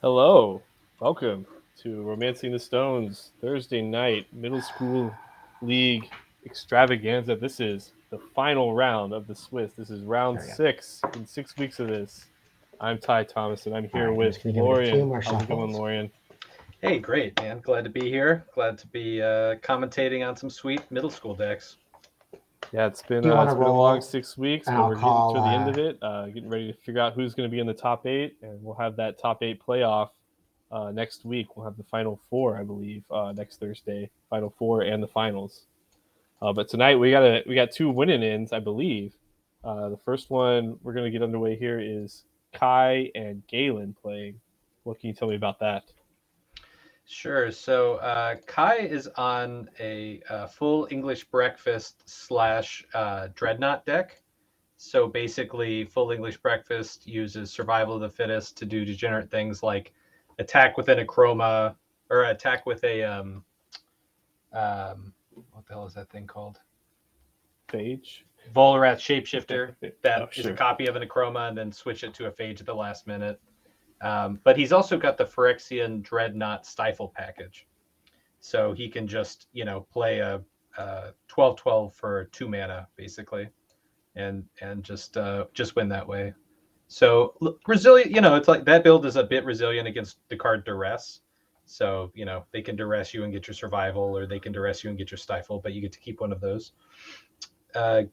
Hello, welcome to Romancing the Stones Thursday night middle school league extravaganza. This is the final round of the Swiss. This is round There we go. 6 in 6 weeks of this. I'm Ty Thomas and I'm All here right, I'm with just going to give it a few Lorian. more How's it going, shuffles. Lorian? Hey, great, man. Glad to be here. Glad to be commentating on some sweet middle school decks. Yeah, it's been Do you want it's to been a long roll? 6 weeks, And but I'll we're getting call. to the end of it. Getting ready to figure out who's going to be in the top 8, and we'll have that top 8 playoff next week. We'll have the final 4, I believe, next Thursday. Final 4 and the finals. But tonight we got 2 winning ins, I believe. The first one we're going to get underway here is Kai and Galen playing. What can you tell me about that? Sure. So Kai is on a full English breakfast slash dreadnought deck. So basically, full English breakfast uses survival of the fittest to do degenerate things like attack with an acroma or attack with a what the hell is that thing called? Phage? Volrath shapeshifter that is a Sure. copy of an acroma and then switch it to a phage at the last minute. But he's also got the Phyrexian Dreadnought Stifle package. So he can just, play a 12/12 for 2 mana, basically, and just win that way. So resilient, it's like that build is a bit resilient against the card Duress. So, they can Duress you and get your survival, or they can Duress you and get your Stifle, but you get to keep one of those.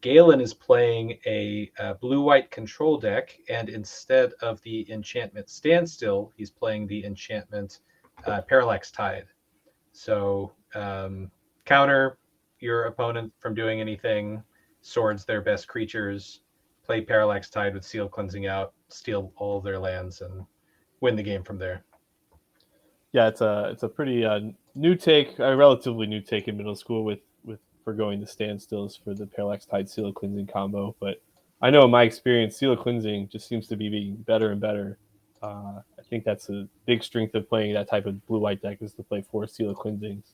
Galen is playing a blue-white control deck, and instead of the enchantment Standstill, he's playing the enchantment Parallax Tide. So counter your opponent from doing anything, swords their best creatures, play Parallax Tide with Seal Cleansing out, steal all of their lands, and win the game from there. Yeah, it's a pretty new take, a relatively new take in middle school with for going to standstills for the Parallax Tide Seal Cleansing combo. But I know in my experience, Seal Cleansing just seems to be being better and better. I think that's a big strength of playing that type of blue white deck is to play 4 Seal Cleansings.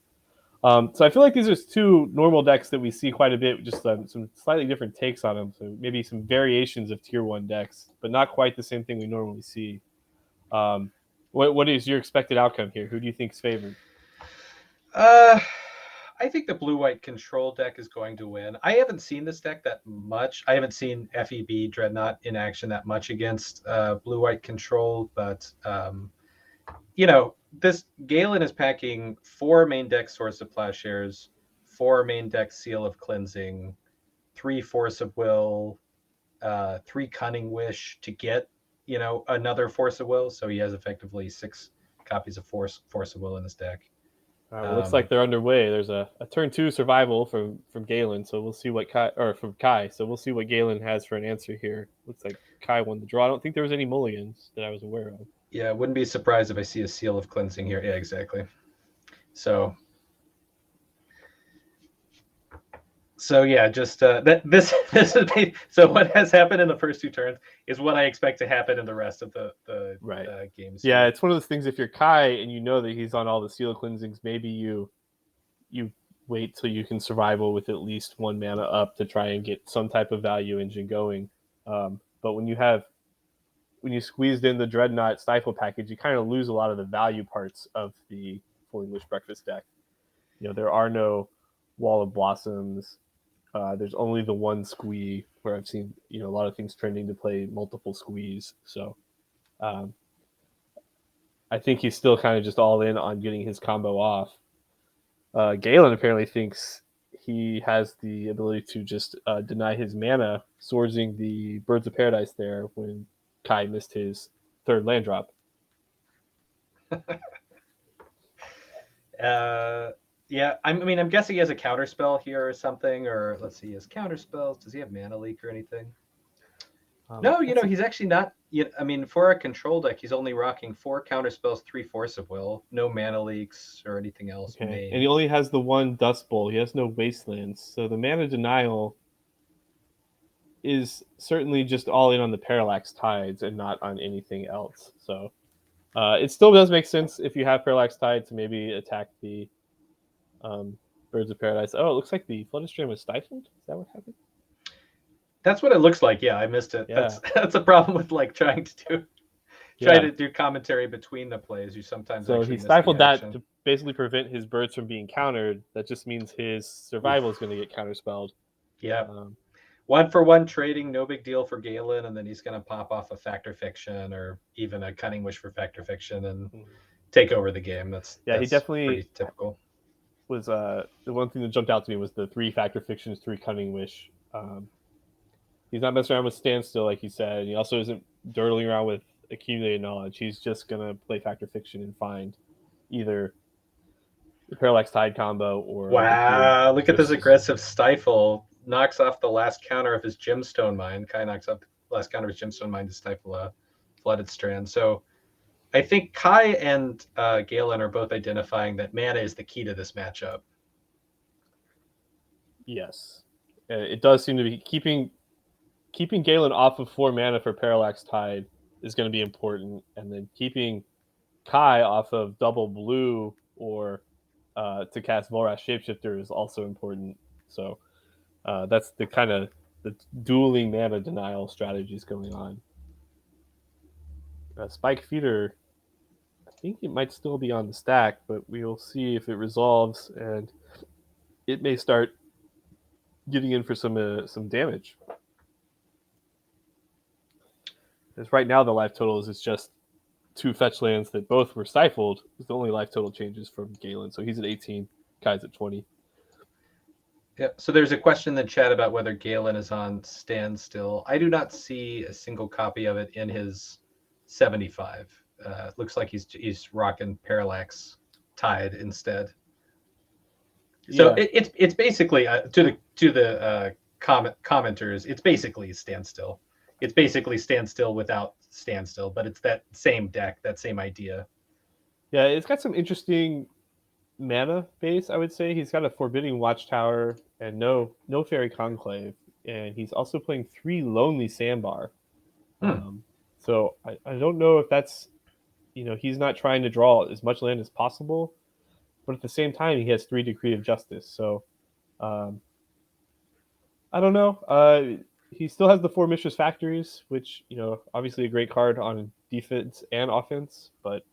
So I feel like these are 2 normal decks that we see quite a bit, just some slightly different takes on them. So maybe some variations of tier 1 decks, but not quite the same thing we normally see. Um, what is your expected outcome here? Who do you think is favored? I think the blue-white control deck is going to win. I haven't seen this deck that much. I haven't seen FEB Dreadnought in action that much against blue-white control, but this Galen is packing 4 main deck Swords of Plowshares, 4 main deck Seal of Cleansing, 3 Force of Will, 3 Cunning Wish to get, another Force of Will. So he has effectively 6 copies of Force of Will in his deck. All right, well, looks like they're underway. There's a turn 2 survival from Galen, so we'll see what from Kai. So we'll see what Galen has for an answer here. Looks like Kai won the draw. I don't think there was any mulligans that I was aware of. Yeah, wouldn't be surprised if I see a Seal of Cleansing here. Yeah, exactly. So yeah, just this is so what has happened in the first 2 turns is what I expect to happen in the rest of the right. games. Yeah, it's one of those things. If you're Kai and you know that he's on all the Seal cleansings, maybe you wait till you can survival with at least 1 mana up to try and get some type of value engine going. But when you squeezed in the Dreadnought Stifle package, you kind of lose a lot of the value parts of the full English breakfast deck. There are no Wall of Blossoms. There's only the one squee where I've seen a lot of things trending to play multiple squeeze. So I think he's still kind of just all in on getting his combo off. Galen apparently thinks he has the ability to just deny his mana, swordsing the Birds of Paradise there when Kai missed his 3rd land drop. Yeah, I'm guessing he has a counter spell here or something, or let's see, he has counter spells. Does he have mana leak or anything? No, he's actually not. For a control deck, he's only rocking 4 counter spells, 3 Force of Will, no mana leaks or anything else. Okay. And he only has the 1 Dust Bowl. He has no Wastelands. So the mana denial is certainly just all in on the Parallax Tides and not on anything else. So it still does make sense if you have Parallax Tide to maybe attack the Birds of Paradise. Oh, it looks like the Flooded Stream was stifled. Is that what happened? That's what it looks like. Yeah, I missed it. Yeah. That's a problem with trying to do try Yeah. to do commentary between the plays. You sometimes So he actually miss the stifled that action. to basically prevent his birds from being countered. That just means his survival is going to get counterspelled. Yeah. Um, 1-for-1 trading, no big deal for Galen, and then he's going to pop off a Factor Fiction or even a Cunning Wish for Factor Fiction and take over the game. That's he definitely pretty typical. Was the one thing that jumped out to me was the 3 Factor Fictions, 3 Cunning Wish. He's not messing around with Standstill, like you said. He also isn't dirtling around with accumulated knowledge. He's just gonna play Factor Fiction and find either the Parallax Tide combo or Wow, look at this Justice. aggressive stifle. Knocks off the last counter of his Gemstone Mine. Kai knocks off the last counter of his Gemstone Mine to stifle a Flooded Strand. So I think Kai and Galen are both identifying that mana is the key to this matchup. Yes. It does seem to be keeping Galen off of 4 mana for Parallax Tide is going to be important, and then keeping Kai off of double blue or to cast Volrath Shapeshifter is also important. So that's the kind of the dueling mana denial strategies going on. Spike Feeder, I think it might still be on the stack, but we will see if it resolves, and it may start getting in for some damage. Because right now the life total is just 2 fetch lands that both were stifled. It's the only life total changes from Galen, so he's at 18, Kai's at 20. Yeah. So there's a question in the chat about whether Galen is on Standstill. I do not see a single copy of it in his 75. Looks like he's rocking Parallax Tide instead. So Yeah. it's basically to the commenters. It's basically Standstill. It's basically Standstill without Standstill, but it's that same deck, that same idea. Yeah, it's got some interesting mana base, I would say. He's got a Forbidding Watchtower and no Fairy Conclave, and he's also playing 3 Lonely Sandbar. So I don't know if that's, he's not trying to draw as much land as possible, but at the same time, he has 3 Decree of Justice. So I don't know. He still has the 4 Mistress Factories, which, obviously a great card on defense and offense, but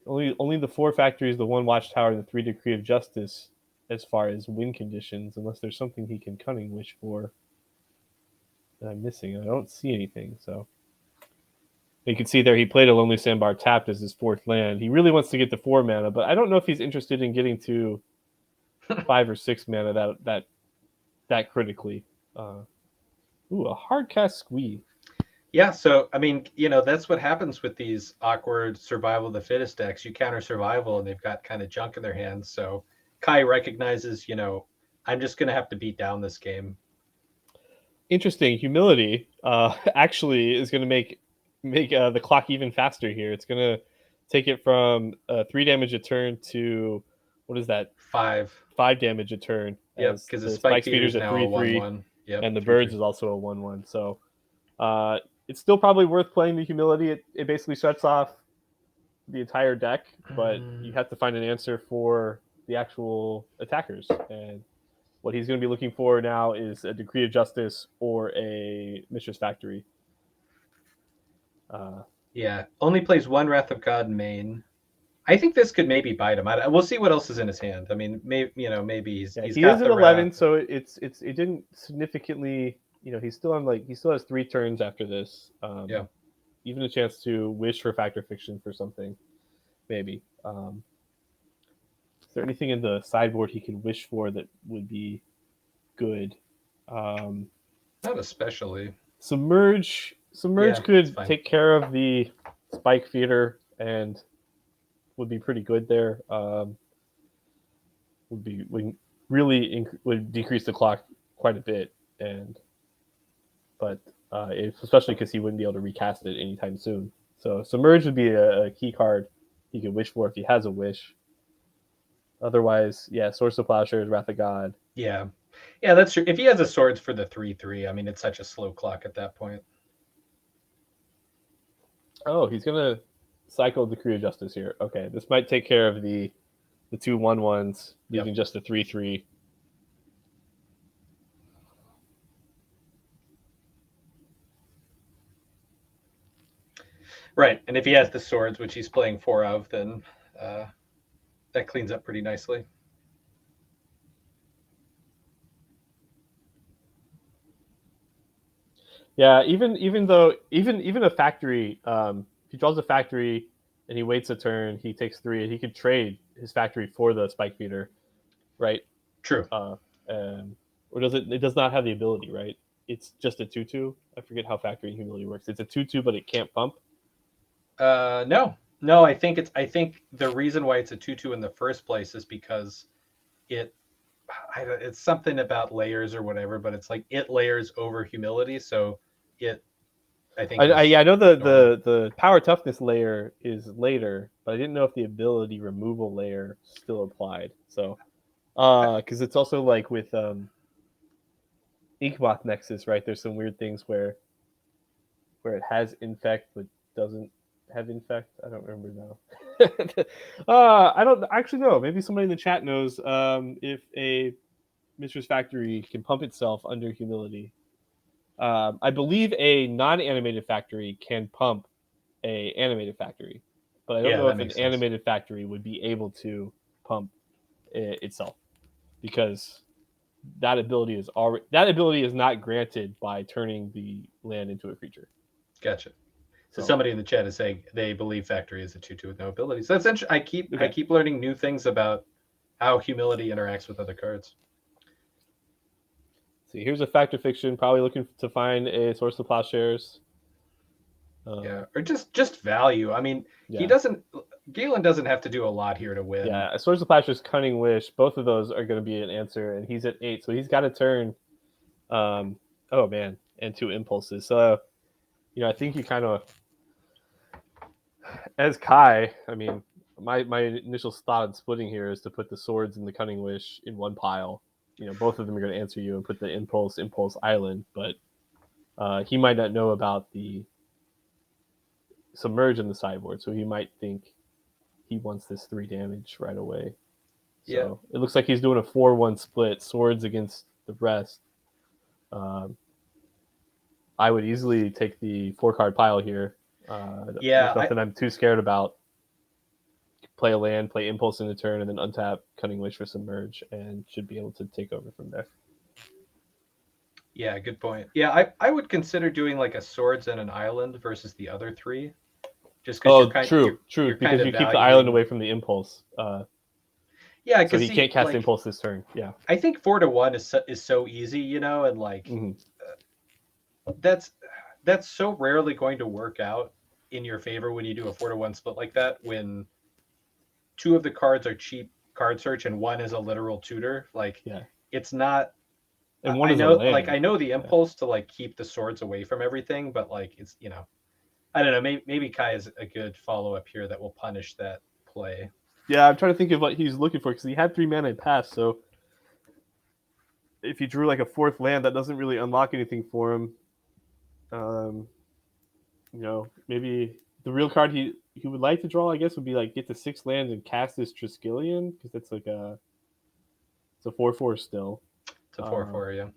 only the 4 factories, the 1 Watchtower, and the 3 Decree of Justice as far as win conditions, unless there's something he can Cunning Wish for that I'm missing. I don't see anything, so. You can see there he played a Lonely Sandbar tapped as his 4th land. He really wants to get to 4 mana, but I don't know if he's interested in getting to 5 or 6 mana that critically. A hard cast Squee. Yeah, so I mean, that's what happens with these awkward survival of the fittest decks. You counter survival and they've got kind of junk in their hands. So Kai recognizes, I'm just going to have to beat down this game. Interesting. Humility actually is going to make the clock even faster here. It's going to take it from 3 damage a turn to, what is that? 5 damage a turn. Yep, because the Spike Feeder's a now 3/3, a 1/1. Yep, and the 3/3. Birds is also a 1/1. So it's still probably worth playing the Humility. It basically shuts off the entire deck, but you have to find an answer for the actual attackers. And what he's going to be looking for now is a Decree of Justice or a Mistress Factory. Yeah, only plays 1 Wrath of God main. I think this could maybe bite him. We'll see what else is in his hand. I mean, maybe he's he got is the at 11, Wrath. so it didn't significantly. He's still on he still has 3 turns after this. Yeah. Even a chance to wish for Factor Fiction for something, maybe. Is there anything in the sideboard he can wish for that would be good? Not especially. Submerge could take care of the Spike Feeder and would be pretty good there. Would decrease the clock quite a bit, but especially because he wouldn't be able to recast it anytime soon. So Submerge would be a key card he could wish for if he has a wish. Otherwise, yeah, Source of Plowshares, Wrath of God. Yeah, that's true. If he has a Swords for the 3/3, I mean, it's such a slow clock at that point. Oh, he's gonna cycle Decree of Justice here. Okay, this might take care of the 2 1/1s, leaving just the 3/3. Right, and if he has the swords, which he's playing 4 of, then uh, that cleans up pretty nicely. Yeah, even a factory, if he draws a factory and he waits a turn, he takes 3, and he could trade his factory for the spike feeder, right? True. Uh, or does it? It does not have the ability, right? It's just a 2/2. I forget how factory and humility works. It's a 2/2, but it can't pump. No, no. I think the reason why it's a 2/2 in the first place is because it. It's something about layers or whatever, but it's like it layers over humility, so it. I think Yeah, is I know normal. the power toughness layer is later, but I didn't know if the ability removal layer still applied. So, because it's also like with Inkmoth Nexus, right? There's some weird things where it has infect but doesn't have infect. I don't remember now. I don't actually know. Maybe somebody in the chat knows if a Mistress Factory can pump itself under humility. I believe a non-animated factory can pump a animated factory, but I don't Yeah, know that if an makes sense. animated factory would be able to pump itself because that ability is not granted by turning the land into a creature. Gotcha. So So somebody in the chat is saying they believe Factory is a 2/2 with no abilities. That's interesting. I okay, keep learning new things about how humility interacts with other cards. see, here's a fact or fiction. Probably looking to find a source of plowshares. Yeah, or just value. I mean, he Yeah, doesn't. Galen doesn't have to do a lot here to win. yeah. A source of plowshares, cunning wish. Both of those are going to be an answer, and he's at 8, so he's got to turn. Um, oh man, and 2 impulses. So I think you kind of, as Kai. I mean, my initial thought on splitting here is to put the swords and the cunning wish in one pile. Both of them are going to answer you, and put the impulse island, but he might not know about the submerge in the sideboard, so he might think he wants this 3 damage right away. Yeah, So it looks like he's doing a 4-1 split, swords against the rest. Um, I would easily take the 4-card pile here. yeah. There's nothing I'm too scared about. Play a land, play impulse in the turn, and then untap cunning wish for submerge, and should be able to take over from there. Yeah, good point. Yeah, I would consider doing like a swords and an island versus the other 3, just because Oh, true, you're kind because of you keep the island valuing. away from the impulse, Yeah, so because he see, can't cast the like impulse this turn. Yeah. I think 4-1 is so easy, and like Mm-hmm. that's that's so rarely going to work out in your favor when you do a 4-1 split like that. When 2 of the cards are cheap card search and 1 is a literal tutor, like Yeah, it's not. and one I is a know, like land. I know the Yeah. impulse to like keep the swords away from everything, but like it's I don't know. Maybe Kai is a good follow up here that will punish that play. Yeah, I'm trying to think of what he's looking for because he had 3 mana in pass. So if he drew like a 4th land, that doesn't really unlock anything for him. Um, maybe the real card he would like to draw, I guess, would be like get to 6 lands and cast this Triskelion because that's like it's a 4/4 still. It's a four Uh, four, yeah.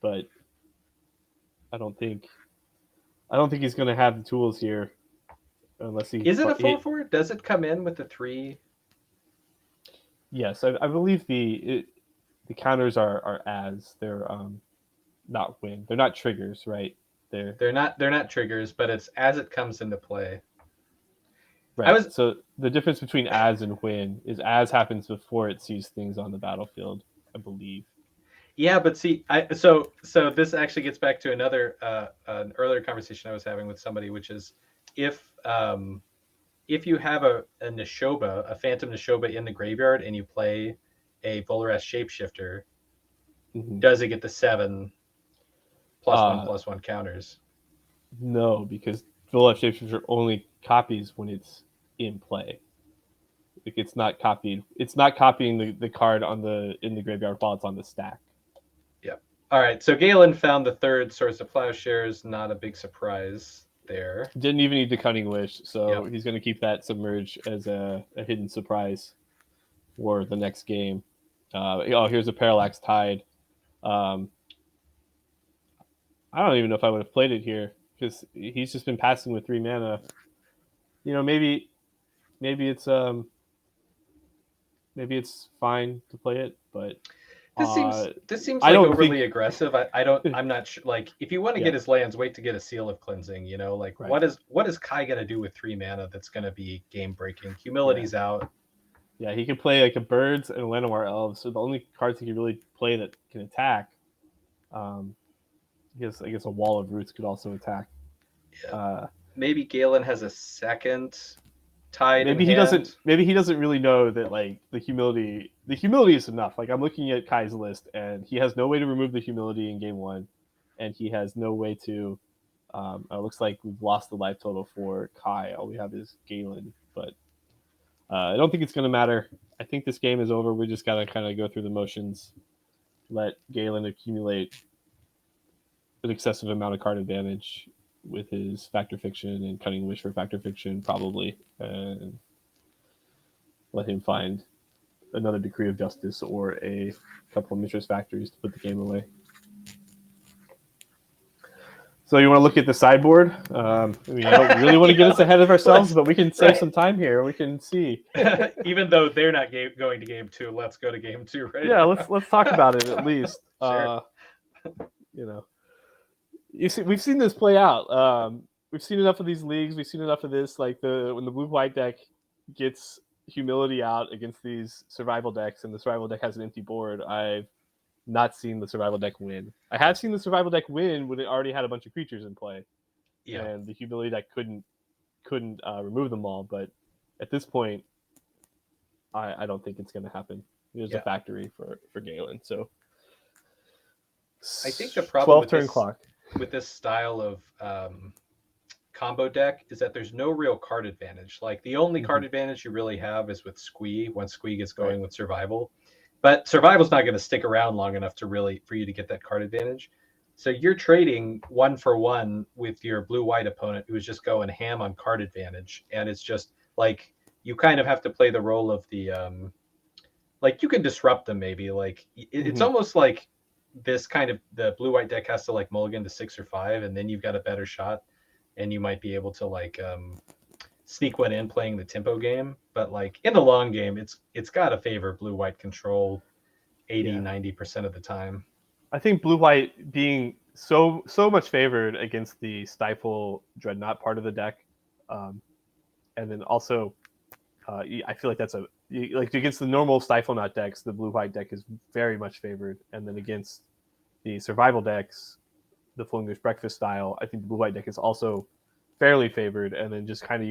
but I don't think he's going to have the tools here unless Is it a 4/4? Does it come in with the 3? Yes, I believe the counters are as they're not win. They're not triggers, right? They're They're not triggers, but it's as it comes into play. I right. was So the difference between as and win is as happens before it sees things on the battlefield, I believe. Yeah, but see, so this actually gets back to another an earlier conversation I was having with somebody, which is if if you have a Neshoba, a Phantom Neshoba in the graveyard, and you play a Volrath Shapeshifter, Mm-hmm. does it get the 7+1/+1 counters? No, because Villa Shapeshifter only copies when it's in play. Like it's not copied. It's not copying the card in the graveyard while it's on the stack. Yeah. All right. So Galen found the third source of plowshares. Not a big surprise there. Didn't even need the cunning wish, so Yep. he's going to keep that submerge as a hidden surprise for the next game. Here's a Parallax Tide. Um, I don't even know if I would have played it here because he's just been passing with 3 mana. maybe it's maybe it's fine to play it, but This seems I like don't overly think. aggressive. I'm not sure. Like, if you want to Yeah, get his lands, wait to get a Seal of Cleansing. Like right. what is Kai gonna do with 3 mana that's gonna be game breaking? Yeah, Humility's out. yeah. He can play like a birds and a Llanowar elves. So the only cards he can really play that can attack. Um, I guess a wall of roots could also attack. Yeah. Uh, Maybe Galen has a second Tide in maybe he doesn't. hand. Maybe he doesn't really know that like the humility. The humility is enough. Like I'm looking at Kai's list, and he has no way to remove the humility in game one, and he has no way to. It looks like we've lost the life total for Kai. All we have is Galen, but I don't think it's going to matter. I think this game is over. We just got to kind of go through the motions, let Galen accumulate an excessive amount of card advantage with his Factor Fiction and Cunning Wish for Factor Fiction, probably, and let him find another Decree of Justice or a couple of Mistress Factories to put the game away. So you want to look at the sideboard? I don't really want to get us ahead of ourselves, but we can save some time here. We can see. Even though they're not going to game two, let's go to game two, right? Yeah, let's talk about it at least. Sure. We've seen this play out. We've seen enough of these leagues. We've seen enough of this. Like when the blue-white deck gets humility out against these survival decks, and the survival deck has an empty board. I've not seen the survival deck win. I have seen the survival deck win when it already had a bunch of creatures in play, and the humility deck couldn't remove them all. But at this point, I don't think it's going to happen. There's a factory for Galen, so I think the problem with turn clock with this style of combo deck is that there's no real card advantage. Like the only card advantage you really have is with Squee once Squee gets going with survival. But survival's not going to stick around long enough for you to get that card advantage. So you're trading 1-for-1 with your blue-white opponent who is just going ham on card advantage. And it's just like you kind of have to play the role of the like you can disrupt them maybe. Like it's almost like this kind of the blue-white deck has to like mulligan to 6 or 5, and then you've got a better shot, and you might be able to like sneak one in playing the tempo game. But like in the long game, it's got to favor blue-white control 80-90% of the time. I think blue-white being so much favored against the Stifle Dreadnought part of the deck, and then also I feel like that's like against the normal Stifle Knot decks, the blue-white deck is very much favored, and then against the survival decks, the Full English Breakfast style, I think the blue-white deck is also fairly favored, and then just kind of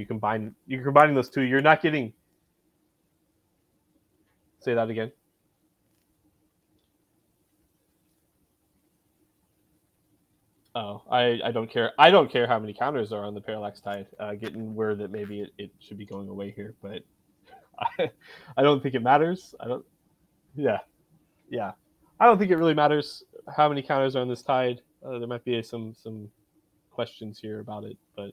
you're combining those two. You're not getting. Say that again. Oh, I don't care. I don't care how many counters are on the Parallax Tide. Getting word that maybe it should be going away here, but I don't think it matters. I don't. Yeah. I don't think it really matters how many counters are on this Tide. There might be some questions here about it, but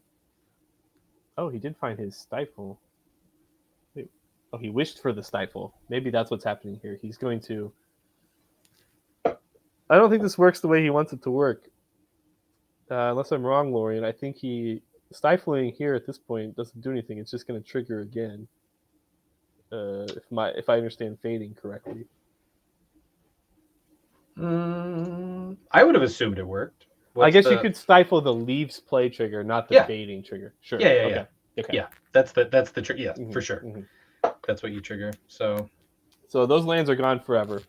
he did find his Stifle. Wait. Oh, he wished for the Stifle. Maybe that's what's happening here. He's going to. I don't think this works the way he wants it to work. Unless I'm wrong, Lorian, I think stifling here at this point doesn't do anything. It's just going to trigger again. If I understand fading correctly. I would have assumed it worked. I guess you could stifle the leaves play trigger, not the fading trigger. Sure. Yeah. Yeah, that's the trigger. Yeah, for sure. That's what you trigger. So those lands are gone forever.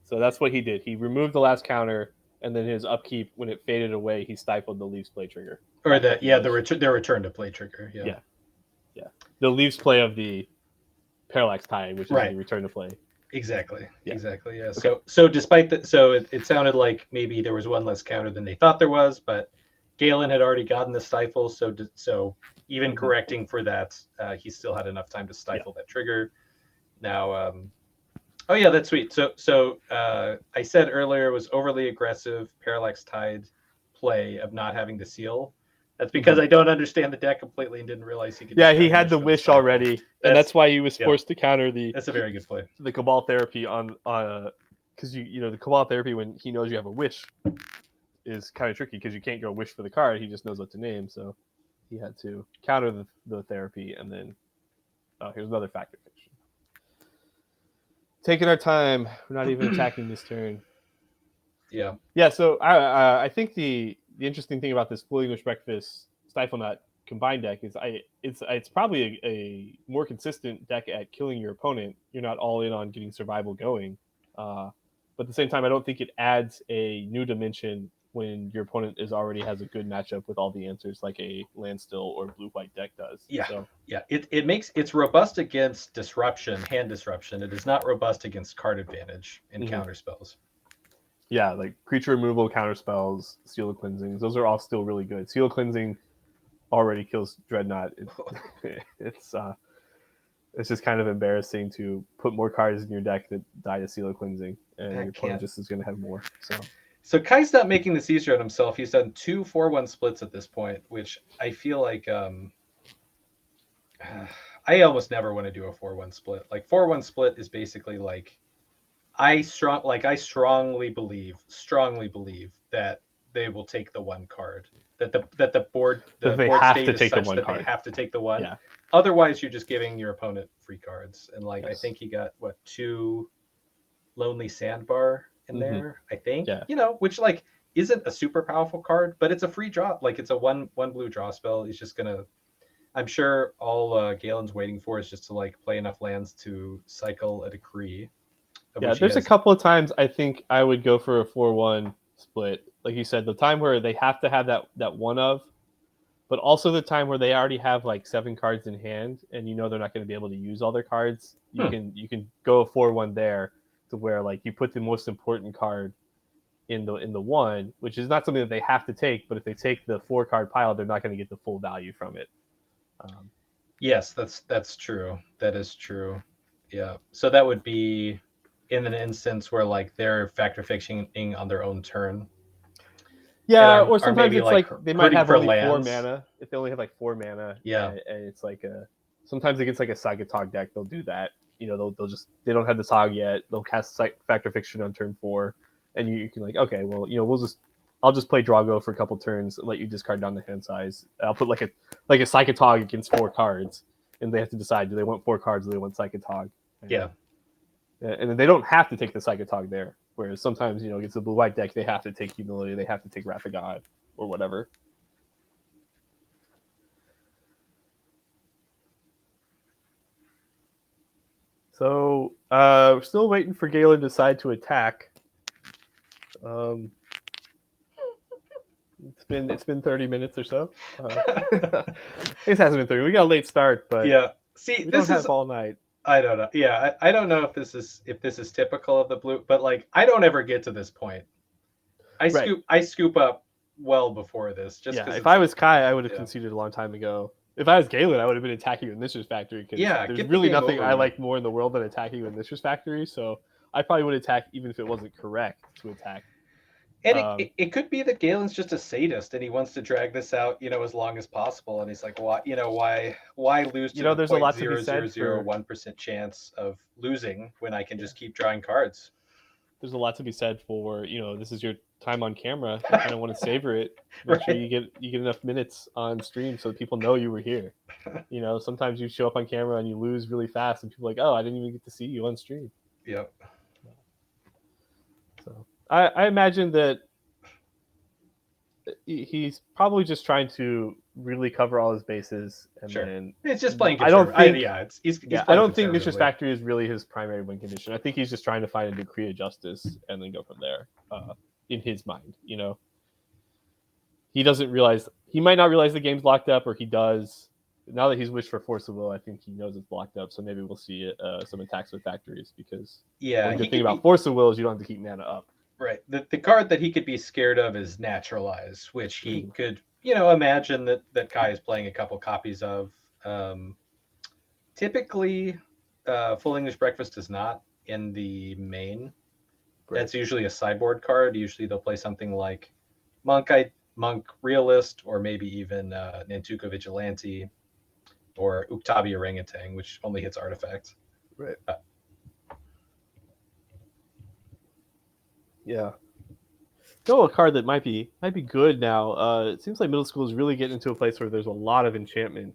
So that's what he did. He removed the last counter, and then his upkeep, when it faded away, he stifled the leaves play trigger. Or their return to play trigger. Yeah. The leaves play of the Parallax Tide, which is the return to play. Exactly. Yeah. Okay. So despite that, it sounded like maybe there was one less counter than they thought there was, but Galen had already gotten the stifle. So even correcting for that, he still had enough time to stifle that trigger. Now, oh yeah, that's sweet. So I said earlier it was overly aggressive Parallax Tide play of not having the seal. That's because I don't understand the deck completely and didn't realize he could. Yeah, he had the wish already, and that's why he was forced to counter the. That's a very good play. The Cabal Therapy on because the Cabal Therapy when he knows you have a wish is kind of tricky because you can't go wish for the card. He just knows what to name. So he had to counter the therapy, and then here's another factor fiction. Taking our time, we're not even attacking this turn. Yeah. Yeah, so I think the interesting thing about this Full English Breakfast Stifle Knot combined deck is it's probably a more consistent deck at killing your opponent. You're not all in on getting survival going, but at the same time, I don't think it adds a new dimension when your opponent already has a good matchup with all the answers like a Landstill or blue-white deck does. Yeah. So Yeah. It's robust against disruption, hand disruption. It is not robust against card advantage and counter spells. Yeah, like creature removal, counter spells, seal of cleansings, those are all still really good. Seal of cleansing already kills Dreadnought. It's just kind of embarrassing to put more cards in your deck that die to Seal of Cleansing, and your opponent just is going to have more. So Kai's not making this easier on himself. He's done 2 4-1 splits at this point, which I feel like I almost never want to do a 4-1 split. Like 4-1 split is basically like I strongly believe that they will take the 1 card. That the board have state is such that they have to take the 1. Yeah. Otherwise, you're just giving your opponent free cards. And Yes. I think he got 2 Lonely Sandbar in there. I think which isn't a super powerful card, but it's a free draw. Like it's a one blue draw spell. He's just gonna. I'm sure all Galen's waiting for is just to play enough lands to cycle a decree. Yeah, there's a couple of times I think I would go for a 4-1 split. Like you said, the time where they have to have that one of, but also the time where they already have 7 cards in hand, and they're not going to be able to use all their cards. You can go a 4-1 there to where you put the most important card in the one, which is not something that they have to take, but if they take the 4-card pile, they're not going to get the full value from it. Yes, that's true. That is true. Yeah. So that would be in an instance where they're factor fixing on their own turn. Yeah, or sometimes it's they might have only lands. 4 mana. If they only have 4 mana, yeah, and it's sometimes against a Sagatog deck, they'll do that. They'll just they don't have the Sog yet. They'll cast Factor Fiction on turn 4, and you can okay, well I'll just play Drago for a couple turns and let you discard down the hand size. I'll put a Psychotog against 4 cards, and they have to decide, do they want 4 cards or do they want Psychotog? Yeah. And then they don't have to take the Psychotog there. Whereas sometimes, against the blue-white deck, they have to take Humility, they have to take Wrath of God, or whatever. So, we're still waiting for Galen to decide to attack. It's been 30 minutes or so. It hasn't been 30. We got a late start, but yeah. See, we don't have all night. I don't know. Yeah, I don't know if this is typical of the blue, but I don't ever get to this point. I scoop up well before this. Just if I was Kai, I would have conceded a long time ago. If I was Galen, I would have been attacking with Mishra's Factory because there's really nothing I like more in the world than attacking with Mishra's Factory. So I probably would attack even if it wasn't correct to attack. And it could be that Galen's just a sadist and he wants to drag this out, as long as possible. And he's like, why lose to there's a lot to be said 0.001% chance of losing when I can just keep drawing cards. There's a lot to be said for, this is your time on camera. You kind of want to savor it. Make sure you get enough minutes on stream so that people know you were here. Sometimes you show up on camera and you lose really fast and people are like, oh, I didn't even get to see you on stream. Yep. So I imagine that he's probably just trying to really cover all his bases, and then it's just playing. I don't think. I don't think Mishra's Factory is really his primary win condition. I think he's just trying to find a decree of justice and then go from there. In his mind, he doesn't realize. He might not realize the game's locked up, or he does. Now that he's wished for Force of Will, I think he knows it's locked up. So maybe we'll see some attacks with factories because the good thing about Force of Will is you don't have to keep mana up. Right. The card that he could be scared of is Naturalize, which he could, imagine that Kai is playing a couple copies of. Typically, Full English Breakfast is not in the main. Right. That's usually a sideboard card. Usually they'll play something like Monk Realist, or maybe even Nantuko Vigilante, or Uktabi Orangutan, which only hits artifacts. Right. Yeah, know a card that might be good now. It seems like middle school is really getting into a place where there's a lot of enchantment.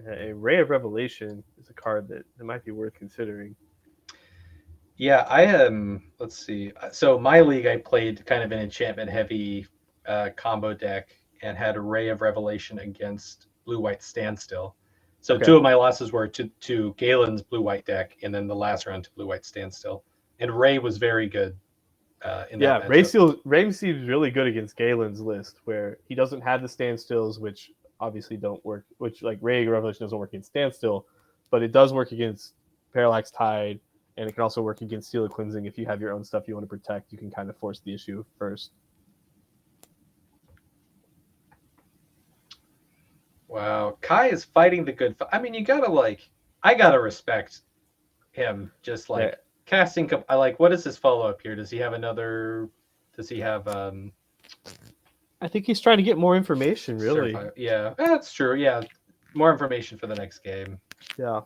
A Ray of Revelation is a card that might be worth considering. Yeah, I am. Let's see. So my league, I played kind of an enchantment heavy combo deck and had a Ray of Revelation against Blue White Standstill. So Okay. two of my losses were to Galen's Blue White deck, and then the last round to Blue White Standstill. And Ray was very good in Yeah, that matchup. Ray seems really good against Galen's list, where he doesn't have the standstills, which obviously don't work. Which like Ray of Revelation doesn't work against standstill, but it does work against Parallax Tide, and it can also work against Seal of Cleansing. If you have your own stuff you want to protect, you can kind of force the issue first. Wow, Kai is fighting the good. I mean, you gotta I gotta respect him. Just like Yeah. casting. I like. What is his follow up here? Does he have another? Does he have I think he's trying to get more information, really. Yeah, that's true. Yeah, more information for the next game. Yeah.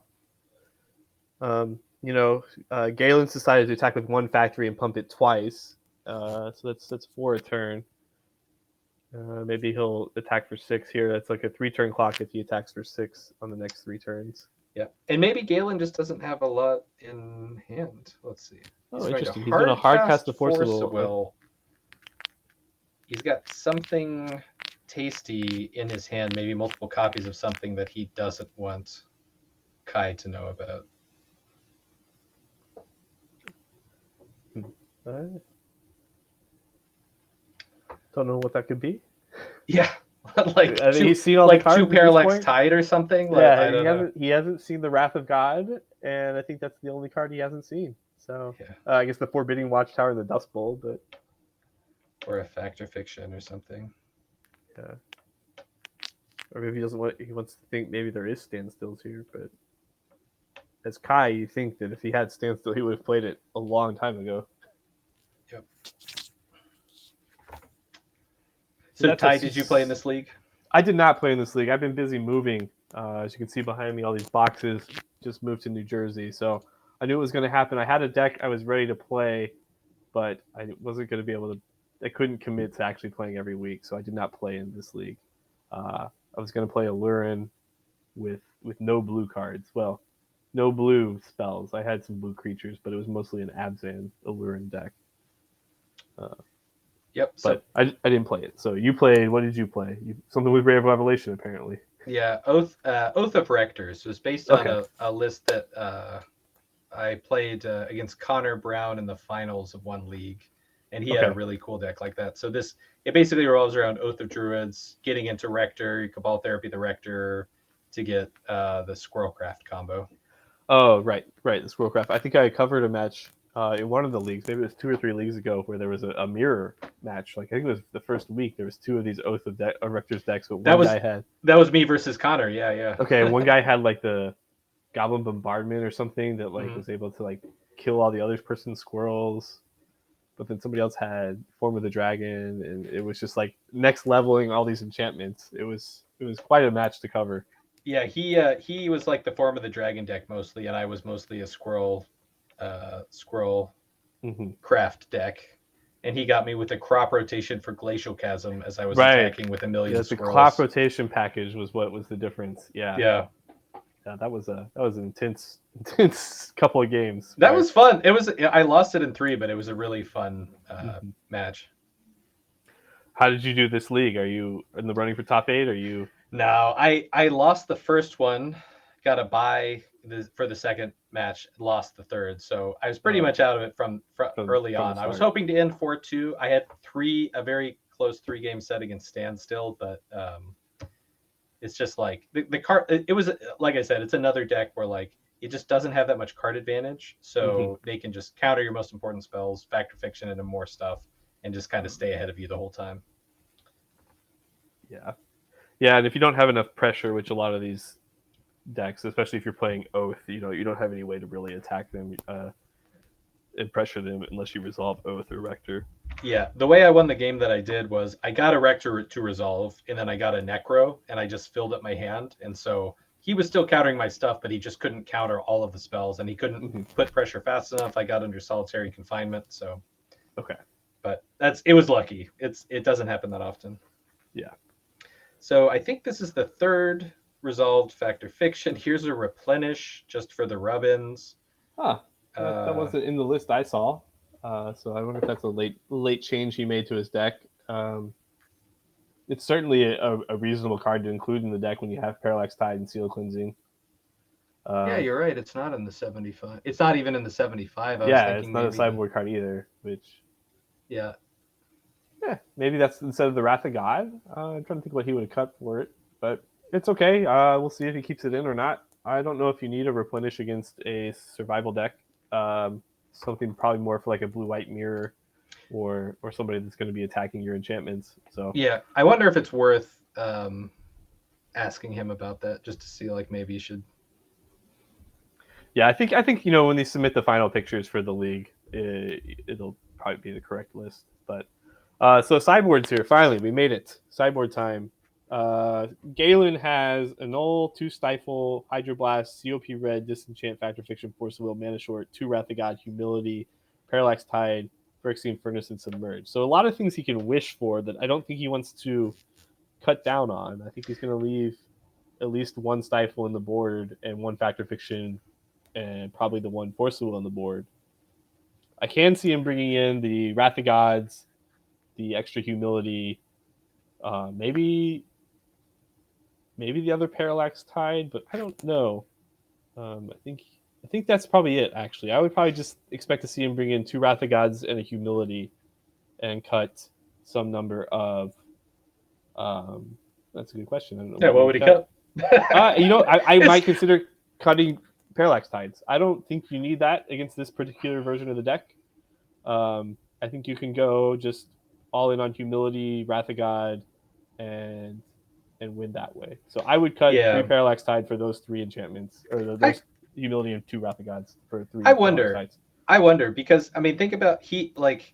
Galen's decided to attack with one factory and pump it twice. So that's 4 a turn. Maybe he'll attack for 6 here. That's like a 3-turn clock if he attacks for 6 on the next 3 turns. Yeah, and maybe Galen just doesn't have a lot in hand. Let's see. Oh, interesting. He's going to hard cast the Force of Will. He's got something tasty in his hand, maybe multiple copies of something that he doesn't want Kai to know about. Don't know what that could be. Yeah, like I mean, he's seen all like the cards 2 Parallax Tide or something. Yeah, he hasn't seen the Wrath of God, and I think that's the only card he hasn't seen. So yeah. I guess the Forbidding Watchtower and the Dust Bowl, but or a Fact or Fiction or something. Yeah. Or maybe he doesn't want. He wants to think maybe there is standstills here, but as Kai, you think that if he had standstill, he would have played it a long time ago. Yep. So, Ty, did you play in this league? I did not play in this league. I've been busy moving. As you can see behind me, all these boxes. Just moved to New Jersey, so I knew it was going to happen. I had a deck I was ready to play, but I wasn't going to be able to. I couldn't commit to actually playing every week, so I did not play in this league. I was going to play Alurin with no blue cards. Well, no blue spells. I had some blue creatures, but it was mostly an Abzan Alurin deck. Yep. But I didn't play it. So you played. What did you play? Something with Ray of Revelation, apparently. Yeah, Oath of Rectors was based on a list that I played against Connor Brown in the finals of one league, and he had a really cool deck like that. So it basically revolves around Oath of Druids, getting into Rector, Cabal Therapy the Rector, to get the Squirrelcraft combo. Oh, right, the Squirrelcraft. I think I covered a match in one of the leagues, maybe it was 2 or 3 leagues ago, where there was a mirror match. Like I think it was the first week. There was 2 of these Oath of Rector's decks, but guy had. That was me versus Connor. Yeah. Okay, one guy had like the Goblin Bombardment or something that like was able to like kill all the other person's squirrels, but then somebody else had Form of the Dragon, and it was just like next leveling all these enchantments. It was quite a match to cover. Yeah, he was like the Form of the Dragon deck mostly, and I was mostly a squirrel craft deck, and he got me with a crop rotation for Glacial Chasm as I was attacking with a million squirrels. The crop rotation package was what was the difference. Yeah, that was an intense couple of games. That was fun. I lost it in 3, but it was a really fun match. How did you do this league? Are you in the running for top 8? Are you? No, I lost the first one, got a bye for the second match, lost the third. So I was pretty much out of it from early on. I was hoping to end 4-2. I had a very close 3-game set against Standstill, but it's just like the card. It was, like I said, it's another deck where like it just doesn't have that much card advantage. So they can just counter your most important spells, factor fiction into more stuff, and just kind of stay ahead of you the whole time. Yeah, and if you don't have enough pressure, which a lot of these decks, especially if you're playing Oath, you don't have any way to really attack them and pressure them unless you resolve Oath or Rector. Yeah, the way I won the game that I did was I got a Rector to resolve, and then I got a Necro, and I just filled up my hand, and so he was still countering my stuff, but he just couldn't counter all of the spells, and he couldn't put pressure fast enough. I got under solitary confinement, so okay. But it was lucky. It doesn't happen that often. Yeah. So I think this is the third resolved factor fiction. Here's a replenish just for the rub-ins. Huh. That Uh, wasn't in the list I saw. So I wonder if that's a late change he made to his deck. It's certainly a reasonable card to include in the deck when you have Parallax Tide and Seal Cleansing. yeah, Um, you're right. It's not in the 75. It's not even in the 75. I was yeah, it's thinking not a maybe the sideboard card either. Which, yeah. yeah, maybe that's instead of the Wrath of God. I'm trying to think what he would have cut for it, but it's okay. We'll see if he keeps it in or not. I don't know if you need a replenish against a survival deck. Something probably more for like a blue-white mirror or somebody that's going to be attacking your enchantments. So Yeah, I wonder if it's worth asking him about that just to see like maybe you should. yeah, I think when they submit the final pictures for the league, it'll probably be the correct list. But so sideboards here. Finally, we made it. Sideboard time. Galen has Annul, 2 Stifle, Hydroblast, COP Red, Disenchant, Factor Fiction, Force of Will, Mana Short, 2 Wrath of God, Humility, Parallax Tide, Phyrexian Furnace, and Submerge. So a lot of things he can wish for that I don't think he wants to cut down on. I think he's going to leave at least 1 Stifle in the board and 1 Factor Fiction and probably the 1 Force of Will on the board. I can see him bringing in the Wrath of Gods, the extra Humility, maybe the other Parallax Tide, but I don't know. I think that's probably it. Actually, I would probably just expect to see him bring in 2 Wrath of Gods and a Humility, and cut some number of. That's a good question. I don't know Yeah, what he what would would he cut. cut? I might consider cutting Parallax Tides. I don't think you need that against this particular version of the deck. I think you can go just all in on Humility, Wrath of God, and win that way. So I would cut 3 Yeah, Parallax Tide for those 3 enchantments, or I those Humility and 2 Wrath of Gods for I 3 Parallax wonder. Tides. I wonder because I mean, think about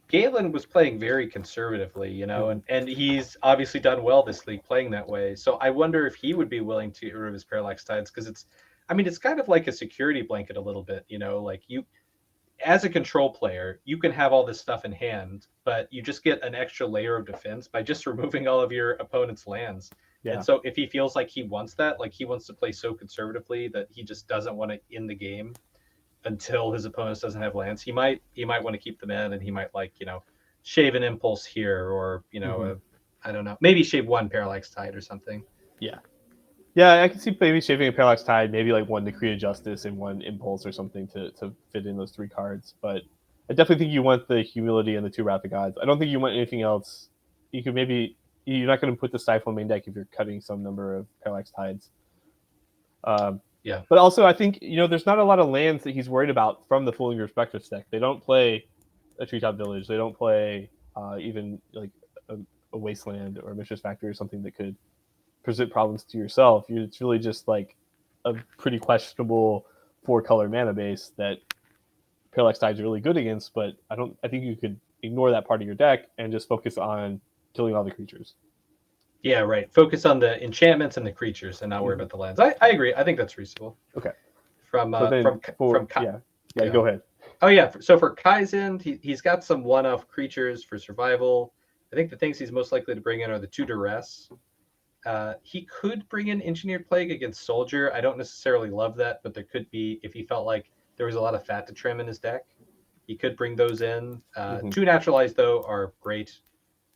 Galen was playing very conservatively, Mm-hmm. and he's obviously done well this league playing that way. So I wonder if he would be willing to get rid of his parallax tides because I mean, it's kind of like a security blanket a little bit, like you as a control player, you can have all this stuff in hand, but you just get an extra layer of defense by just removing all of your opponent's lands. And Yeah. so if he feels like he wants that, like he wants to play so conservatively that he just doesn't want to end the game until his opponent doesn't have lands, he might want to keep them in, and he might shave an impulse here, or Mm-hmm. I don't know, maybe shave 1 parallax tide or something. Yeah. Yeah, I can see maybe shaving a Parallax Tide, maybe like 1 Decree of Justice and 1 Impulse or something to fit in those 3 cards. But I definitely think you want the Humility and the 2 Wrath of Gods. I don't think you want anything else. You could maybe you're not going to put the Stifle main deck if you're cutting some number of Parallax Tides. Yeah, But also, I think there's not a lot of lands that he's worried about from the Fooling Spectre deck. They don't play a Treetop Village. They don't play even like a Wasteland or a Mistress Factory or something that could present problems to yourself. It's really just like a pretty questionable 4-color mana base that Parallax Tide is really good against. But I think you could ignore that part of your deck and just focus on killing all the creatures. yeah, right. Focus on the enchantments and the creatures and not worry Mm-hmm. about the lands. I agree. I think that's reasonable. Okay. From So then from yeah, go ahead. Oh yeah, so for Kaizen, he's got some one-off creatures for survival. I think the things he's most likely to bring in are the 2 duress. He could bring in Engineered Plague against Soldier. I don't necessarily love that, but there could be, if he felt like there was a lot of fat to trim in his deck, he could bring those in. Mm-hmm. 2 Naturalized, though, are great.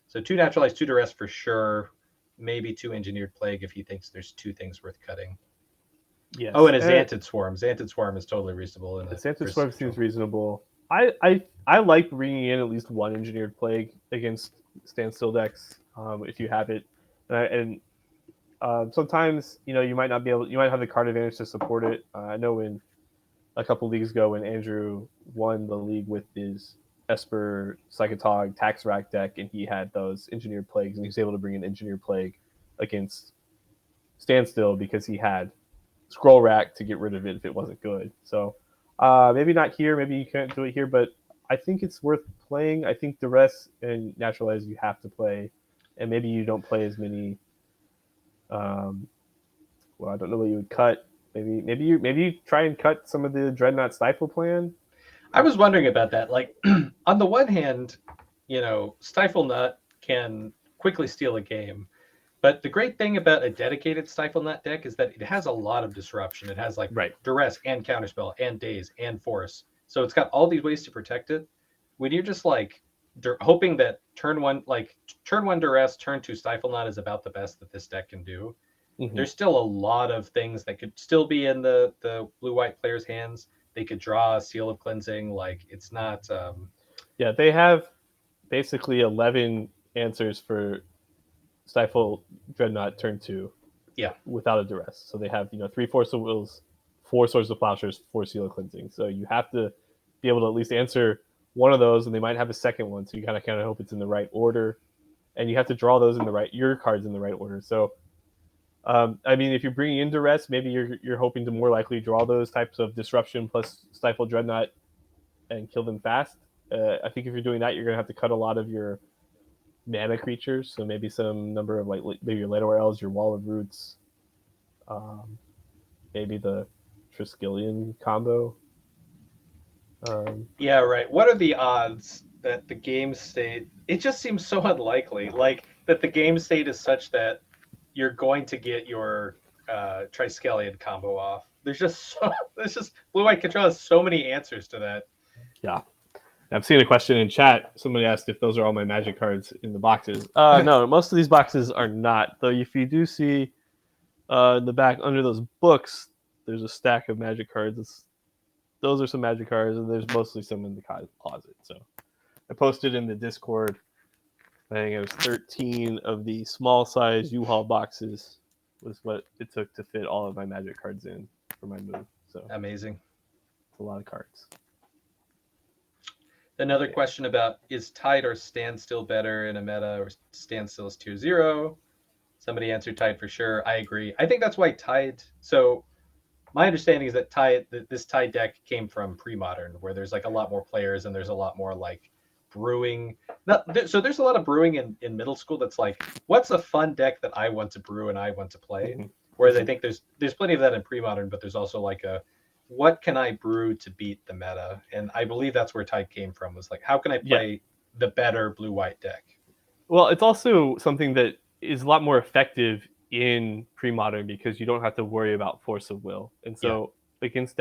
So 2 Naturalized, 2 Duress for sure. Maybe 2 Engineered Plague if he thinks there's 2 things worth cutting. Yes. Oh, and a Xantid Swarm. Xantid Swarm is totally reasonable. The Xantid Swarm seems reasonable. I like bringing in at least 1 Engineered Plague against standstill decks if you have it, and sometimes you might not be able. You might have the card advantage to support it. I know in a couple leagues ago when Andrew won the league with his Esper Psychotog Tax Rack deck, and he had those Engineered Plagues, and he was able to bring an Engineered Plague against standstill because he had Scroll Rack to get rid of it if it wasn't good. So maybe not here. Maybe you can't do it here, but I think it's worth playing. I think the rest and Naturalize you have to play, and maybe you don't play as many. Well, I don't know what you would cut. Maybe you try and cut some of the Dreadnought Stifle plan. I was wondering about that. Like, on the one hand, Stifle Nut can quickly steal a game. But the great thing about a dedicated Stifle Nut deck is that it has a lot of disruption. It has like Right. duress and counterspell and daze and force. So it's got all these ways to protect it. When you're just like hoping that turn one duress, turn two Stifle Nut is about the best that this deck can do. Mm-hmm. There's still a lot of things that could still be in the blue white players' hands. They could draw a Seal of Cleansing. Like it's not. Yeah, they have basically 11 answers for Stifle Dreadnought turn 2 Yeah. without a duress. So they have, 3 Force of Wills, 4 Swords of Plowshares, 4 Seal of Cleansing. So you have to be able to at least answer one of those, and they might have a second one. So you kind of hope it's in the right order, and you have to draw those in your cards in the right order. So, if you're bringing in duress, maybe you're hoping to more likely draw those types of disruption plus Stifle Dreadnought and kill them fast. I think if you're doing that, you're gonna have to cut a lot of your mana creatures. So maybe some number of maybe your Later Elves, your Wall of Roots, maybe the Triskelion combo. Yeah, right. What are the odds that the game state? It just seems so unlikely. Like that the game state is such that you're going to get your Triskelion combo off. There's just blue white control has so many answers to that. Yeah. I've seen a question in chat. Somebody asked if those are all my Magic cards in the boxes. No, most of these boxes are not. Though if you do see in the back under those books, there's a stack of Magic cards. Those are some Magic cards, and there's mostly some in the closet. So I posted in the Discord. I think it was 13 of the small size U-Haul boxes was what it took to fit all of my Magic cards in for my move. So amazing. It's a lot of cards. Another question about is Tide or Standstill better in a meta, or Standstill is tier 0? Somebody answered Tide for sure. I agree. I think that's why Tide. So my understanding is that this Tide deck came from pre-modern, where there's like a lot more players and there's a lot more like brewing. So there's a lot of brewing in middle school. That's like, what's a fun deck that I want to brew and I want to play? Mm-hmm. Whereas I think there's plenty of that in pre-modern, but there's also like what can I brew to beat the meta? And I believe that's where Tide came from, was like, how can I play the better blue-white deck? Well, it's also something that is a lot more effective in pre-modern because you don't have to worry about force of will. And so against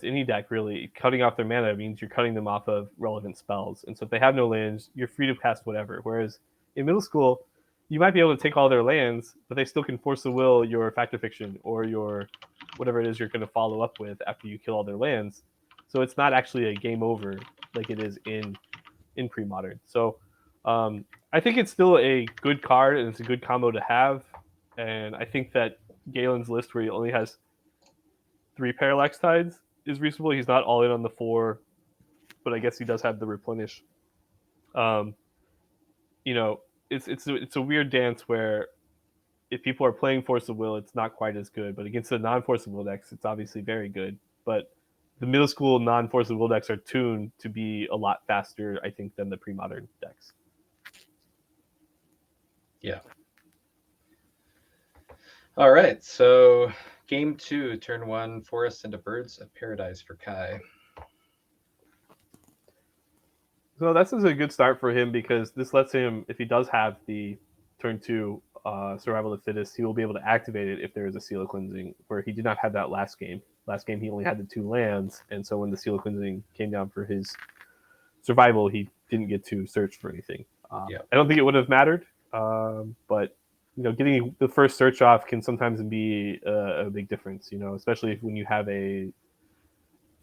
any deck, really, cutting off their mana means you're cutting them off of relevant spells. And so if they have no lands, you're free to cast whatever. Whereas in middle school, you might be able to take all their lands, but they still can force of will your Fact or Fiction or your whatever it is you're going to follow up with after you kill all their lands. So it's not actually a game over like it is in pre-modern. So I think it's still a good card and it's a good combo to have. And I think that Galen's list, where he only has 3 Parallax Tides, is reasonable. He's not all in on the 4, but I guess he does have the replenish. It's a weird dance where if people are playing Force of Will, it's not quite as good. But against the non-Force of Will decks, it's obviously very good. But the middle school non-Force of Will decks are tuned to be a lot faster, I think, than the pre-modern decks. Yeah. All right. So game 2, turn 1, Forests into Birds of Paradise for Kai. So this is a good start for him because this lets him, if he does have the turn 2 Survival of the Fittest, he will be able to activate it if there is a Seal of Cleansing, where he did not have that last game. Last game, he only had the 2 lands, and so when the Seal of Cleansing came down for his survival, he didn't get to search for anything. I don't think it would have mattered, but getting the first search off can sometimes be a big difference, especially when you have a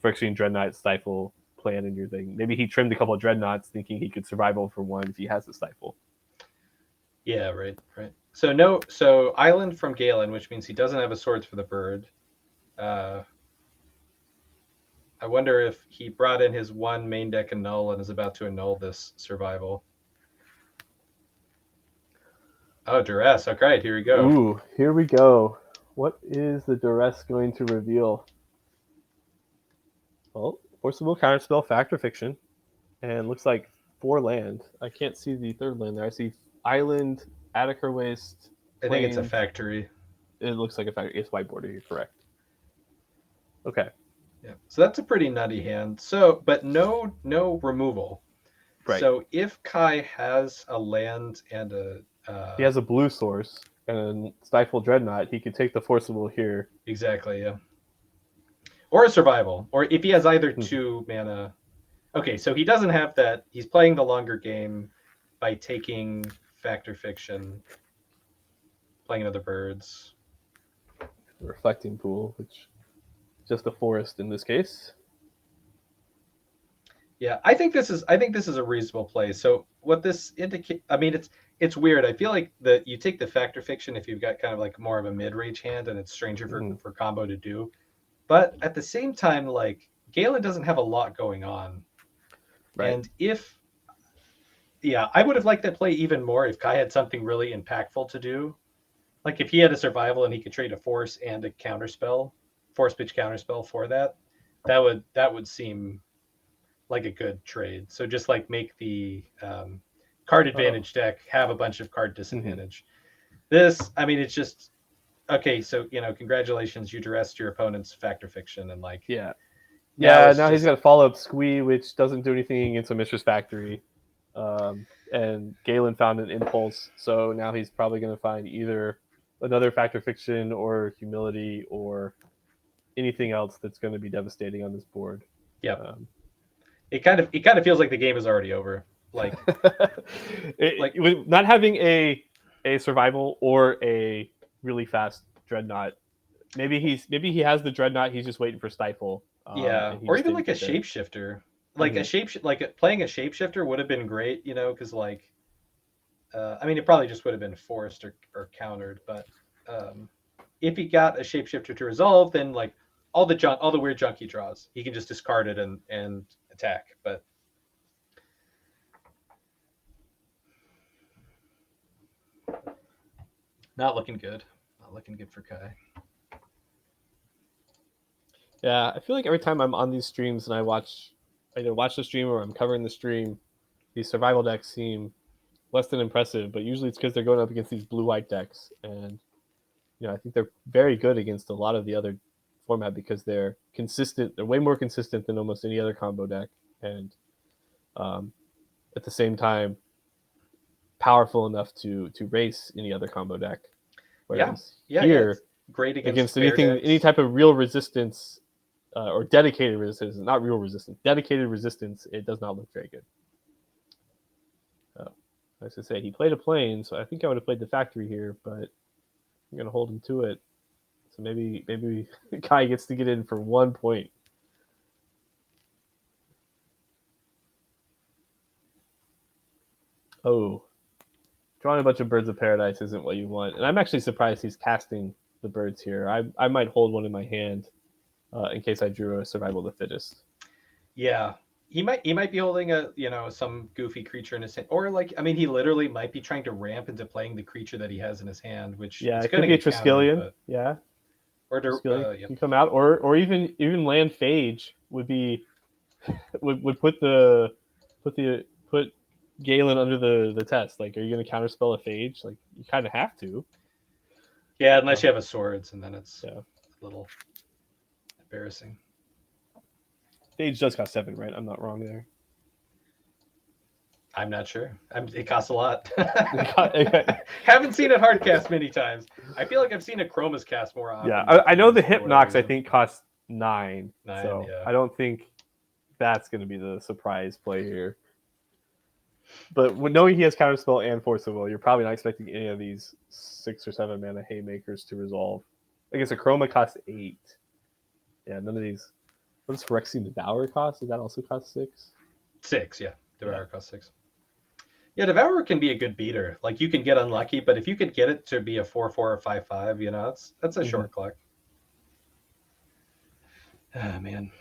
Phyrexian Dreadnought Stifle plan in your thing. Maybe he trimmed a couple of Dreadnoughts thinking he could survival for one if he has a Stifle. Yeah, right. So Island from Galen, which means he doesn't have a Swords for the Bird. I wonder if he brought in his 1 main deck annul and is about to annul this survival. Oh, duress. Okay, here we go. Ooh, here we go. What is the duress going to reveal? Well, Force of Will, Counterspell, Fact or Fiction, and looks like 4 land. I can't see the 3rd land there. I see Island, Attica Waste. I think it's a factory. It looks like a factory. It's white border. You're correct. Okay. Yeah. So that's a pretty nutty hand. So, but no removal. Right. So if Kai has a land and He has a blue source and Stifle Dreadnought. He could take the Forcible here. exactly, yeah. Or a survival. Or if he has either 2 mana. Okay, so he doesn't have that. He's playing the longer game by taking Fact or Fiction, playing another birds. The Reflecting Pool, which is just a forest in this case. Yeah, I think this is a reasonable play. So what this indicate? I mean, it's weird. I feel like that you take the Fact or Fiction if you've got kind of like more of a mid-range hand, and it's stranger for combo to do. But at the same time, like Galen doesn't have a lot going on, Right. and I would have liked that play even more if Kai had something really impactful to do. Like if he had a survival and he could trade a force and a counterspell, force pitch counterspell for that, that would seem like a good trade. So just like make the card advantage deck have a bunch of card disadvantage. This, I mean, it's just okay. So congratulations, you duressed your opponent's Fact or Fiction, and like now he's got a follow up Squee, which doesn't do anything against a Mistress Factory. And Galen found an impulse, so now he's probably going to find either another Fact or Fiction or Humility or anything else that's going to be devastating on this board. Yeah. It kind of feels like the game is already over. Like, not having a survival or a really fast Dreadnought. Maybe he has the Dreadnought. He's just waiting for Stifle. Or even like a shapeshifter. Like playing a shapeshifter would have been great, because like, I mean, it probably just would have been forced or countered. But if he got a shapeshifter to resolve, then like all the weird junk he draws, he can just discard it and attack. But not looking good. Not looking good for Kai. Yeah, I feel like every time I'm on these streams and I either watch the stream or I'm covering the stream, these survival decks seem less than impressive, but usually it's because they're going up against these blue-white decks. And, I think they're very good against a lot of the other format because they're consistent. They're way more consistent than almost any other combo deck. And at the same time, powerful enough to race any other combo deck. Whereas here, great against any type of real resistance or dedicated resistance, not real resistance, dedicated resistance, it does not look very good. As I say, he played a plane, so I think I would have played the factory here, but I'm going to hold him to it. So maybe Kai gets to get in for 1 point. Oh, drawing a bunch of Birds of Paradise isn't what you want. And I'm actually surprised he's casting the birds here. I might hold one in my hand in case I drew a Survival of the Fittest. Yeah, he might be holding some goofy creature in his hand, or like, I mean, he literally might be trying to ramp into playing the creature that he has in his hand, which it could be a Triskelion. Or you come out, or even land Phage would be would put Galen under the test. Like, are you going to counterspell a Phage? Like, you kind of have to. Yeah, unless you have a swords, and then it's a little embarrassing. Phage does cost 7, right? I'm not wrong there. I'm not sure. It costs a lot. Haven't seen it hard cast many times. I feel like I've seen a Chroma's cast more often. Yeah, I know the Hypnox I think costs 9. So I don't think that's going to be the surprise play here. But knowing he has Counterspell and Force of Will, you're probably not expecting any of these 6 or 7 mana Haymakers to resolve. I guess a Chroma costs 8. Yeah, none of these. What does Phyrexian Devourer cost? Does that also cost 6? 6, yeah. Devourer costs 6. Yeah, Devourer can be a good beater. Like, you can get unlucky, but if you could get it to be a 4/4 or 5/5, that's a short clock. Ah, man.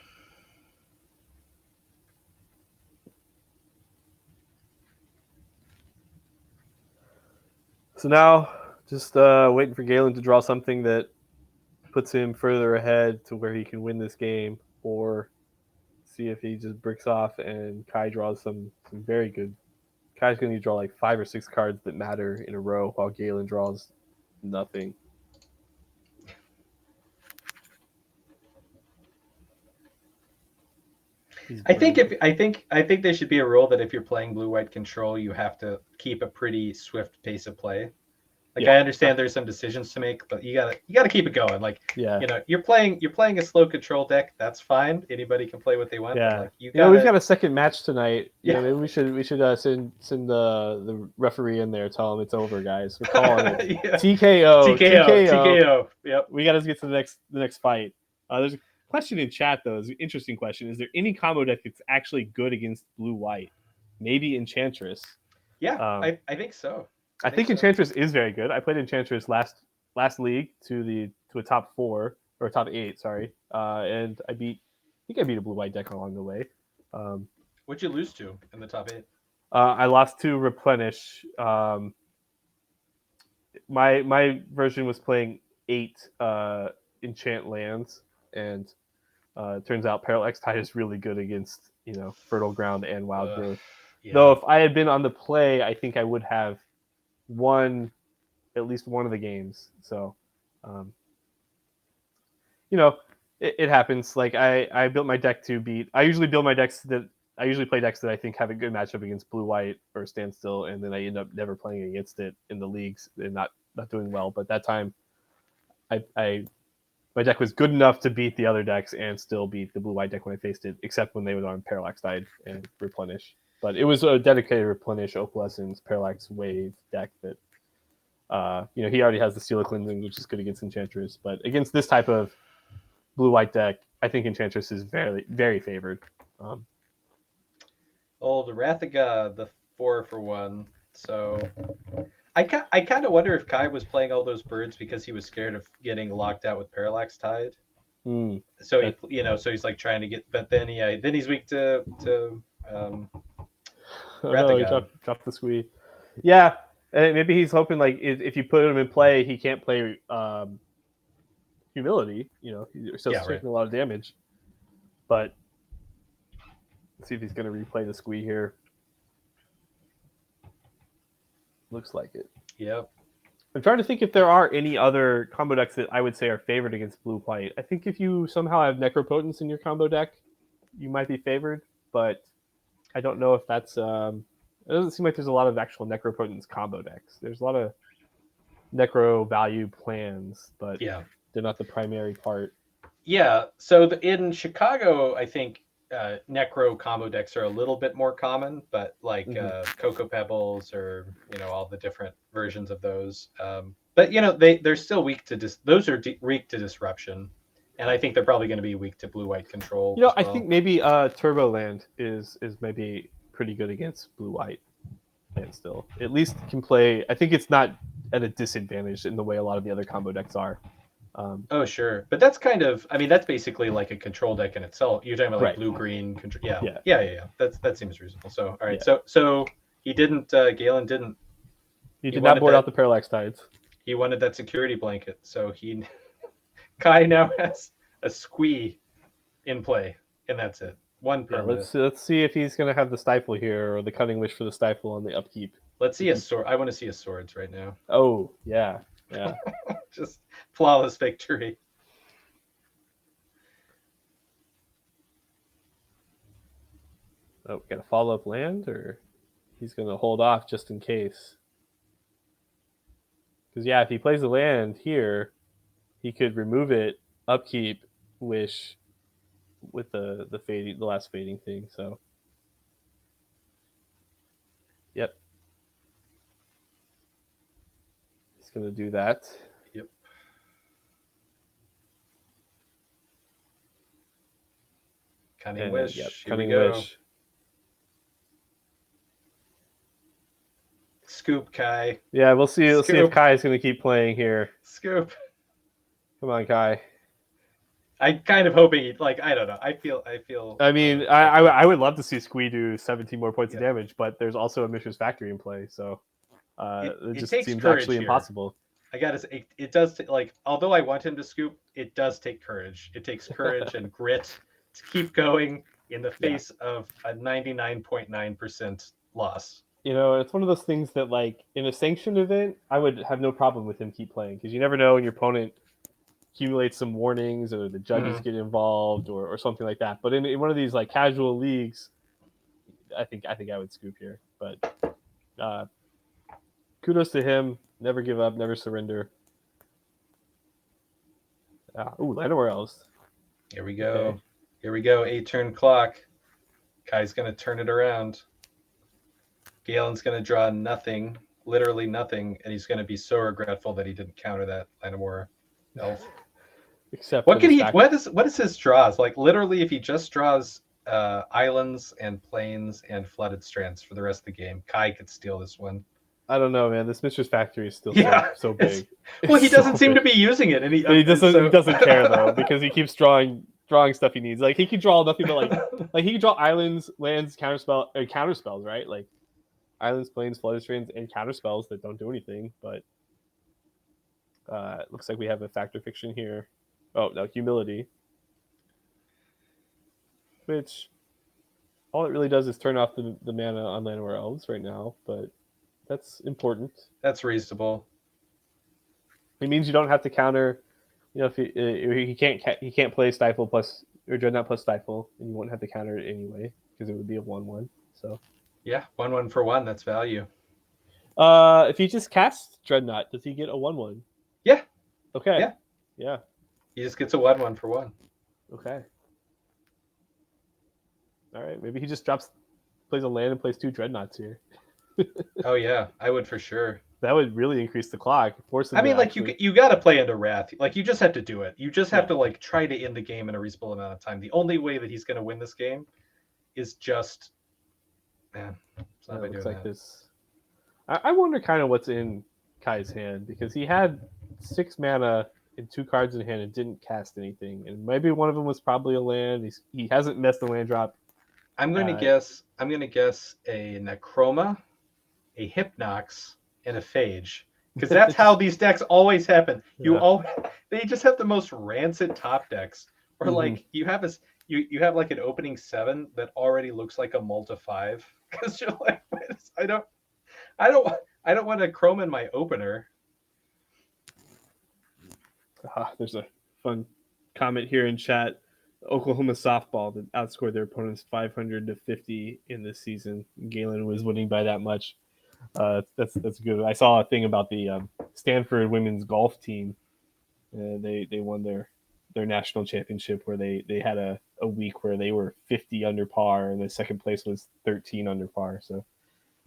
So now, just waiting for Galen to draw something that puts him further ahead to where he can win this game, or see if he just bricks off and Kai draws some very good. Kai's going to draw like 5 or 6 cards that matter in a row, while Galen draws nothing. He's I think brilliant. I think there should be a rule that if you're playing blue-white control, you have to keep a pretty swift pace of play. Like I Yeah, understand there's some decisions to make, but you gotta keep it going. Like yeah, you're playing a slow control deck. That's fine. Anybody can play what they want, but yeah. like you You know, we've gotta got a second match tonight. You know, yeah maybe we should send the referee in there, tell him it's over, guys. We're calling it. yeah TKO, TKO TKO. TKO. Yep. We got to get to the next fight. There's a question in chat though. It's an interesting question. Is there any combo deck that's actually good against blue white? Maybe Enchantress. Yeah, Um, I think so. I I think think so. Enchantress is very good. I played Enchantress last league to a top 4 or top 8, sorry, and I beat a blue white deck along the way. Um, What'd you lose to in the top 8? I lost to Replenish. My version was playing 8 enchant lands, and it turns out Parallax Tide is really good against Fertile Ground and Wild Growth. Though Yeah. if I had been on the play, I think I would have won at least one of the games. So, um, you know, it happens. Like I built my deck to beat. I usually build my decks that I usually play decks that I think have a good matchup against blue white or standstill, and then I end up never playing against it in the leagues and not doing well. But that time, I my deck was good enough to beat the other decks and still beat the blue white deck when I faced it, except when they were on Parallax Tide and Replenish. But it was a dedicated Replenish Opalescence Parallax Wave deck that he already has the Seal of Cleansing, which is good against Enchantress. But against this type of blue white deck, I think Enchantress is very, very favored. Um, Oh, the Wrath of God, the 4-for-1. So I kind of wonder if Kai was playing all those birds because he was scared of getting locked out with Parallax Tide. mm, So that, so he's like trying to get, but then he's weak to oh Wrath no, of he God. dropped the squee. Yeah, and maybe he's hoping like if you put him in play, he can't play Humility. He's still Yeah, right. taking a lot of damage. But let's see if he's going to replay the squee here. Looks like it. Yep. I'm trying to think if there are any other combo decks that I would say are favored against blue white. I think if you somehow have Necropotence in your combo deck, you might be favored, but I don't know if that's. It doesn't seem like there's a lot of actual Necropotence combo decks. There's a lot of Necro value plans, but Yeah. they're not the primary part. Yeah. So in Chicago, I think Necro combo decks are a little bit more common, but like Mm-hmm. Cocoa Pebbles or all the different versions of those. But they're still weak to those are weak to disruption, and I think they're probably going to be weak to blue-white control as I well. think maybe Turboland is maybe pretty good against blue white Landstill. At least can play. I think it's not at a disadvantage in the way a lot of the other combo decks are. Oh, sure. But that's I mean, that's basically like a control deck in itself. You're talking about like Right. blue green control. Yeah. Yeah. Yeah. That seems reasonable. So, all right. Yeah. So he didn't, Galen didn't, He he did not wanted board out that, the Parallax Tides. he wanted that security blanket. So Kai now has a squee in play, and that's it. One Yeah. permanent. Let's see if he's gonna have the stifle here or the cunning wish for the stifle on the upkeep. Let's see a sword. I want to see a swords right now. Oh yeah. Yeah. Just flawless victory. Oh, got a follow up land, or he's gonna hold off just in case. Because yeah, if he plays the land here, he could remove it, upkeep, wish with the last fading thing. So yep, he's gonna do that. Yep. Cunning And yep, wish. Here we cunning go. wish. Scoop, Kai. Yeah, we'll see. We'll see if Scoop. Kai is gonna keep playing here. Scoop. Come on, Kai. I kind of hoping like I don't know. I feel. I mean, I would love to see Squee do 17 more points Yeah. of damage, but there's also a Mishra's Factory in play, so it It just takes seems courage actually here. impossible. I gotta say, it does like. Although I want him to scoop, it does take courage. It takes courage and grit to keep going in the face of a 99.9% loss. It's one of those things that, like, in a sanctioned event, I would have no problem with him keep playing because you never know when your opponent accumulates some warnings, or the judges get involved, or something like that. But in one of these like casual leagues, I think I would scoop here. But kudos to him. Never give up, never surrender. Llanowar Elves. Here we go. Okay. Here we go. 8-turn clock. Kai's going to turn it around. Galen's going to draw nothing, literally nothing, and he's going to be so regretful that he didn't counter that Llanowar Elf. Except what can he? What is his draws? Like literally, if he just draws islands and plains and flooded strands for the rest of the game, Kai could steal this one. I don't know, man. This Mistress Factory is still so big. Well, he doesn't seem to be using it, and he doesn't care though, because he keeps drawing stuff he needs. Like he can draw nothing but like he can draw islands, lands, counterspells, right? Like islands, plains, flooded strands, and counterspells that don't do anything. But it looks like we have a factor fiction here. Oh no, humility, which all it really does is turn off the mana on Llanowar Elves right now, but that's important. That's reasonable. It means you don't have to counter. You know, if he can't play Stifle plus or Dreadnought plus Stifle, and you won't have to counter it anyway because it would be a 1/1. So yeah, 1/1 for 1. That's value. If he just casts Dreadnought, does he get a 1/1? Yeah. Okay. Yeah. He just gets a 1/1 for 1. Okay. All right. Maybe he just plays a land and plays 2 Dreadnoughts here. Oh yeah, I would for sure. That would really increase the clock. I mean, like you got to play into Wrath. Like you just have to do it. You just have to like try to end the game in a reasonable amount of time. The only way that he's going to win this game is just, man. It's not by doing like that. This. I wonder kind of what's in Kai's hand, because he had 6 mana and 2 cards in hand and didn't cast anything, and maybe one of them was probably a land. He hasn't messed the land drop. I'm going to guess a Necroma, a Hypnox, and a Phage, because that's how these decks always happen. They just have the most rancid top decks, or like you have you have like an opening 7 that already looks like a Multa 5, because you're like, I don't want a Chrome in my opener. There's a fun comment here in chat. Oklahoma softball that outscored their opponents 500-50 in this season. Galen was winning by that much. That's good. I saw a thing about the Stanford women's golf team. They won their national championship, where they had a week where they were 50 under par, and the second place was 13 under par. So,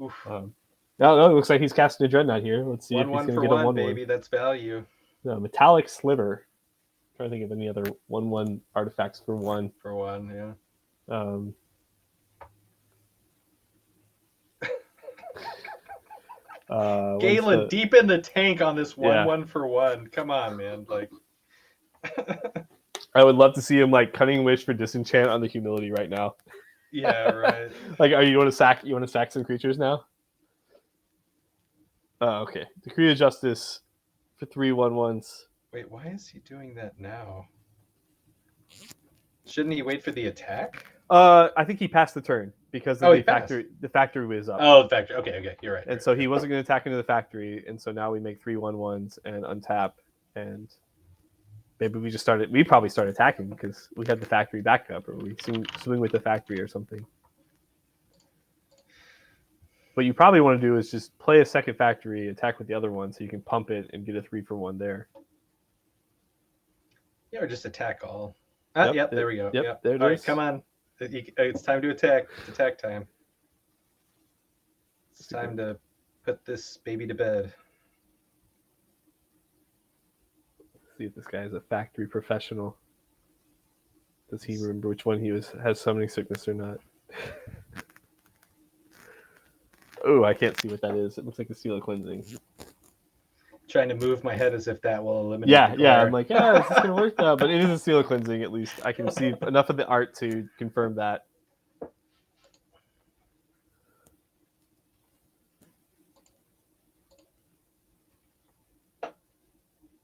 no, it looks like he's casting a Dreadnought here. Let's see if he's going to get a 1/1. Baby, that's value. No, Metallic Sliver. I'm trying to think of any other 1/1 artifacts for 1. For 1, yeah. Galen deep in the tank on this 1/1 for 1. Come on, man. Like, I would love to see him like Cunning Wish for disenchant on the humility right now. Yeah, right. Like, you want to sack some creatures now? Oh, okay. Decree of Justice for 3 1/1s. Wait, why is he doing that now? Shouldn't he wait for the attack? I think he passed the turn because the factory was up. Oh, the factory. Okay, you're right. And so he wasn't going to attack into the factory, and so now we make 3 1/1s and untap, and maybe we probably started attacking because we had the factory backup, or we swing with the factory or something. What you probably want to do is just play a second factory, attack with the other one, so you can pump it and get a 3 for 1 there. Yeah, or just attack all. Yep, there we go. Yep. There it is. All right, come on. It's time to attack. It's attack time. It's time to put this baby to bed. Let's see if this guy is a factory professional. Does he remember which one has summoning sickness or not? Oh, I can't see what that is. It looks like a Seal of Cleansing. Trying to move my head as if that will eliminate. Yeah. I'm like, is this gonna work? No, but it is a Seal of Cleansing. At least I can see enough of the art to confirm that.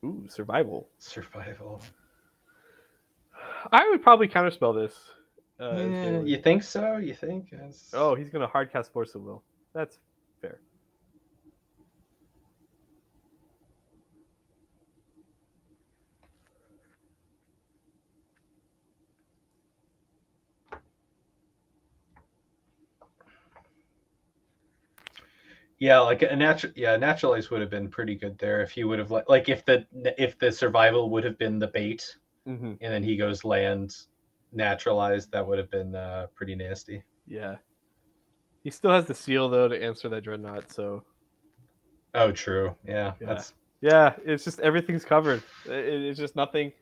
Ooh, survival. I would probably counterspell this. You think so? You think? Oh, he's gonna hardcast Force of Will. That's fair. Yeah, like a naturalize would have been pretty good there if he would have like if the survival would have been the bait, Mm-hmm. and then he goes land naturalized, that would have been pretty nasty. Yeah. He still has the seal though to answer that dreadnought. So Oh, true. Yeah, yeah, that's yeah. It's just everything's covered. It's just nothing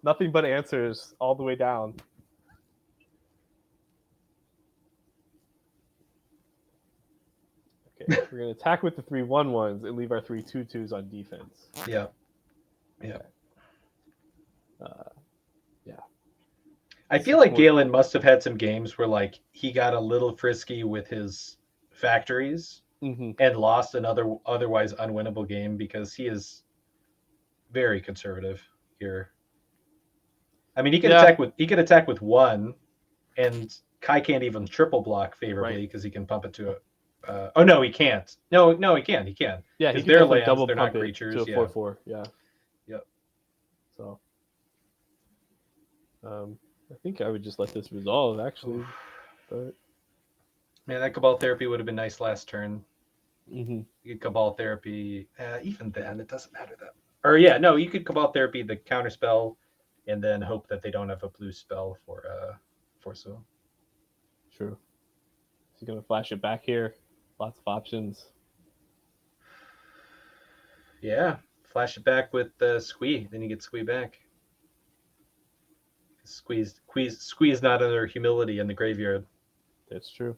but answers all the way down. Okay, we're gonna attack with the 3/1/1s and leave our 3/2/2s on defense. yeah, yeah. Okay. Uh, yeah. I feel Six like more. Galen must have had some games where like he got a little frisky with his factories Mm-hmm. and lost another otherwise unwinnable game because he is very conservative here. I mean, Yeah. he could attack with one, and Kai can't even triple block Right. favorably because he can pump it to a. Oh no, he can't. No, he can. He can Yeah, he because could they're definitely lands. double They're pump not it to creatures. a Yeah. 4/4. Yeah. Yep. So, I think I would just let this resolve actually, but. Man, that Cabal Therapy would have been nice last turn. Mm-hmm. You could Cabal Therapy. Even then, it doesn't matter that. Or yeah, no, you could Cabal Therapy the counter spell, and then hope that they don't have a blue spell for so. True. He's gonna flash it back here. Lots of options. Yeah, flash it back with Squee. Then you get Squee back. Squeeze not under humility in the graveyard. That's true.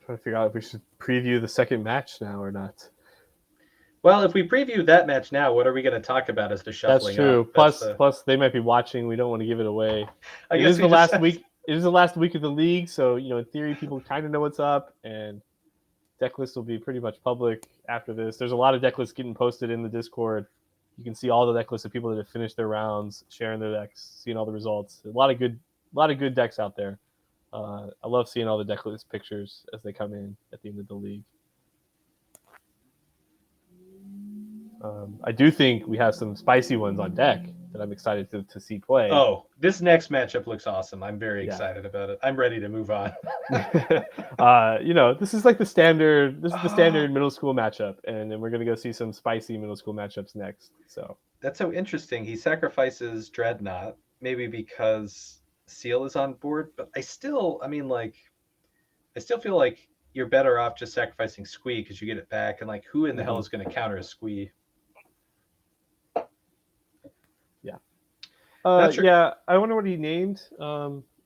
Trying to figure out if we should preview the second match now or not. Well, if we preview that match now, what are we going to talk about as the That's shuffling true. up? That's Plus, they might be watching. We don't want to give it away. I It guess is we the just last have. week. It is the last week of the league, so in theory, people kind of know what's up, and deck lists will be pretty much public after this. There's a lot of deck lists getting posted in the Discord. You can see all the deck lists of people that have finished their rounds, sharing their decks, seeing all the results. A lot of good decks out there. I love seeing all the deck list pictures as they come in at the end of the league. I do think we have some spicy ones on deck that I'm excited to see play. Oh, this next matchup looks awesome. I'm very excited about it. I'm ready to move on. This is like the standard. This is the standard middle school matchup, and then we're gonna go see some spicy middle school matchups next. So that's so interesting. He sacrifices Dreadnought, maybe because Seal is on board, but I still feel like you're better off just sacrificing Squee because you get it back, and like who in the hell is going to counter a Squee? Yeah. Sure. Yeah, I wonder what he named.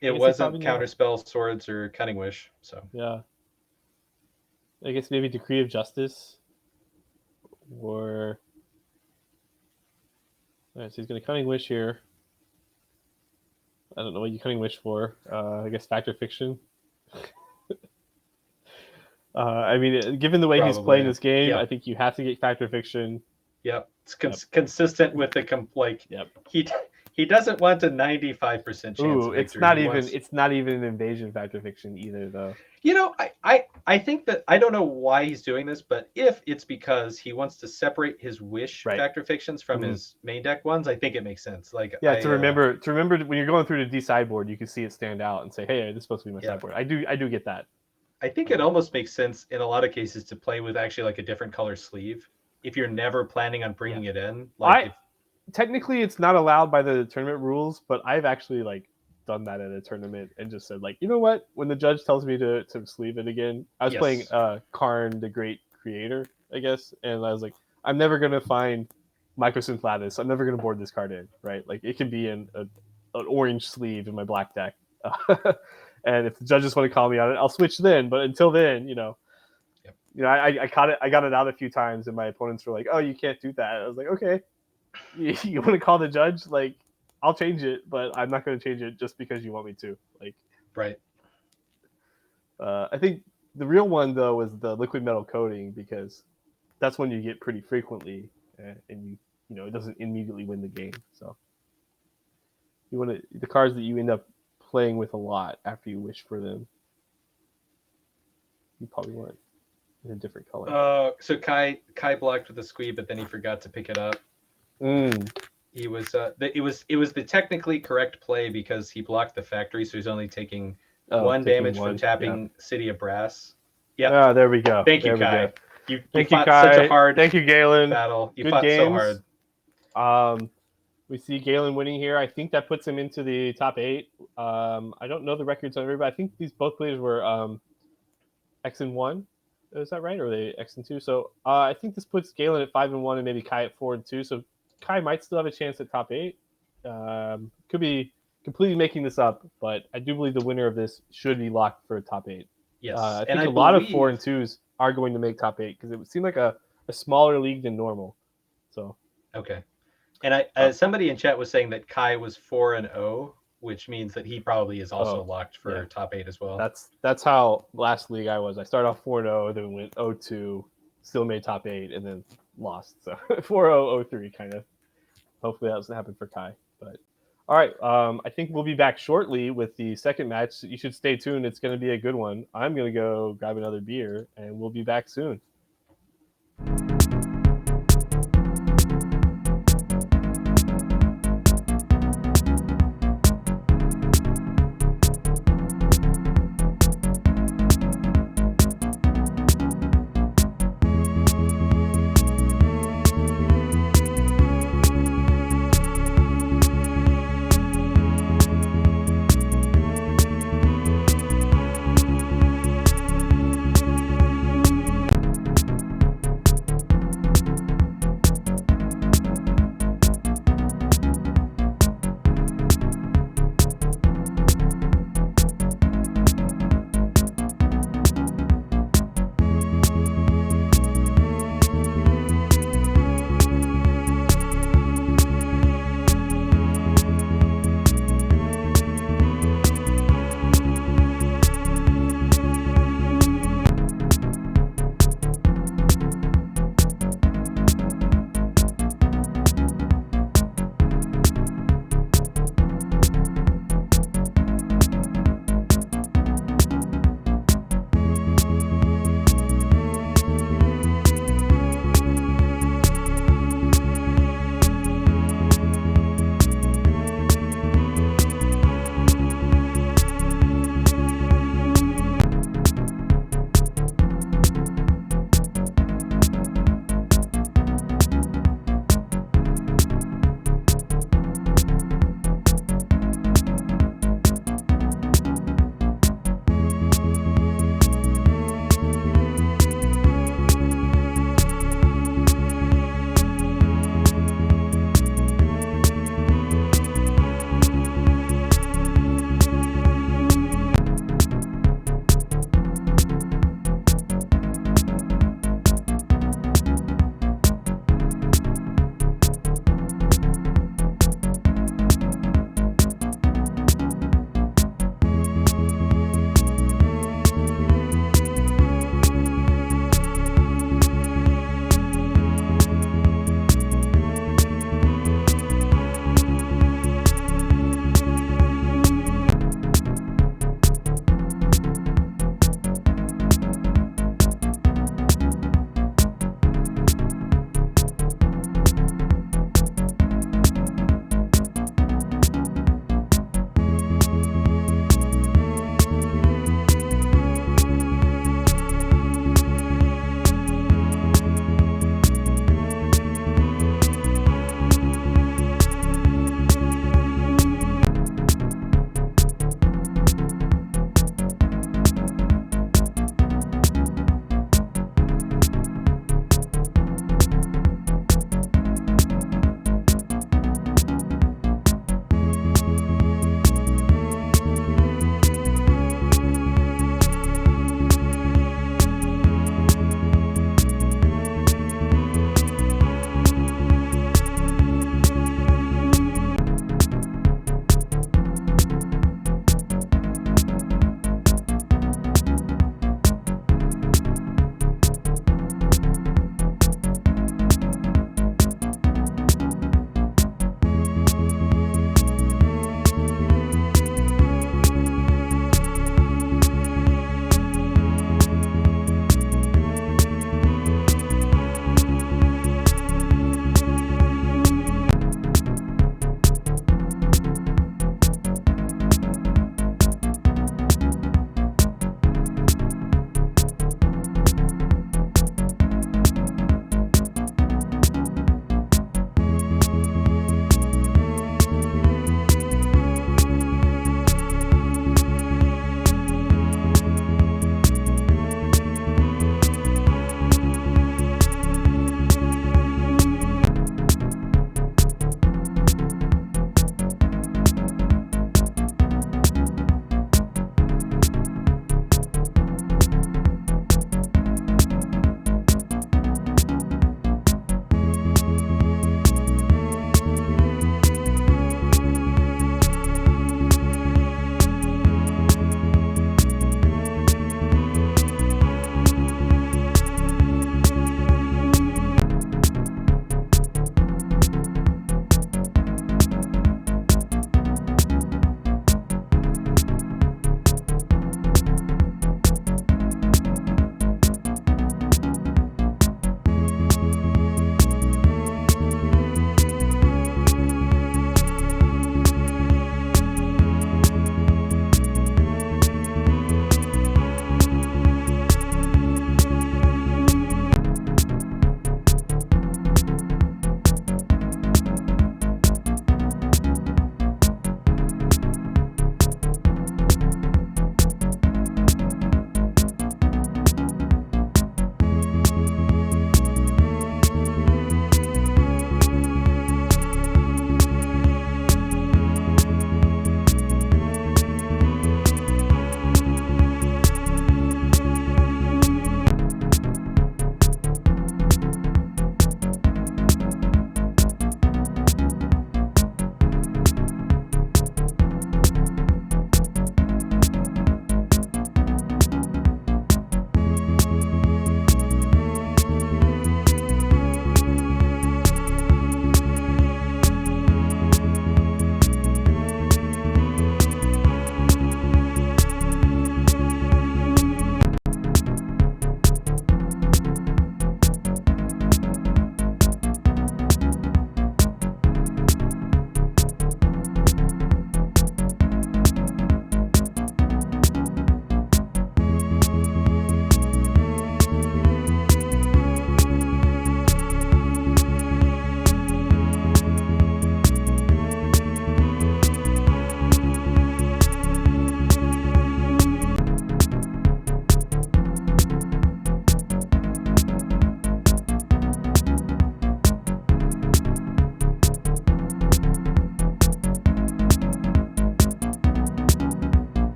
It wasn't Counterspell, Swords, or Cunning Wish. So yeah, I guess maybe Decree of Justice, or all right, so he's going to Cunning Wish here. I don't know what you Cunning Wish for. I guess Factor Fiction. I mean, given the way he's playing this game, I think you have to get Factor Fiction. Yep, it's consistent with the Yep. He doesn't want a 95% chance. Ooh, it's not even an invasion Factor Fiction either, though. I think that I don't know why he's doing this, but if it's because he wants to separate his wish Factor Fictions from his main deck ones, I think it makes sense. To remember when you're going through the D sideboard, you can see it stand out and say, "Hey, this is supposed to be my sideboard." I do get that. I think it almost makes sense in a lot of cases to play with actually like a different color sleeve if you're never planning on bringing it in. Technically, it's not allowed by the tournament rules, but I've actually done that at a tournament and just said you know what? When the judge tells me to sleeve it again, I was playing Karn the Great Creator, I guess, and I was like, I'm never gonna find Microsynth Lattice. I'm never gonna board this card in, right? Like it can be in an orange sleeve in my black deck. And if the judges want to call me on it, I'll switch then. But until then, I caught it. I got it out a few times, and my opponents were like, "Oh, you can't do that." I was like, "Okay, you want to call the judge? I'll change it, but I'm not going to change it just because you want me to." Right. I think the real one though was the liquid metal coating because that's one you get pretty frequently, and it doesn't immediately win the game. So you want the cards that you end up playing with a lot after you wish for them. You probably want in a different color. So Kai blocked with a Squee, but then he forgot to pick it up. He was it was the technically correct play because he blocked the factory, so he's only taking one taking damage from one, tapping City of Brass. Yeah. Ah, there we go. Thank you, There we Kai. go. You Thank you, fought such a Kai. hard Thank you, Galen. battle. You Good fought so games. hard. We see Galen winning here. I think that puts him into the top 8. I don't know the records on everybody. I think these both players were X and 1. Is that right? Or are they X and 2? So I think this puts Galen at 5-1 and maybe Kai at 4-2. So Kai might still have a chance at top 8. Could be completely making this up, but I do believe the winner of this should be locked for a top 8. Yes, I think a lot of 4 and 2s are going to make top 8 because it would seem like a smaller league than normal. So okay. And somebody in chat was saying that Kai was 4-0, which means that he probably is also locked for top 8 as well. That's how last league I was. I started off 4-0, then went 0-2, still made top 8, and then lost. So 4-0, 0-3 kind of. Hopefully that doesn't happen for Kai. But all right, I think we'll be back shortly with the second match. You should stay tuned. It's going to be a good one. I'm going to go grab another beer, and we'll be back soon.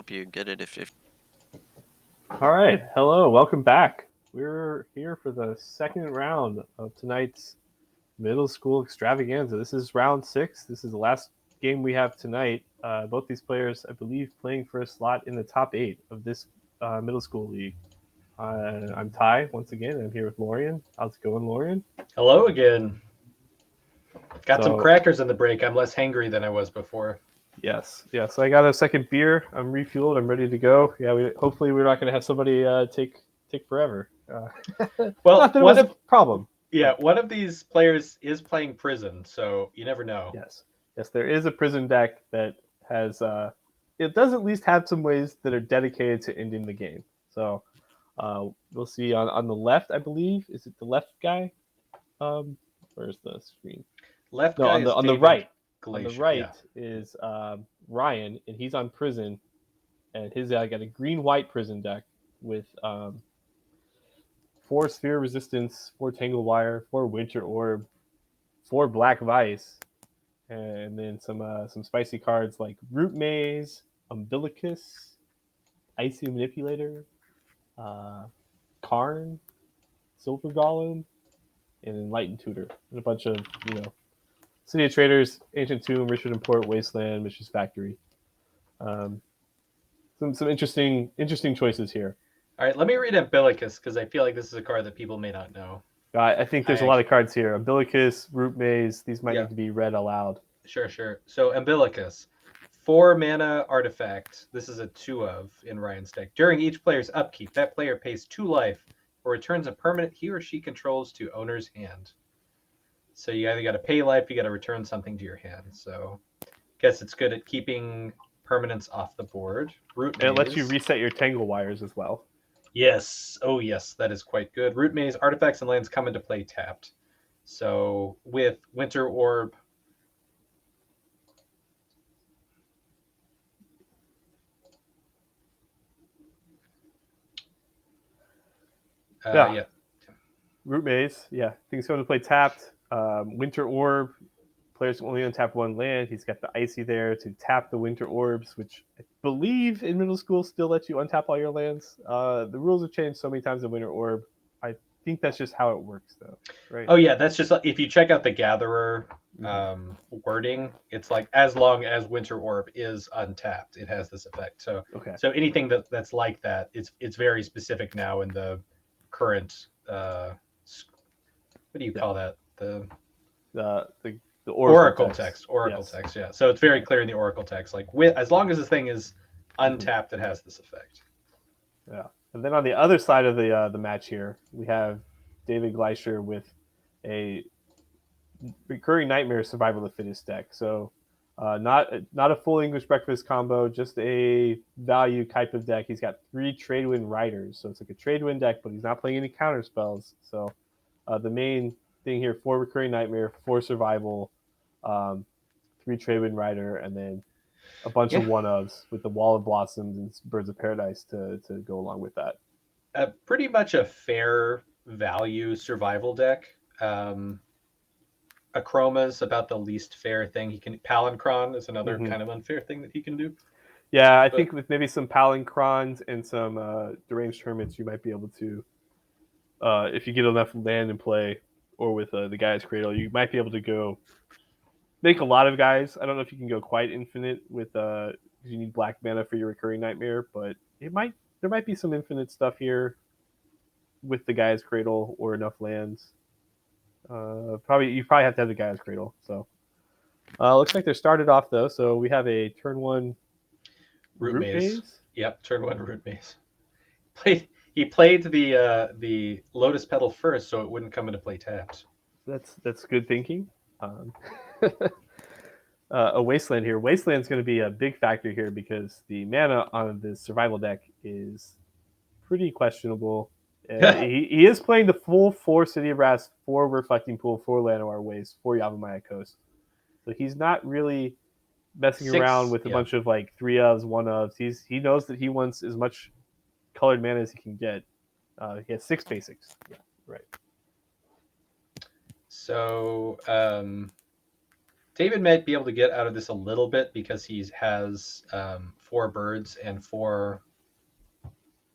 help you get it if All right, hello, welcome back. We're here for the second round of tonight's middle school extravaganza. This is round 6. This is the last game we have tonight. Both these players, I believe, playing for a slot in the top 8 of this middle school league. I'm Ty, once again. I'm here with Lorian. How's it going, Lorian? Hello again. Got some crackers in the break. I'm less hangry than I was before. Yes. So I got a second beer. I'm refueled. I'm ready to go. Yeah. Hopefully we're not going to have somebody take forever. Well, not that it was a problem. Yeah, one of these players is playing prison, so you never know. Yes. There is a prison deck that has. It does at least have some ways that are dedicated to ending the game. So we'll see on the left. I believe is it the left guy? Where's the screen? Left no, guy on the is right. Glacier, on the right is Ryan, and he's on prison, and his got a green-white prison deck with 4 sphere resistance, 4 tangle wire, 4 winter orb, 4 black vice, and then some spicy cards like root maze, umbilicus, icy manipulator, Karn, silver golem, and enlightened tutor, and a bunch of City of Traders, Ancient Tomb, Richard and Port, Wasteland, Mishra's Factory. Some interesting choices here. All right, let me read Umbilicus because I feel like this is a card that people may not know. I think there's a lot of cards here. Umbilicus, Root Maze, these might need to be read aloud. Sure. So Umbilicus, 4 mana artifact. This is a 2 of in Ryan's deck. During each player's upkeep, that player pays 2 life or returns a permanent he or she controls to owner's hand. So you either got to pay life, you got to return something to your hand. So I guess it's good at keeping permanents off the board. And it lets you reset your tangle wires as well. Yes. Oh, yes. That is quite good. Root Maze, artifacts and lands come into play tapped. So with Winter Orb, yeah. Root Maze, yeah. Things come into play tapped. Winter Orb, players can only untap 1 land. He's got the Icy there to tap the Winter Orbs, which I believe in middle school still lets you untap all your lands. The rules have changed so many times in Winter Orb. I think that's just how it works, though, right? Oh, yeah, that's just, if you check out the Gatherer wording, it's like as long as Winter Orb is untapped, it has this effect. So So anything that's like that, it's very specific now in the current, what do you call that? The Oracle text. Text, yeah. So it's very clear in the Oracle text. Like as long as this thing is untapped, it has this effect. Yeah. And then on the other side of the match here, we have David Gleischer with a recurring nightmare survival of the fittest deck. So not a full English breakfast combo, just a value type of deck. He's got 3 Tradewind Riders, so it's like a Tradewind deck, but he's not playing any counter spells. So the main thing here: 4 recurring nightmare, 4 survival, 3 Tradewind Rider, and then a bunch of 1-ofs with the Wall of Blossoms and Birds of Paradise to go along with that. Pretty much a fair value survival deck. Achroma's about the least fair thing he can. Palancron is another kind of unfair thing that he can do. Yeah, I think with maybe some Palancrons and some Deranged Hermits, you might be able to, if you get enough land in play, or with the Gaia's Cradle, you might be able to go make a lot of guys. I don't know if you can go quite infinite with because you need black mana for your recurring nightmare, but there might be some infinite stuff here with the Gaia's Cradle or enough lands. You probably have to have the Gaia's Cradle. So looks like they're started off though. So we have a turn 1 Root Maze. Yep, turn 1 Root Maze. He played the Lotus Petal first, so it wouldn't come into play tapped. That's good thinking. A Wasteland here. Wasteland's going to be a big factor here because the mana on the survival deck is pretty questionable. He is playing the full 4 City of Brass, 4 Reflecting Pool, 4 Llanowar Waste, 4 Yavimaya Coast. So he's not really messing around with a bunch of like 3-ofs, 1-ofs. He knows that he wants as much colored mana as he can get. He has 6 basics. Yeah, right. So David might be able to get out of this a little bit because he has 4 birds and 4.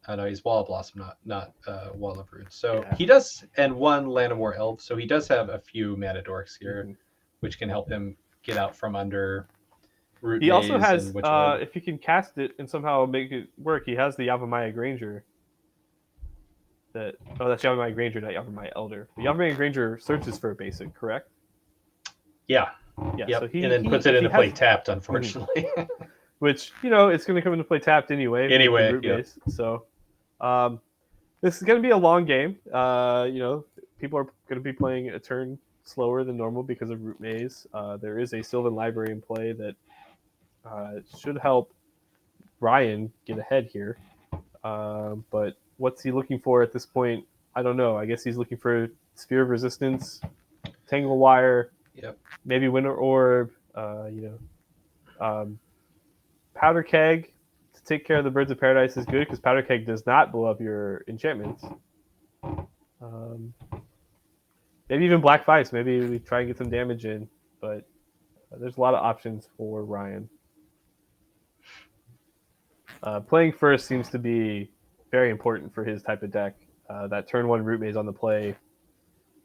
Oh no, he's Wall of Blossom, not Wall of Roots. So he does, and 1 Lanamore Elf. So he does have a few mana dorks here, which can help him get out from under Root He Maze also has, and Witchwood. if he can cast it and somehow make it work, he has the Yavimaya Granger. That's Yavimaya Granger, not Yavimaya Elder. The Yavimaya Granger searches for a basic, correct? Yeah. Yeah. So and then puts it into play tapped, unfortunately. Which, it's going to come into play tapped anyway. Anyway, root base. So this is going to be a long game. People are going to be playing a turn slower than normal because of Root Maze. There is a Sylvan Library in play that should help Ryan get ahead here. But what's he looking for at this point? I don't know. I guess he's looking for Sphere of Resistance, Tangle Wire, maybe Winter Orb, Powder Keg to take care of the Birds of Paradise is good because Powder Keg does not blow up your enchantments. Maybe even Black Vice. Maybe we try and get some damage in, but there's a lot of options for Ryan. Playing first seems to be very important for his type of deck. That turn 1 Root Maze on the play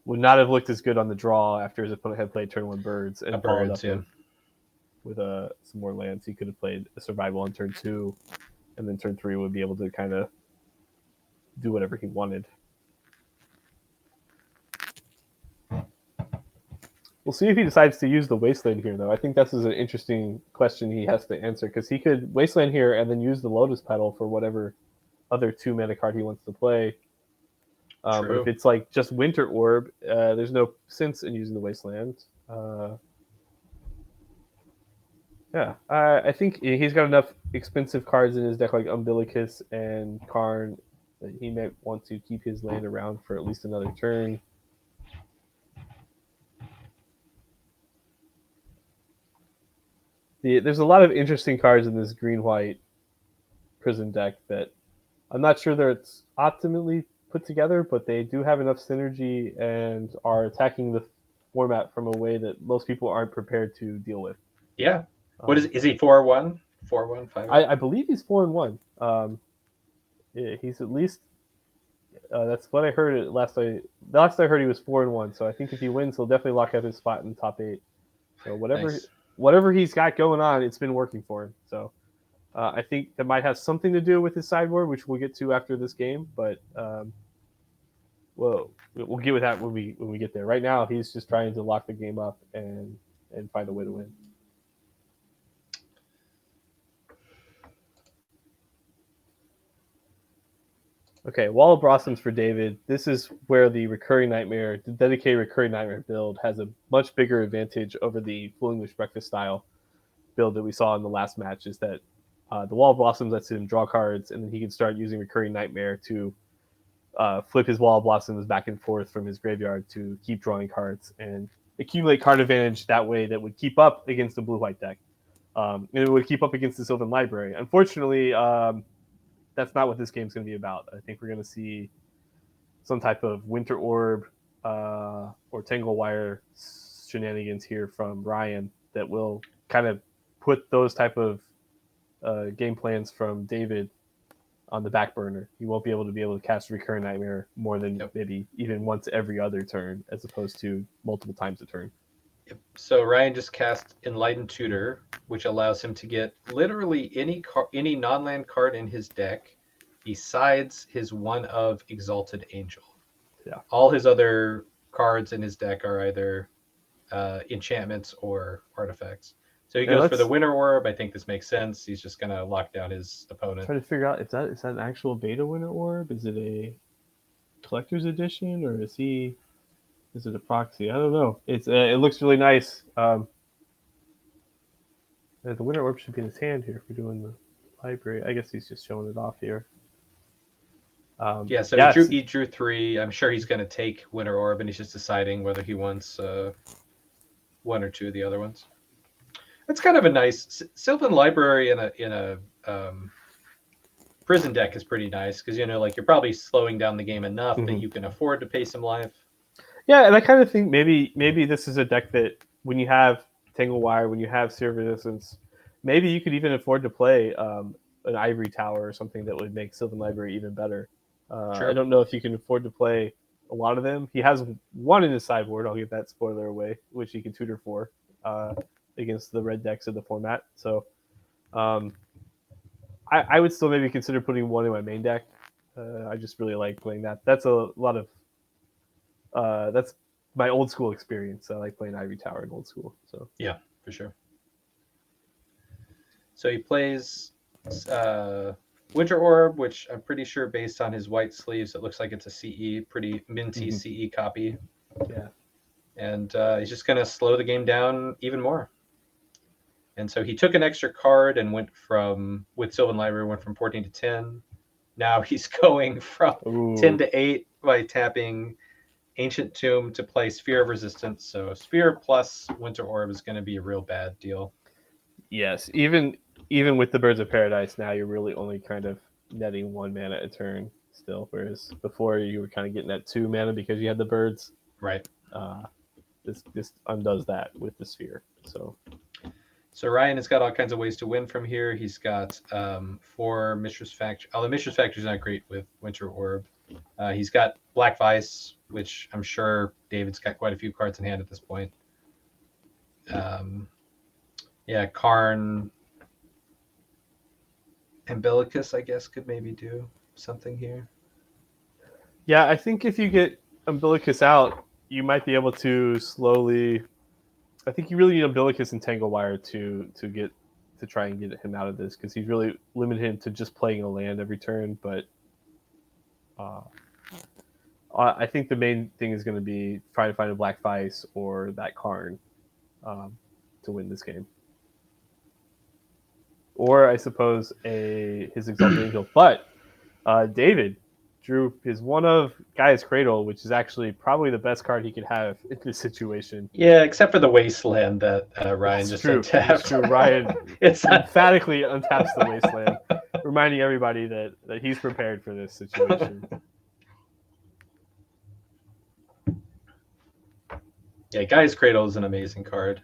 would not have looked as good on the draw after his opponent had played turn 1 Birds and followed up with some more lands. He could have played a Survival on turn 2, and then turn 3 would be able to kind of do whatever he wanted. We'll see if he decides to use the Wasteland here, though. I think this is an interesting question he has to answer, because he could Wasteland here and then use the Lotus Petal for whatever other 2 mana card he wants to play. If it's like just Winter Orb, there's no sense in using the Wasteland. I think he's got enough expensive cards in his deck like Umbilicus and Karn that he might want to keep his land around for at least another turn. There's a lot of interesting cards in this green-white Prison deck that I'm not sure that it's optimally put together, but they do have enough synergy and are attacking the format from a way that most people aren't prepared to deal with. Yeah. What is he 4-1? 4-1, 5? I believe he's 4-1. He's at least that's what I heard last I heard he was 4-1. So I think if he wins, he'll definitely lock up his spot in the top 8. So whatever he's got going on, it's been working for him. So I think that might have something to do with his sideboard, which we'll get to after this game. But we'll get with that when we get there. Right now, he's just trying to lock the game up and find a way to win. Okay, Wall of Blossoms for David. This is where the dedicated Recurring Nightmare build has a much bigger advantage over the Full English Breakfast style build that we saw in the last match, is that the Wall of Blossoms lets him draw cards, and then he can start using Recurring Nightmare to flip his Wall of Blossoms back and forth from his graveyard to keep drawing cards and accumulate card advantage that way that would keep up against the blue-white deck. And it would keep up against the Sylvan Library. Unfortunately, that's not what this game's going to be about. I think we're going to see some type of Winter Orb or Tangle Wire shenanigans here from Ryan that will kind of put those type of game plans from David on the back burner. You won't be able to cast Recurring Nightmare more than maybe even once every other turn, as opposed to multiple times a turn. Yep. So Ryan just cast Enlightened Tutor, which allows him to get literally any non-land card in his deck besides his one of Exalted Angel. Yeah. All his other cards in his deck are either enchantments or artifacts. So he goes for the Winter Orb. I think this makes sense. He's just going to lock down his opponent. Trying to figure out is that an actual beta Winter Orb? Is it a collector's edition, or is it a proxy? I don't know. It looks really nice. The Winter Orb should be in his hand here if we're doing the library. I guess he's just showing it off here. He drew 3. I'm sure he's going to take Winter Orb, and he's just deciding whether he wants one or two of the other ones. That's kind of a nice Sylvan Library in a prison deck is pretty nice, because you're probably slowing down the game enough that you can afford to pay some life. Yeah, and I kind of think maybe this is a deck that when you have Tangle Wire, when you have Sphere of Resistance, maybe you could even afford to play an Ivory Tower or something that would make Sylvan Library even better. I don't know if you can afford to play a lot of them. He has one in his sideboard. I'll give that spoiler away, which he can tutor for against the red decks of the format. So I would still maybe consider putting one in my main deck. I just really like playing that. That's a lot of that's my old school experience. I like playing Ivory Tower in old school. So yeah, for sure. So he plays Winter Orb, which I'm pretty sure based on his white sleeves, it looks like it's a CE, pretty minty CE copy. Yeah. And he's just going to slow the game down even more. And so he took an extra card and went from, with Sylvan Library, went from 14 to 10. Now he's going from 10 to 8 by tapping Ancient Tomb to play Sphere of Resistance. So Sphere plus Winter Orb is going to be a real bad deal. Yes, even with the Birds of Paradise, now you're really only kind of netting 1 mana a turn still, whereas before you were kind of getting that 2 mana because you had the birds. Right. This undoes that with the Sphere. So Ryan has got all kinds of ways to win from here. He's got 4 Mistress Factory. Although Mistress Factory is not great with Winter Orb. He's got Black Vice, which I'm sure David's got quite a few cards in hand at this point. Yeah, Karn, Umbilicus, I guess, could maybe do something here. Yeah, I think if you get Umbilicus out, you might be able to slowly. I think you really need Umbilicus and Tangle Wire to try and get him out of this, because he's really limited him to just playing a land every turn. But I think the main thing is going to be trying to find a Black Vice or that Karn to win this game. Or I suppose his Exalted Angel. But David drew his one of Gaia's Cradle, which is actually probably the best card he could have in this situation. Yeah, except for the Wasteland that Ryan It's just true. untapped. It's true. Ryan It's not... emphatically untaps the Wasteland, reminding everybody that he's prepared for this situation. Yeah, Gaia's Cradle is an amazing card.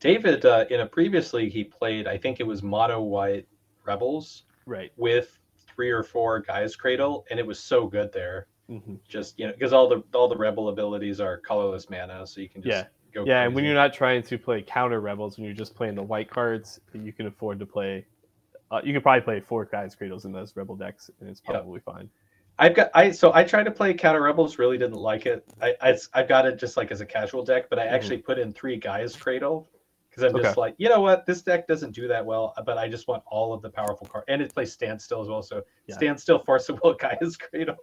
David, in a previous league, he played, I think it was Mono White Rebels, right, with 3 or 4 Gaia's Cradle, and it was so good there. Mm-hmm. Just because all the Rebel abilities are colorless mana, so you can just go crazy. And when you're not trying to play counter Rebels, when you're just playing the white cards, you can afford to play. You could probably play 4 Gaia's Cradles in those Rebel decks, and it's probably fine. I tried to play counter Rebels, really didn't like it. I got it just like as a casual deck, but I actually put in 3 Gaia's Cradle. Because I'm just like, you know what, this deck doesn't do that well, but I just want all of the powerful cards. And it plays Standstill as well, so Standstill, Force of Will, Gaia's Cradle.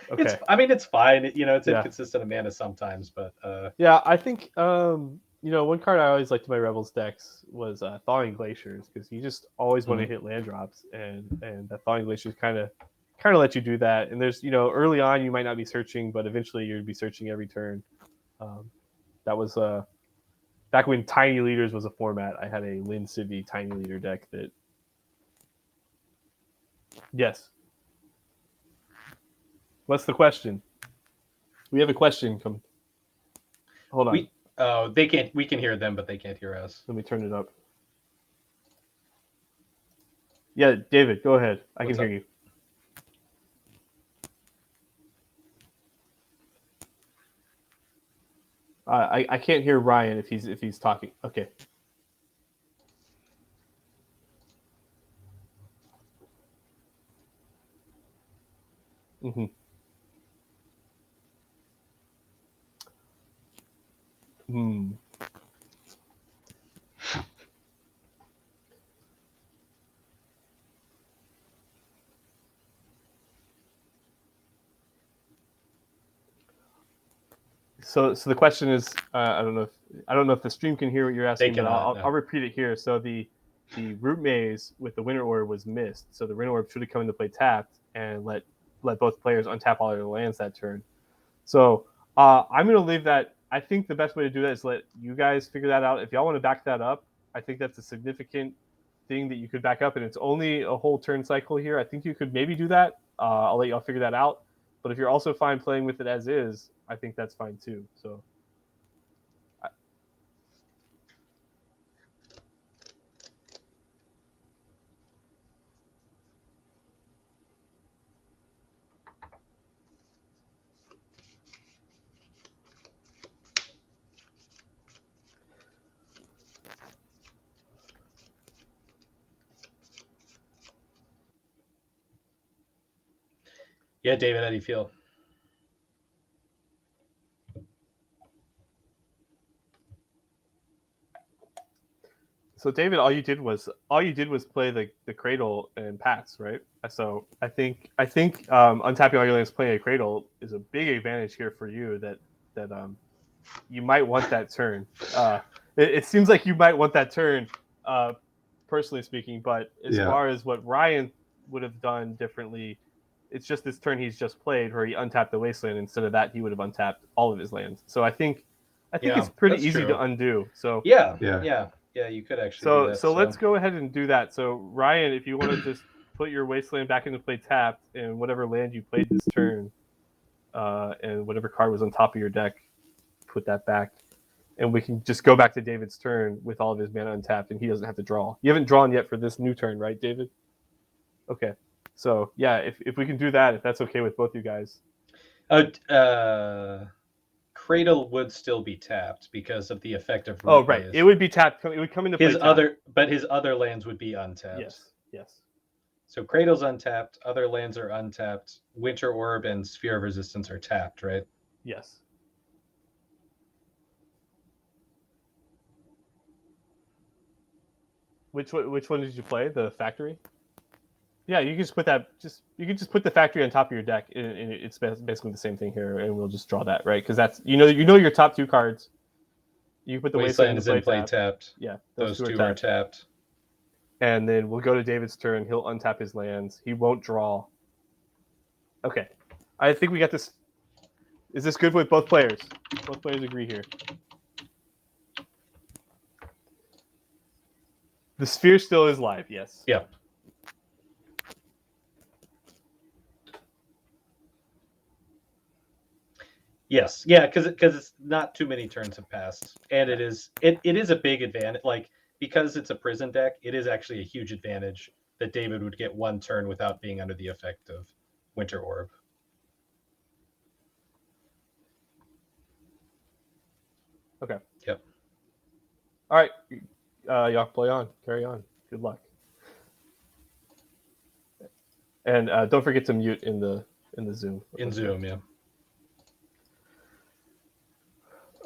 Okay. It's fine. It's inconsistent of mana sometimes, but I think one card I always liked in my Rebels decks was Thawing Glaciers, because you just always want to hit land drops, and that Thawing Glaciers kind of let you do that. And there's early on you might not be searching, but eventually you'd be searching every turn. That was back when Tiny Leaders was a format. I had a Lin Civi Tiny Leader deck that. Yes. What's the question? We have a question. Come. Hold on. They can't. We can hear them, but they can't hear us. Let me turn it up. Yeah, David, go ahead. I can hear you. I can't hear Ryan if he's talking. Okay. Mm-hmm. Hmm. So the question is, I don't know if the stream can hear what you're asking, but I'll repeat it here. So the Root Maze with the Winter Orb was missed. So the Winter Orb should have come into play tapped and let both players untap all their lands that turn. So I'm going to leave that. I think the best way to do that is let you guys figure that out. If y'all want to back that up, I think that's a significant thing that you could back up, and it's only a whole turn cycle here. I think you could maybe do that. I'll let y'all figure that out. But if you're also fine playing with it as is, I think that's fine too. So, Yeah, David, how do you feel? So David, all you did was play the cradle and pass, right? So I think untapping all your lands, playing a cradle is a big advantage here for you. That you might want that turn. It seems like you might want that turn, uh, personally speaking. But as Yeah. far as what Ryan would have done differently, it's just this turn he's just played where he untapped the wasteland. Instead of that, he would have untapped all of his lands. So I think it's pretty that's easy true. to undo. So Yeah, Yeah. yeah, yeah. You could actually do so that. so let's go ahead and do that. So Ryan, if you want to just put your wasteland back into play tapped, and whatever land you played this turn, and whatever card was on top of your deck, put that back, and we can just go back to David's turn with all of his mana untapped, and he doesn't have to draw. You haven't drawn yet for this new turn, right, David? Okay. So yeah, if we can do that, if that's okay with both you guys. Cradle would still be tapped because of the effect of Oh root right, maze. it would be tapped. It would come into play. His other lands would be untapped. Yes. So Cradle's untapped, other lands are untapped. Winter Orb and Sphere of Resistance are tapped, right? Yes. Which one did you play? The factory? Yeah, you can just put that. You can just put the factory on top of your deck, and it's basically the same thing here. And we'll just draw that, right? Because that's you know your top two cards. You can put the Wasteland is in play tapped. tapped. Yeah, those two are tapped. And then we'll go to David's turn. He'll untap his lands. He won't draw. Okay, I think we got this. Is this good with both players? Both players agree here. The sphere still is live. Yes. Yeah. Yes, yeah, because it's not too many turns have passed, and it is a big advantage. Like because it's a prison deck, it is actually a huge advantage that David would get one turn without being under the effect of Winter Orb. Okay. Yep. All right, y'all play on. Carry on. Good luck. And don't forget to mute in the Zoom. In Zoom, yeah.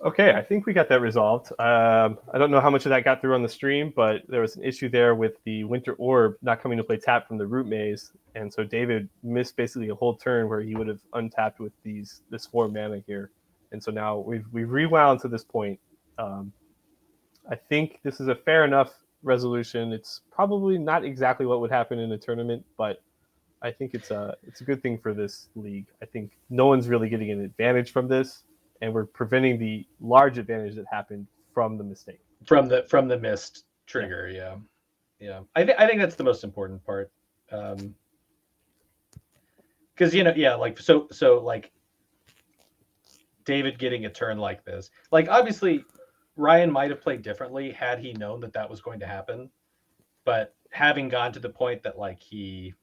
Okay, I think we got that resolved. I don't know how much of that got through on the stream, but there was an issue there with the Winter Orb not coming to play tap from the Root Maze, and so David missed basically a whole turn where he would have untapped with this 4 mana here, and so now we've rewound to this point. I think this is a fair enough resolution. It's probably not exactly what would happen in a tournament, but I think it's a good thing for this league. I think no one's really getting an advantage from this, and we're preventing the large advantage that happened from the mistake. From the missed trigger, yeah. I think that's the most important part, because like so like David getting a turn like this, like obviously Ryan might have played differently had he known that was going to happen, but having gone to the point that like he,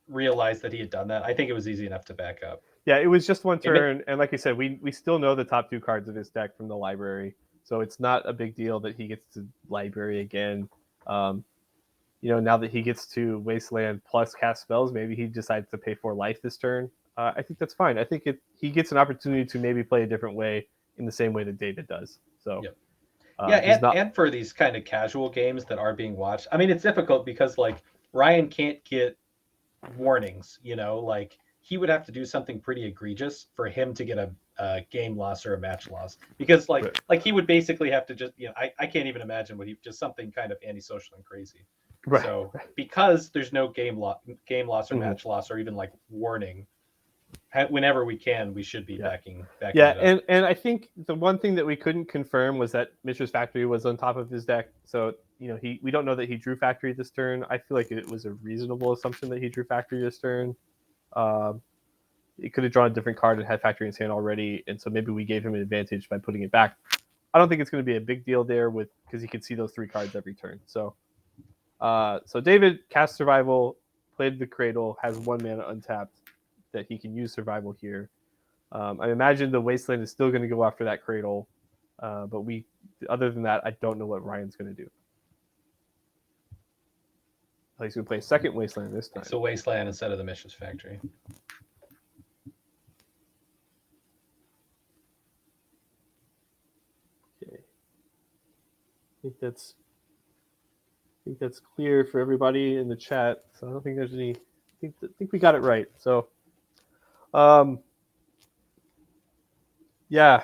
realized that he had done that, I think it was easy enough to back up. Yeah, it was just one turn, and like I said, we still know the top 2 cards of his deck from the library, so it's not a big deal that he gets to library again. Now that he gets to Wasteland plus cast spells, maybe he decides to pay 4 life this turn. I think that's fine. I think he gets an opportunity to maybe play a different way in the same way that David does. So, yep. And for these kind of casual games that are being watched, I mean, it's difficult because like Ryan can't get warnings, like he would have to do something pretty egregious for him to get a game loss or a match loss, because like he would basically have to just, I can't even imagine what just something kind of antisocial and crazy. Right. So because there's no game loss or match loss or even like warning, whenever we can, we should be backing it up. And I think the one thing that we couldn't confirm was that Mishra's Factory was on top of his deck. So, we don't know that he drew Factory this turn. I feel like it was a reasonable assumption that he drew Factory this turn. He could have drawn a different card and had Factory in his hand already, and so maybe we gave him an advantage by putting it back. I don't think it's going to be a big deal there because he could see those 3 cards every turn. So David cast Survival, played the Cradle, has 1 mana untapped that he can use Survival here. I imagine the Wasteland is still going to go after that Cradle, but other than that, I don't know what Ryan's going to do. Oh, he's going to play second Wasteland this time. It's a Wasteland instead of the Mishra's Factory. Okay. I think that's clear for everybody in the chat. So I don't think there's any. I think we got it right. So, yeah,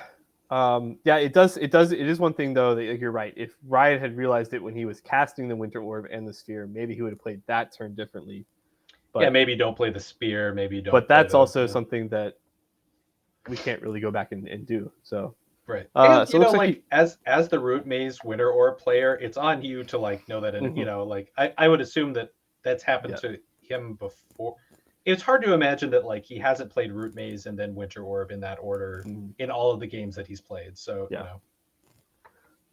yeah. It does. It is one thing though that you're right. If Ryan had realized it when he was casting the Winter Orb and the Sphere, maybe he would have played that turn differently. But, yeah, maybe don't play the Spear. Maybe don't. But that's also something that we can't really go back and do. So. Right. And, so like as the Root Maze Winter Orb player, it's on you to like know that, and like I would assume that that's happened to him before. It's hard to imagine that like he hasn't played Root Maze and then Winter Orb in that order in all of the games that he's played. So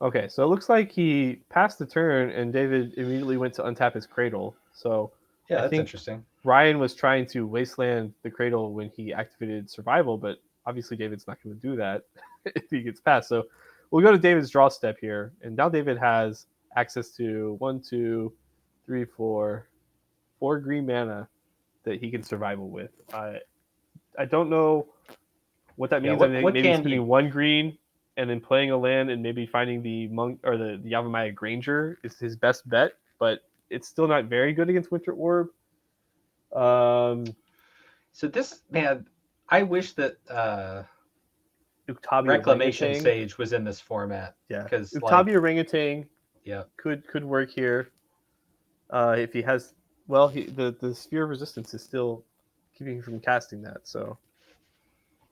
Okay, so it looks like he passed the turn and David immediately went to untap his Cradle. So yeah, that's interesting. Ryan was trying to Wasteland the Cradle when he activated Survival, but obviously David's not going to do that if he gets past. So we'll go to David's draw step here. And now David has access to 4 green mana that he can Survival with. I don't know what that means. Maybe spending 1 green and then playing a land and maybe finding the Monk or the Yavimaya Granger is his best bet, but it's still not very good against Winter Orb. So this, man, I wish that Reclamation Sage was in this format. Yeah, because Uktabi Orangutan could work here. If he has, well, the Sphere of Resistance is still keeping him from casting that. So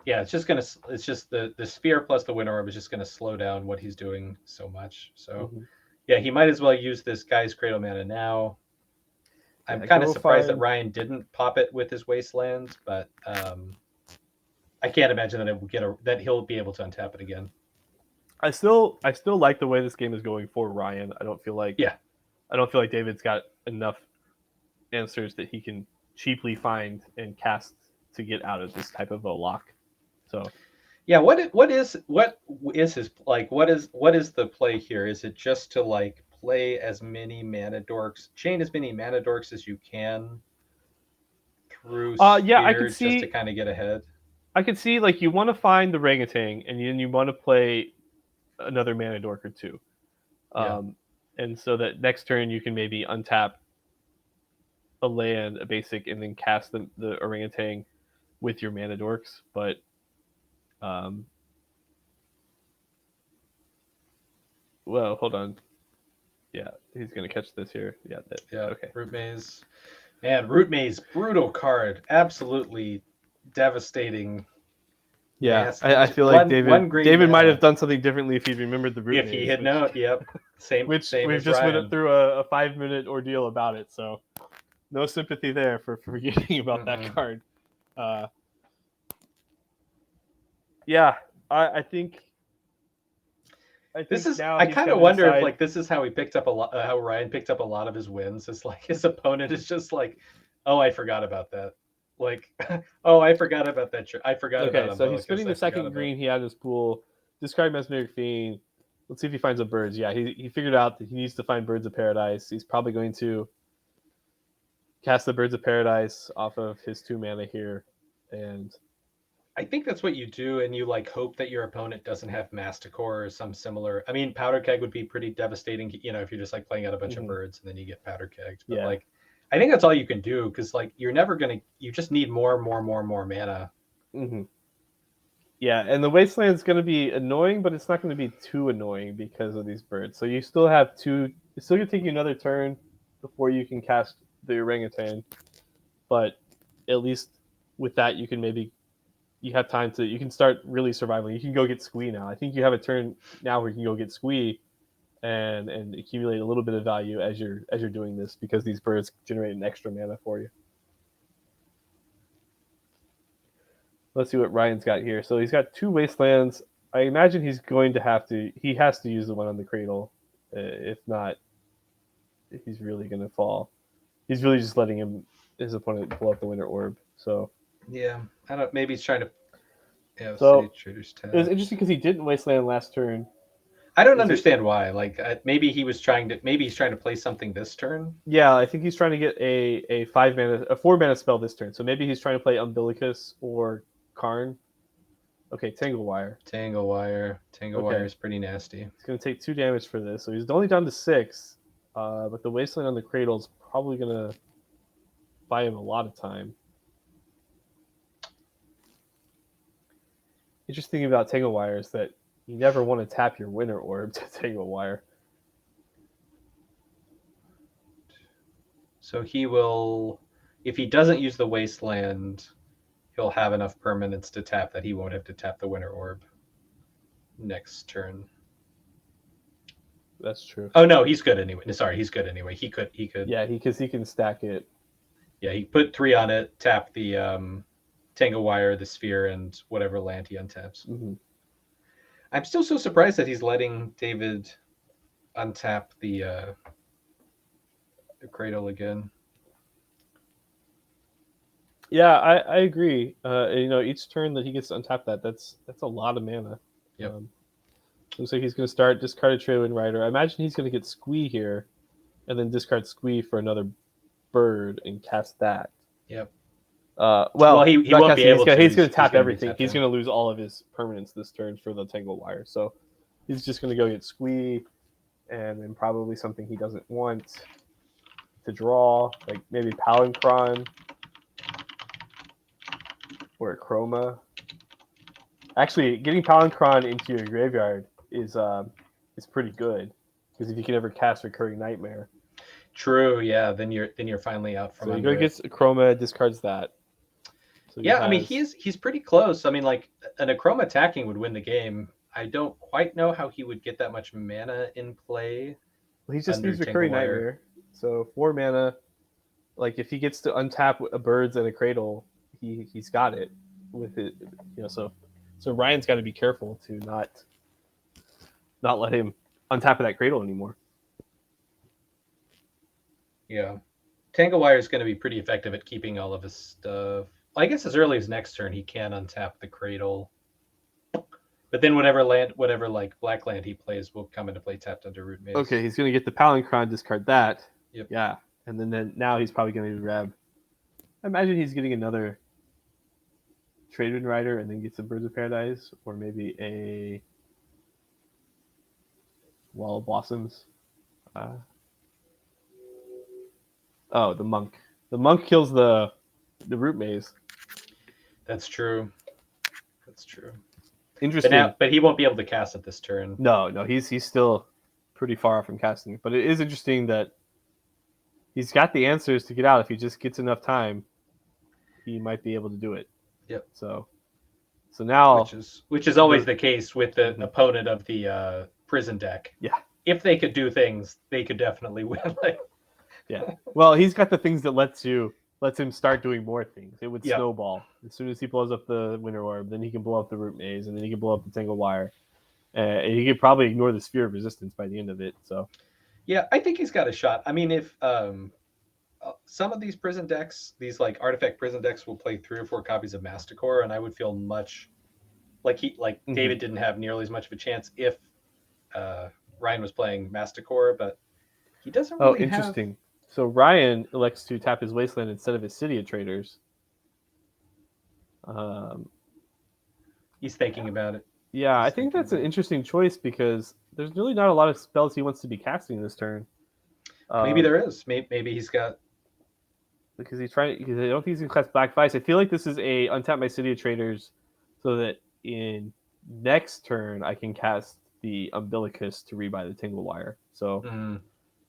yeah, it's just the Sphere plus the Winter Orb is just gonna slow down what he's doing so much. So yeah, he might as well use this guy's Cradle mana now. I'm kind of surprised that Ryan didn't pop it with his Wastelands, but I can't imagine that it will that he'll be able to untap it again. I still like the way this game is going for Ryan. I don't feel like David's got enough answers that he can cheaply find and cast to get out of this type of a lock. So yeah, what is his like? What is the play here? Is it just to like play as many mana dorks, chain as many mana dorks as you can through Sphere, I could see, just to kind of get ahead? I could see like you want to find the Orangutan and then you want to play another mana dork or two. And so that next turn you can maybe untap a land, a basic, and then cast the Orangutan with your mana dorks. But well, hold on. Yeah, he's gonna catch this here. Yeah. Okay. Root Maze. Man, Root Maze, brutal card. Absolutely devastating. Yeah, I feel like David might have done something differently if he remembered the Root Maze. If he had known, same. Which same we've as just Ryan. went through a 5-minute ordeal about it, so no sympathy there for forgetting about that card. Yeah, I think this is. I kind of wonder if like this is how he picked up how Ryan picked up a lot of his wins. It's like his opponent is just like, oh, I forgot about that. Like, oh, I forgot about that. I forgot about. Okay, so he's spinning the second green he had in his pool. Discard Mesmeric Fiend. Let's see if he finds a birds. Yeah, he figured out that he needs to find Birds of Paradise. He's probably going to cast the Birds of Paradise off of his 2 mana here, and I think that's what you do, and you like hope that your opponent doesn't have Masticore or some similar. I mean, Powder Keg would be pretty devastating, if you're just like playing out a bunch of birds and then you get Powder Kegged. But like, I think that's all you can do because like you're never gonna. You just need more mana. Yeah, and the Wasteland's going to be annoying, but it's not going to be too annoying because of these birds. So you still have 2. It's still going to take you another turn before you can cast the Orangutan. But at least with that, you have time to. You can start really surviving. You can go get Squee now. I think you have a turn now where you can go get Squee and accumulate a little bit of value as you're doing this because these birds generate an extra mana for you. Let's see what Ryan's got here. So he's got 2 Wastelands. I imagine he has to use the one on the Cradle. If not, he's really going to fall. He's really just letting his opponent pull up the Winter Orb. So yeah, I don't. Maybe he's trying to. Yeah. So it was interesting because he didn't Wasteland last turn. I don't Is it? understand why. Like maybe he's trying to play something this turn. Yeah, I think he's trying to get a 4 mana spell this turn. So maybe he's trying to play Umbilicus or Karn. Okay, Tangle Wire. Tangle Wire. Tangle Wire is pretty nasty. He's going to take 2 damage for this, so he's only down to 6. But the Wasteland on the Cradle is probably going to buy him a lot of time. Interesting about Tangle Wire is that you never want to tap your Winter Orb to Tangle Wire. So he will, if he doesn't use the Wasteland, he'll have enough permanents to tap that he won't have to tap the Winter Orb next turn. That's true. Oh no, he's good anyway. Sorry, he's good anyway. He could. Yeah, because he can stack it. Yeah, he put 3 on it, tap the Tangle Wire, the Sphere, and whatever land he untaps. Mm-hmm. I'm still so surprised that he's letting David untap the Cradle again. Yeah, I agree. Each turn that he gets to untap that's a lot of mana. Yep. Looks like he's going to start discard a Tradewind Rider. I imagine he's going to get Squee here, and then discard Squee for another bird and cast that. Yep. Well, he won't be able to. He's going to tap everything. He's He's going to lose all of his permanents this turn for the Tangle Wire. So he's just going to go get Squee, and then probably something he doesn't want to draw, like maybe Palinchron or a Chroma. Actually, getting Palinchron into your graveyard is pretty good, because if you can ever cast Recurring Nightmare. True, yeah. Then you're finally out from. So he gets a Chroma, discards that. So yeah, I mean he's pretty close. I mean, like an Achroma attacking would win the game. I don't quite know how he would get that much mana in play. Well, he just needs Recurring Nightmare. So 4 mana. Like if he gets to untap a Birds and a Cradle, he's got it with it. So Ryan's got to be careful to not let him untap that Cradle anymore. Yeah. Tangle Wire is going to be pretty effective at keeping all of his stuff. I guess as early as next turn he can untap the Cradle. But then whatever like black land he plays will come into play tapped under Root Maze. Okay, he's going to get the Palinchron, discard that. Yep. Yeah. And then now he's probably going to grab. I imagine he's getting another Tradewind Rider and then gets a Birds of Paradise, or maybe a Wall of Blossoms. The Monk. The Monk kills the Root Maze. That's true. Interesting. But he won't be able to cast it this turn. No, he's still pretty far from casting it. But it is interesting that he's got the answers to get out. If he just gets enough time, he might be able to do it. Yep. So now, which is always the case with the opponent of the prison deck. Yeah. If they could do things, they could definitely win. Yeah. Well, he's got the things that lets him start doing more things. It would snowball. As soon as he blows up the Winter Orb, then he can blow up the Root Maze, and then he can blow up the Tangle Wire. And he could probably ignore the Sphere of Resistance by the end of it. So, yeah, I think he's got a shot. I mean, if some of these prison decks, these like artifact prison decks, will play 3 or 4 copies of Masticore, and I would feel much like David didn't have nearly as much of a chance if Ryan was playing Masticore, but he doesn't really interesting. So Ryan elects to tap his Wasteland instead of his City of Traders. He's thinking about it. Yeah, I think that's an interesting choice because there's really not a lot of spells he wants to be casting this turn. Maybe there is. Maybe he's got. Because I don't think he's going to cast Black Vice. I feel like this is a untap my City of Traders so that in next turn I can cast the Umbilicus to rebuy the Tangle Wire. So.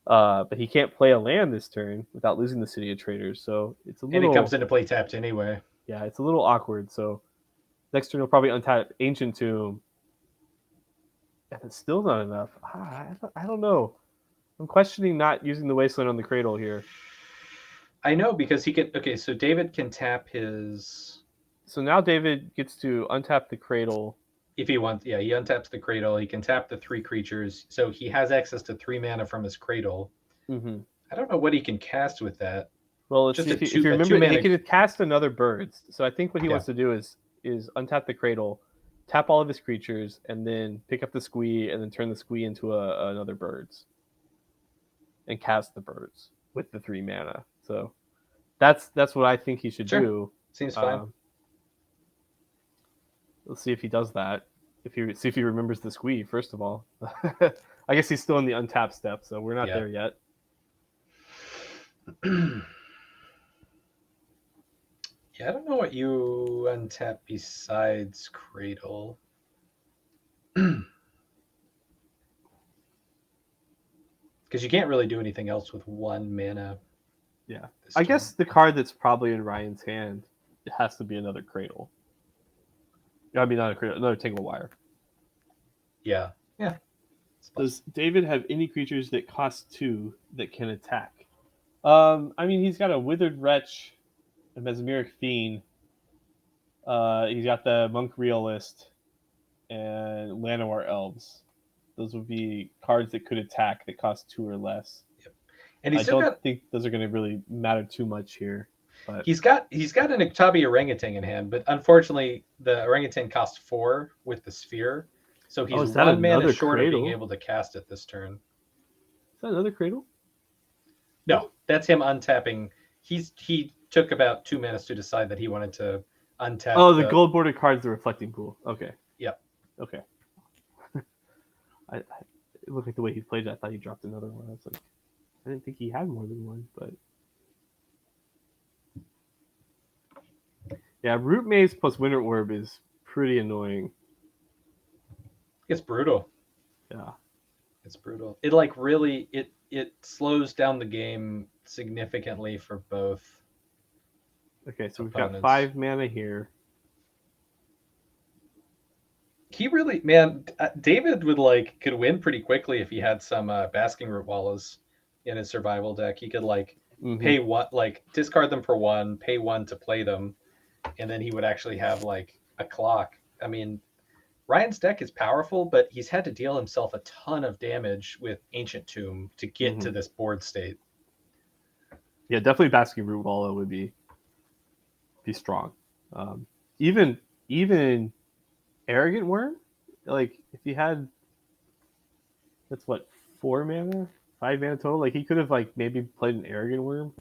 But he can't play a land this turn without losing the City of Traders, so it's a little. And he comes into play tapped anyway. Yeah, it's a little awkward. So next turn he'll probably untap Ancient Tomb, and it's still not enough. I don't know. I'm questioning not using the Wasteland on the Cradle here. I know because he can. Okay, so David can tap his. So now David gets to untap the Cradle. If he wants, he untaps the Cradle. He can tap the 3 creatures, so he has access to 3 mana from his Cradle. Mm-hmm. I don't know what he can cast with that. Well, if you remember, he can cast another Birds. So I think what he wants to do is untap the Cradle, tap all of his creatures, and then pick up the squee, and then turn the squee into another birds, and cast the birds with the 3 mana. So that's what I think he should do. Seems fine. Let's see if he does that. See if he remembers the squee first of all. I guess he's still in the untap step, so we're not there yet. Yeah, I don't know what you untap besides Cradle. Because you can't really do anything else with 1 mana. Yeah. I guess the card that's probably in Ryan's hand, it has to be another Cradle. I mean, not a Cradle, another Tangle Wire. Yeah. Does David have any creatures that cost 2 that can attack? I mean, he's got a Withered Wretch, a Mesmeric Fiend. He's got the Monk Realist and Llanowar Elves. Those would be cards that could attack that cost 2 or less. Yep. And I don't think those are going to really matter too much here. But he's got an Iktabi Orangutan in hand, but unfortunately the Orangutan costs 4 with the Sphere, so he's 1 mana short of being able to cast it this turn. Is that another Cradle? No, that's him untapping. He took about 2 minutes to decide that he wanted to untap. Oh, the gold bordered card's the Reflecting Pool. Okay. Yep. Okay. It looked like the way he played it, I thought he dropped another one. I was like, I didn't think he had more than one, but yeah, Root Maze plus Winter Orb is pretty annoying. It's brutal. Yeah. It's brutal. It like really it slows down the game significantly for both. Okay, so we've got 5 mana here. He really, David could win pretty quickly if he had some Basking Root Wallas in his survival deck. He could pay one, discard them for 1, pay 1 to play them, and then he would actually have a clock. I mean, Ryan's deck is powerful, but he's had to deal himself a ton of damage with Ancient Tomb to get to this board state. Yeah, definitely Basking Root Walla would be strong. Even Arrogant Worm, if he had, that's what, 4 mana, 5 mana total. He could have maybe played an Arrogant Worm.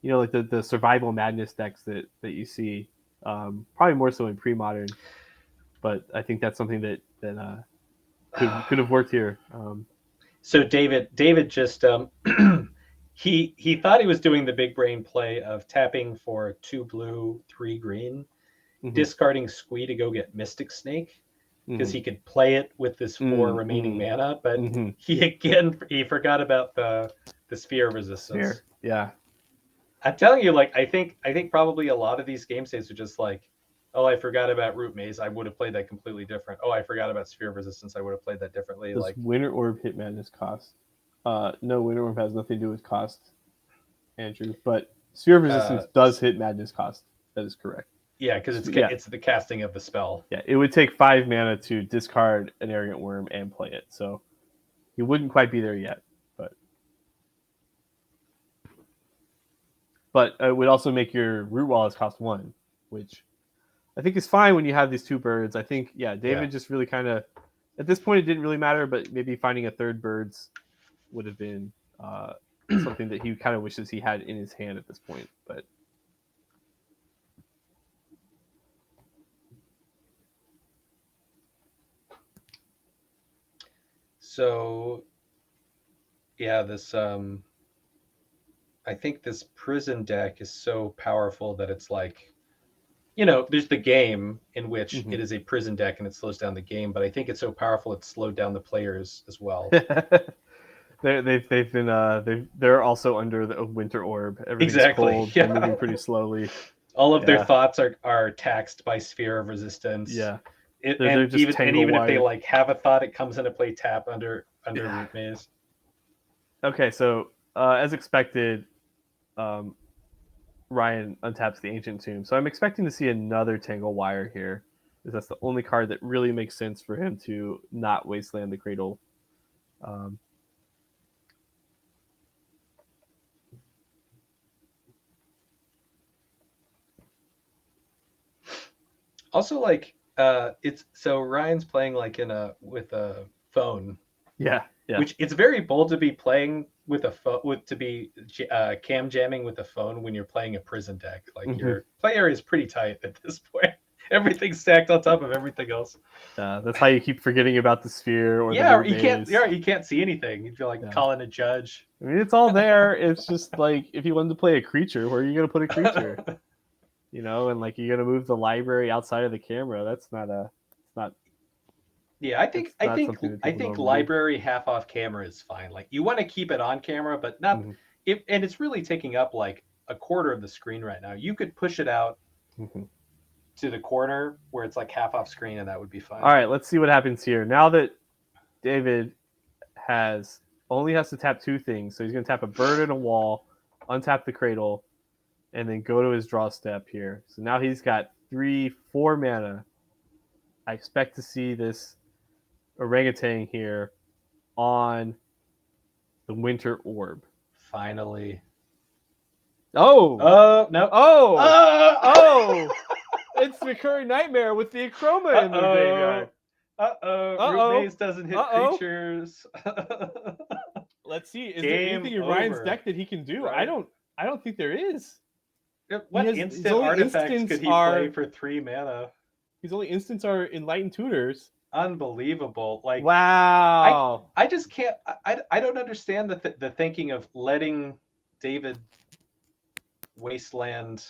The survival madness decks that you see, probably more so in pre-modern. But I think that's something that could have worked here. So David just he thought he was doing the big brain play of tapping for 2 blue, 3 green. Discarding Squee to go get Mystic Snake because he could play it with this 4 remaining mana, but he forgot about the Sphere resistance. Sphere. Yeah, I'm telling you, I think probably a lot of these game states are just oh, I forgot about Root Maze. I would have played that completely different. Oh, I forgot about Sphere of Resistance. I would have played that differently. Does Winter Orb hit madness cost? No, Winter Orb has nothing to do with cost, Andrew. But Sphere of Resistance does hit madness cost. That is correct. Yeah, because it's the casting of the spell. Yeah, it would take 5 mana to discard an Arrogant Worm and play it. So he wouldn't quite be there yet. But it would also make your Root Wallas cost 1, which I think is fine when you have these 2 birds. I think, David just really kind of, at this point, it didn't really matter, but maybe finding a 3rd birds would have been something that he kind of wishes he had in his hand at this point. But so, yeah, this I think this prison deck is so powerful that it's there's the game in which it is a prison deck and it slows down the game, but I think it's so powerful it slowed down the players as well. They're also under the Winter Orb. Everything's cold. Yeah. They're moving pretty slowly. All of their thoughts are taxed by Sphere of Resistance. Yeah. Even if they have a thought, it comes into play tap under Root Maze. Okay, so as expected, Ryan untaps the Ancient Tomb. So I'm expecting to see another Tangle Wire here, because that's the only card that really makes sense for him to not wasteland the Cradle. Also, like, it's so Ryan's playing like with a phone, Yeah. which it's very bold to be playing with a phone, to be cam jamming with a phone when you're playing a prison deck. Like Mm-hmm. your play area is pretty tight at this point. Everything's stacked on top of everything else. That's how you keep forgetting about the sphere or the Yeah, root you can't. maze. Yeah, you can't see anything. If you're like Yeah. calling a judge. I mean, it's all there. It's just like if you wanted to play a creature, where are you going to put a creature? And like you're going to move the library outside of the camera. That's not a. It's not. Yeah, I That's think I not think something that I people think normally do. library half off camera is fine. Like you want to keep it on camera, but not Mm-hmm. if and it's really taking up like a quarter of the screen right now. You could push it out Mm-hmm. to the corner where it's like half off screen, and that would be All fine. right, let's see what happens here. Now that David has to tap two things, so he's going to tap a bird and a wall, untap the cradle, and then go to his draw step here. So now he's got 4 mana. I expect to see this orangutan here on the Winter Orb. Finally. Oh, No. oh, oh! It's Recurring Nightmare with the Acroma in the graveyard. Root Uh-oh. Maze doesn't hit Uh-oh. creatures. Let's see. Is there Game anything in Ryan's over. deck that he can do? Right. I don't think there is. What His instant only artifacts instants could he play are for 3 mana? Enlightened Tutors. Unbelievable. Like Wow. I just can't. I don't understand the thinking of letting David wasteland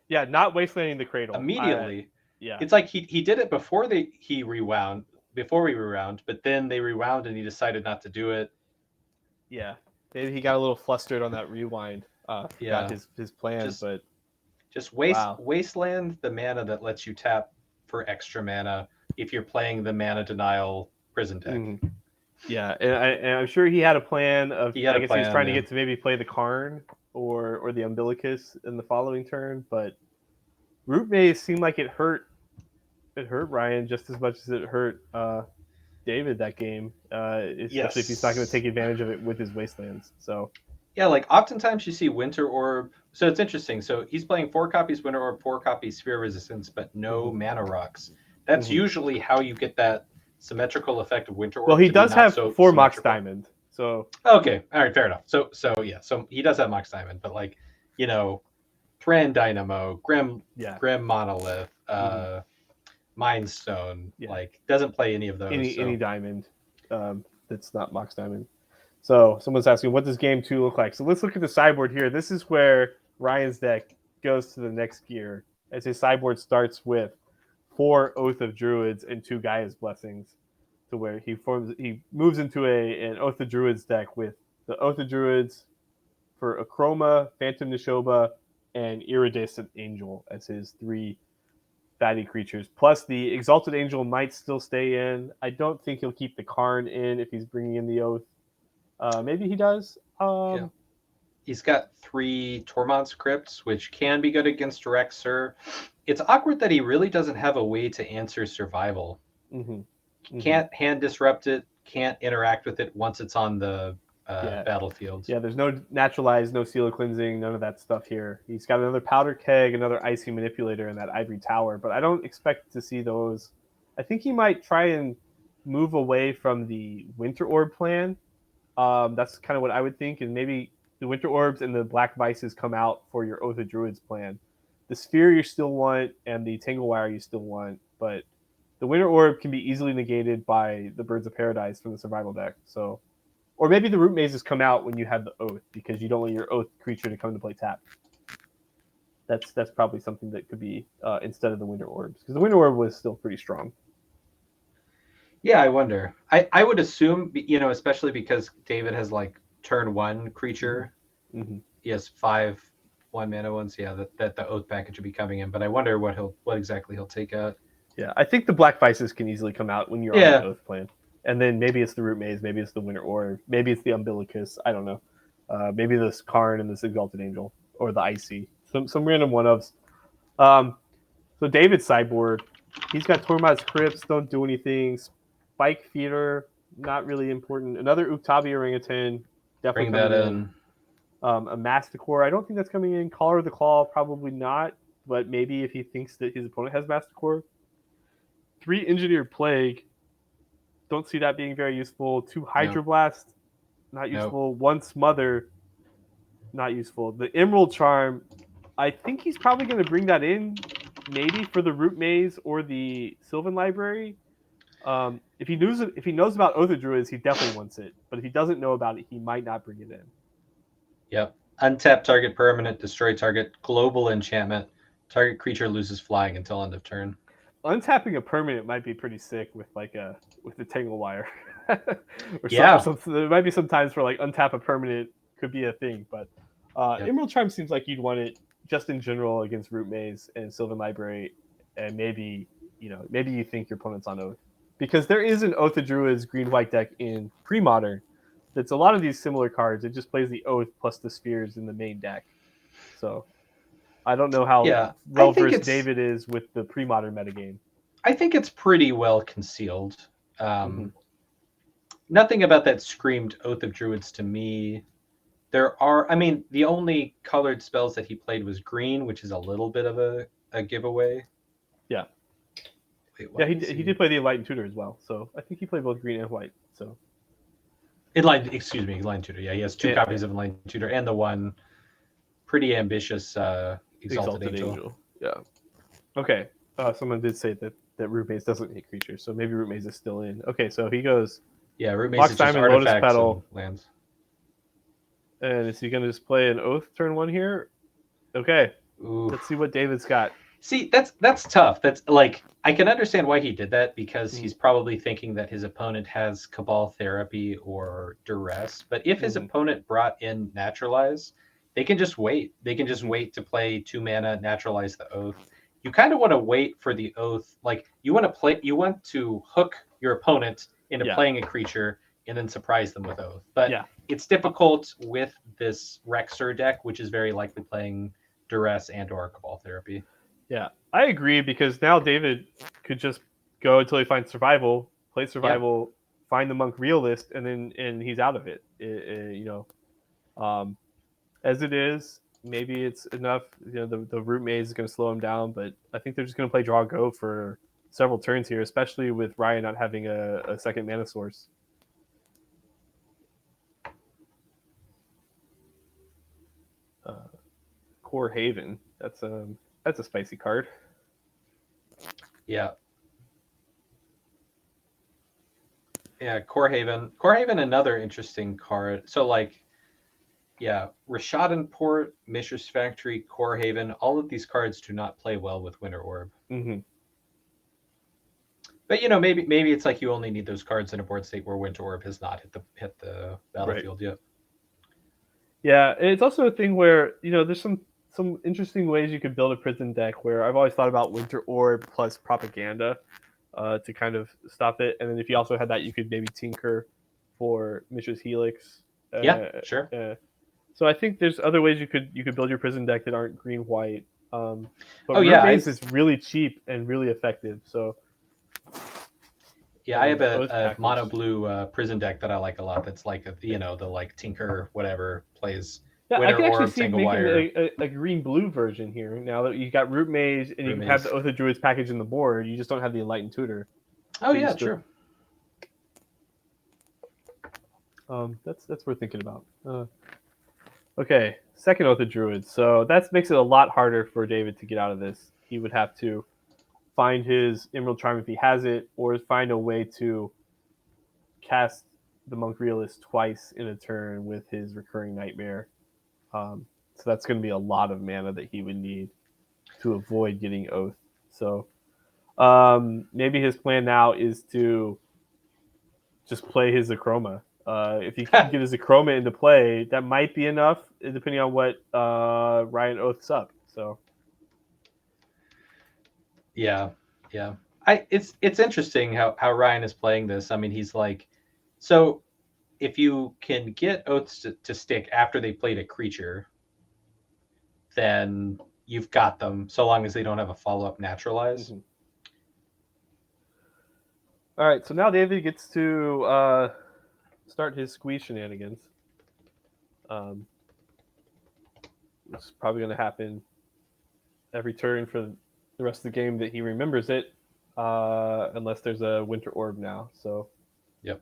Yeah, not wastelanding the cradle. immediately. Yeah. It's like he did it before he rewound before we rewound, but then they rewound and he decided not to do it. Yeah. Maybe he got a little flustered on that rewind. Forgot his plan, but just wow. wasteland the mana that lets you tap for extra mana if you're playing the mana denial prison deck. Mm-hmm. Yeah, and I'm sure he had a plan of. I guess he was trying to get to maybe play the Karn or the Umbilicus in the following turn, but Root Maze seemed like it hurt. It hurt Ryan just as much as it hurt David that game, especially if he's not going to take advantage of it with his Wastelands. So yeah, like oftentimes you see Winter Orb. So it's interesting. So he's playing 4 copies Winter Orb, 4 copies Sphere Resistance, but no mana rocks. That's usually how you get that symmetrical effect of Winter Orb. Well, he does have 4 Mox Diamond. So okay, all right, fair enough. So yeah, so he does have Mox Diamond, but like Thran Dynamo, Grim Monolith, Mind Stone, like doesn't play any of those. Any diamond that's not Mox Diamond. So someone's asking, what does game 2 look like? So let's look at the sideboard here. This is where Ryan's deck goes to the next gear, as his sideboard starts with 4 Oath of Druids and 2 Gaia's Blessings, to where he moves into an Oath of Druids deck with the Oath of Druids for Acroma, Phantom Nishoba, and Iridescent Angel as his 3 fatty creatures. Plus, the Exalted Angel might still stay in. I don't think he'll keep the Karn in if he's bringing in the Oath. Maybe he does. Yeah. He's got 3 Tormod's Crypts, which can be good against Rexer. It's awkward that he really doesn't have a way to answer survival. Can't hand disrupt it, can't interact with it once it's on the battlefield. Yeah, there's no Naturalize, no Seal of Cleansing, none of that stuff here. He's got another Powder Keg, another Icy Manipulator, and that Ivory Tower, but I don't expect to see those. I think he might try and move away from the Winter Orb plan. That's kind of what I would think, and maybe the Winter Orbs and the Black Vices come out for your Oath of Druids plan. The Sphere you still want, and the Tangle Wire you still want, but the Winter Orb can be easily negated by the Birds of Paradise from the survival deck. So, or maybe the Root Mazes come out when you have the Oath, because you don't want your Oath creature to come to play tap. That's probably something that could be instead of the Winter Orbs, because the Winter Orb was still pretty strong. Yeah, I wonder. I would assume, especially because David has like turn 1 creature. He has 5 1-mana ones. Yeah, that the Oath package would be coming in. But I wonder what exactly he'll take out. Yeah, I think the Black Vices can easily come out when you're on the Oath plan. And then maybe it's the Root Maze, maybe it's the Winter Orb, maybe it's the Umbilicus. I don't know. Maybe this Karn and this Exalted Angel, or the Icy. Some random one-ofs. So David's sideboard, he's got Tormod's Crypts, don't do anything. Spike Feeder, not really important. Another Uktabi Orangutan, definitely bring that in. A Masticore, I don't think that's coming in. Collar of the Claw, probably not. But maybe if he thinks that his opponent has Masticore, 3 Engineered Plague. Don't see that being very useful. 2 No. Hydroblast, not Nope. useful. 1 Smother, not useful. The Emerald Charm, I think he's probably going to bring that in, maybe for the Root Maze or the Sylvan Library. If he knows about Oath of Druids, he definitely wants it. But if he doesn't know about it, he might not bring it in. Yep. Untap target permanent, destroy target global enchantment. Target creature loses flying until end of turn. Untapping a permanent might be pretty sick with the Tangle Wire, Yeah. there might be some times where like untap a permanent could be a thing, but Yep. Emerald Charm seems like you'd want it just in general against Root Maze and Sylvan Library, and maybe you think your opponent's on Oath, because there is an Oath of Druids green-white deck in pre-modern that's a lot of these similar cards. It just plays the Oath plus the spheres in the main deck, so I don't know how Yeah. well versed David is with the pre-modern metagame. I think it's pretty well concealed. Mm-hmm. Nothing about that screamed Oath of Druids to me. The only colored spells that he played was green, which is a little bit of a giveaway. Yeah. Wait, he did play the Enlightened Tutor as well, so I think he played both green and white. So Enlightened Tutor. Yeah, he has 2 copies of Enlightened Tutor and the one pretty ambitious Exalted Angel. Yeah. Okay. Someone did say that Root Maze doesn't hit creatures, so maybe Root Maze is still in. Okay, so he goes. Yeah, Root Maze Mox is just Diamond, Lotus artifacts Petal, and lands. And is he going to just play an Oath turn 1 here? Okay. Ooh. Let's see what David's got. See, that's tough. That's like, I can understand why he did that, because he's probably thinking that his opponent has Cabal Therapy or Duress. But if his opponent brought in Naturalize, they can just wait. They can just wait to play 2 mana, Naturalize the Oath. You kind of want to wait for the Oath. Like, you want to hook your opponent into playing a creature and then surprise them with Oath. But it's difficult with this Rexer deck, which is very likely playing Duress and or Cabal Therapy. Yeah, I agree, because now David could just go until he finds Survival, play Survival, find the Monk Realist, and he's out of it. As it is, maybe it's enough. The Root Maze is going to slow him down, but I think they're just going to play Draw Go for several turns here, especially with Ryan not having a second mana source. Core Haven. That's a spicy card. Yeah. Yeah, Core Haven. Core Haven, another interesting card. So Rashadan Port, Mishra's Factory, Core Haven, all of these cards do not play well with Winter Orb. Mm-hmm. But maybe it's like you only need those cards in a board state where Winter Orb has not hit the battlefield yet. Yeah, it's also a thing where there's some interesting ways you could build a prison deck, where I've always thought about Winter Orb plus Propaganda to kind of stop it, and then if you also had that, you could maybe tinker for Mishra's Helix. Sure. So I think there's other ways you could build your prison deck that aren't green white. But Root Maze is really cheap and really effective. So yeah, I have a mono blue prison deck that I like a lot. That's like the like Tinker whatever plays. Yeah, Winter I can actually Orb, see making a green blue version here. Now that you got Root Maze and you have the Oath of Druids package in the board, you just don't have the Enlightened Tutor. Oh yeah, true. That's worth thinking about. Okay, second Oath of Druids. So that makes it a lot harder for David to get out of this. He would have to find his Emerald Charm if he has it, or find a way to cast the Monk Realist twice in a turn with his Recurring Nightmare. So that's going to be a lot of mana that he would need to avoid getting Oath. So maybe his plan now is to just play his Acroma. If he can get his Acroma into play, that might be enough, depending on what Ryan Oath's up. So, yeah. It's interesting how Ryan is playing this. I mean, he's like, so if you can get Oaths to stick after they played a creature, then you've got them, so long as they don't have a follow-up Naturalize. Mm-hmm. All right, so now David gets to start his squeeze shenanigans. It's probably going to happen every turn for the rest of the game that he remembers it. unless there's a Winter Orb now. So Yep.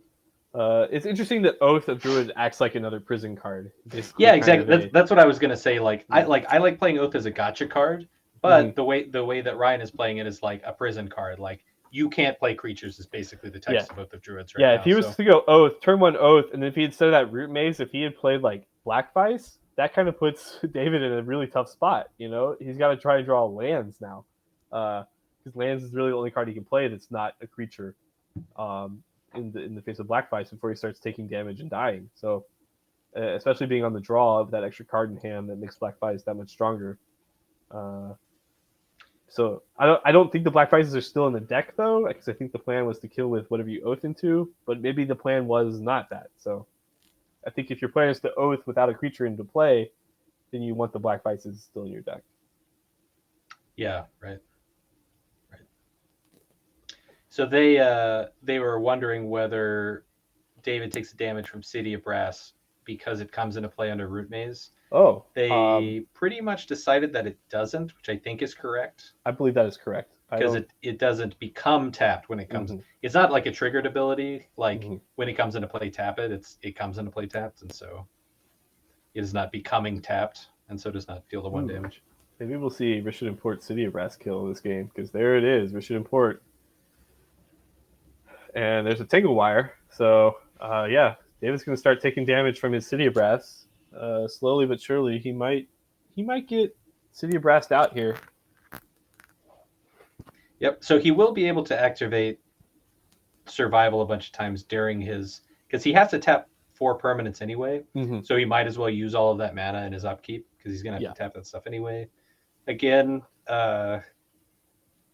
it's interesting that Oath of Druid acts like another prison card. Basically, Yeah, kind exactly. of a. That's what I was gonna say. Like I like playing Oath as a gotcha card, Mhm. but the way that Ryan is playing it is like a prison card. Like you can't play creatures is basically the Yeah, text of Oath of Druids right yeah. If now. he was So to go Oath, turn one Oath, and if he instead of that Root Maze, if he had played like Black Vice, that kind of puts David in a really tough spot. You know, he's got to try and draw lands now, because lands is really the only card he can play that's not a creature. Um, in the face of Black Vice before he starts taking damage and dying. So especially being on the draw of that extra card in hand that makes Black Vice that much stronger. Uh, so I don't think the Black Vices are still in the deck though, because I think the plan was to kill with whatever you oath into, but maybe the plan was not that. So I think if your plan is to oath without a creature into play, then you want the Black Vices still in your deck. yeah, right. So they were wondering whether David takes the damage from City of Brass because it comes into play under Root Maze. Oh, They pretty much decided that it doesn't, which I think is correct. I believe that is correct. Because it doesn't become tapped when it comes. Mm-hmm. It's not like a triggered ability. Like Mm-hmm. when it comes into play, tap it. It comes into play tapped, and so it is not becoming tapped, and so does not deal the one damage. Maybe we'll see Richard Import City of Brass kill this game, because there it is, Richard Import. And there's a Tangle Wire. So, yeah, David's going to start taking damage from his City of Brass. Slowly but surely, he might get City of Brass out here. Yep. So he will be able to activate Survival a bunch of times during his, because he has to tap 4 permanents anyway. Mm-hmm. So he might as well use all of that mana in his upkeep because he's going to have to tap that stuff anyway. Again,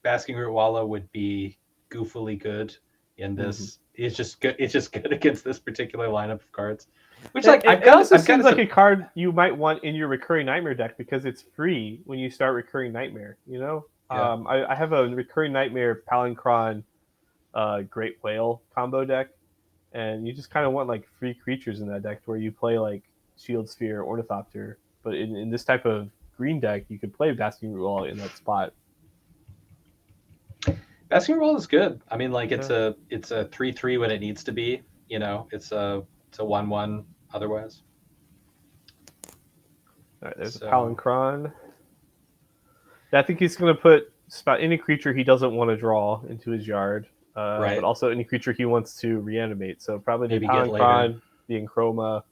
Basking Root Walla would be goofily good in this. Mm-hmm. It's just good. It's just good against this particular lineup of cards. Which, like, it also seems like a card you might want in your Recurring Nightmare deck because it's free when you start Recurring Nightmare. You know, yeah. I have a Recurring Nightmare Palinchron Great Whale combo deck, and you just kind of want like free creatures in that deck where you play like Shield Sphere, Ornithopter. But in this type of green deck, you could play Basking Root Walla in that spot. Basking Roll is good. I mean, like it's a 3/3 when it needs to be. You know, it's a 1/1 otherwise. All right, there's a Palinchron. I think he's going to put about any creature he doesn't want to draw into his yard, right. But also any creature he wants to reanimate. So probably the Palinchron, the Enchroma.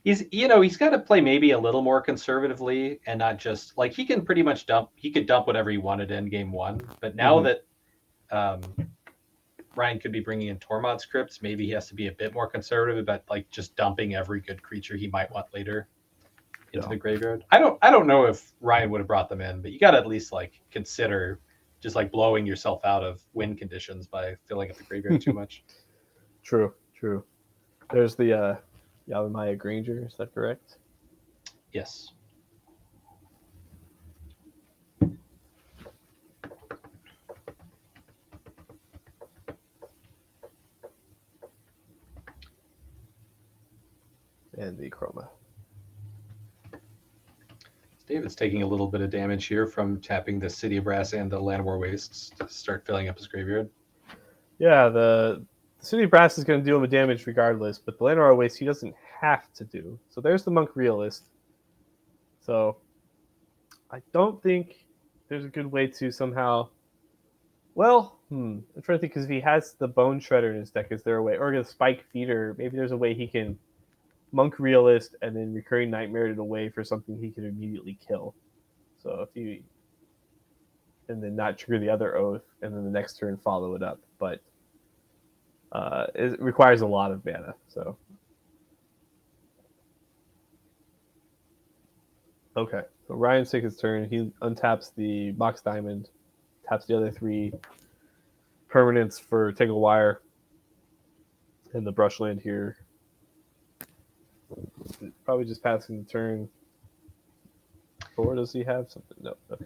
He's got to play maybe a little more conservatively and not just like he can pretty much dump. He could dump whatever he wanted in game 1, but now that Ryan could be bringing in Tormod scripts, maybe he has to be a bit more conservative about like just dumping every good creature he might want later into the graveyard. I don't know if Ryan would have brought them in, but you got to at least like consider just like blowing yourself out of win conditions by filling up the graveyard too much. True. There's the Yavimaya Granger, is that correct? Yes. And the Chroma. David's taking a little bit of damage here from tapping the City of Brass and the Llanowar Wastes to start filling up his graveyard. Yeah, the City of Brass is going to deal him damage regardless, but the Llanowar Waste he doesn't have to do. So there's the Monk Realist. So I don't think there's a good way to somehow... Well, I'm trying to think, because if he has the Bone Shredder in his deck, is there a way? Or the Spike Feeder, maybe there's a way he can Monk Realist and then Recurring Nightmare it away for something he can immediately kill. So if you... And then not trigger the other Oath, and then the next turn follow it up. But it requires a lot of mana, so... Okay, so Ryan's takes his turn. He untaps the Mox Diamond, taps the other 3 permanents for Tangle Wire, and the Brushland here. Probably just passing the turn. Or does he have something? No, okay.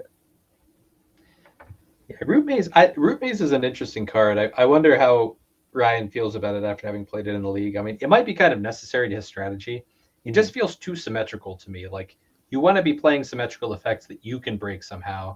Yeah, Root Maze is an interesting card. I wonder how Ryan feels about it after having played it in the league. I mean, it might be kind of necessary to his strategy. It just feels too symmetrical to me. Like, you want to be playing symmetrical effects that you can break somehow.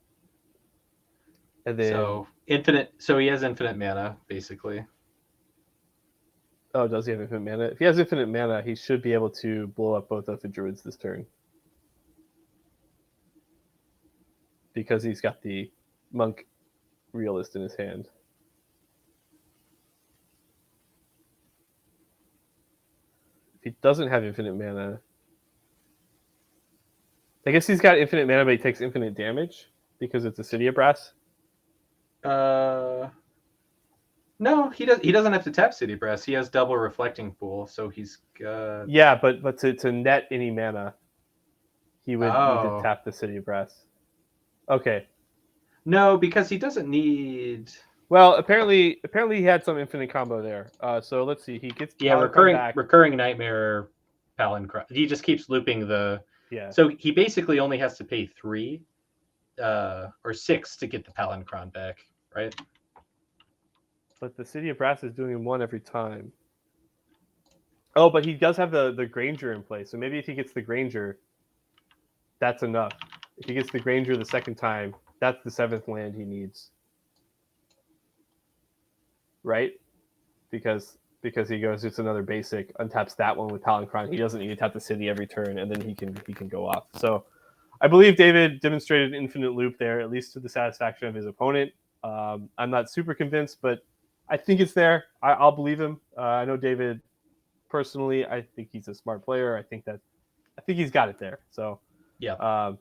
And then So infinite. So he has infinite mana, basically. oh, does he have infinite mana? If he has infinite mana, he should be able to blow up both of the druids this turn. Because he's got the monk realist in his hand. If he doesn't have infinite mana, I guess he's got infinite mana, but he takes infinite damage because it's a City of Brass. No, he does. He doesn't have to tap City Brass. He has double reflecting pool, so he's Yeah, but to net any mana, he would need to Oh tap the City of Brass. Okay. no, because he doesn't need. Well, apparently he had some infinite combo there. So let's see. He gets Yeah, Palinchron back. recurring nightmare Palinchron. He just keeps looping the. Yeah. So he basically only has to pay 3, or 6 to get the Palinchron back, right? But the City of Brass is doing 1 every time. Oh, but he does have the Granger in place. So maybe if he gets the Granger, that's enough. If he gets the Granger the second time, that's the 7th land he needs. Right? Because he goes, it's another basic, untaps that one with Palinchron. He doesn't need to tap the city every turn, and then he can go off. So I believe David demonstrated infinite loop there, at least to the satisfaction of his opponent. I'm not super convinced, but I think it's there. I'll believe him. I know David personally. I think he's a smart player. I think he's got it there. So yeah.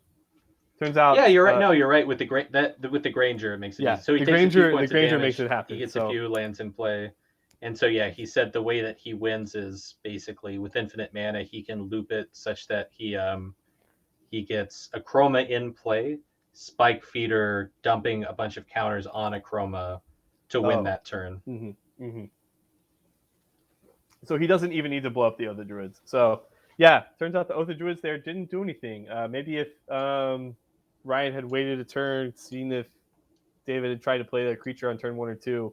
Turns out. Yeah, you're right. No, you're right with the Granger. It makes it easy. So he takes a few points of damage. Makes it happen. He gets a few lands in play, and so yeah, he said the way that he wins is basically with infinite mana. He can loop it such that he gets a Chroma in play, Spike Feeder dumping a bunch of counters on a Chroma to win that turn. Mm-hmm. Mm-hmm. So he doesn't even need to blow up the other druids. So yeah, turns out the other druids there didn't do anything. Maybe if Ryan had waited a turn, seen if David had tried to play the creature on turn 1 or 2,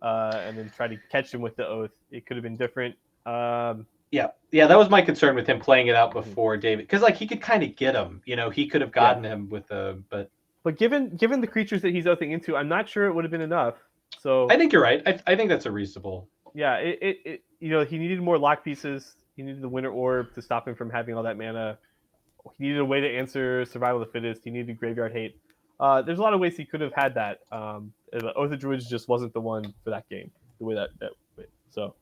and then try to catch him with the oath, it could have been different. Yeah, that was my concern with him playing it out before David, because like he could kind of get him. He could have gotten him with But given the creatures that he's oathing into, I'm not sure it would have been enough. So I think you're right. I think that's a reasonable. Yeah, it he needed more lock pieces. He needed the Winter Orb to stop him from having all that mana. He needed a way to answer Survival of the Fittest. He needed Graveyard Hate. There's a lot of ways he could have had that. Oath of Druids just wasn't the one for that game. The way that way. So,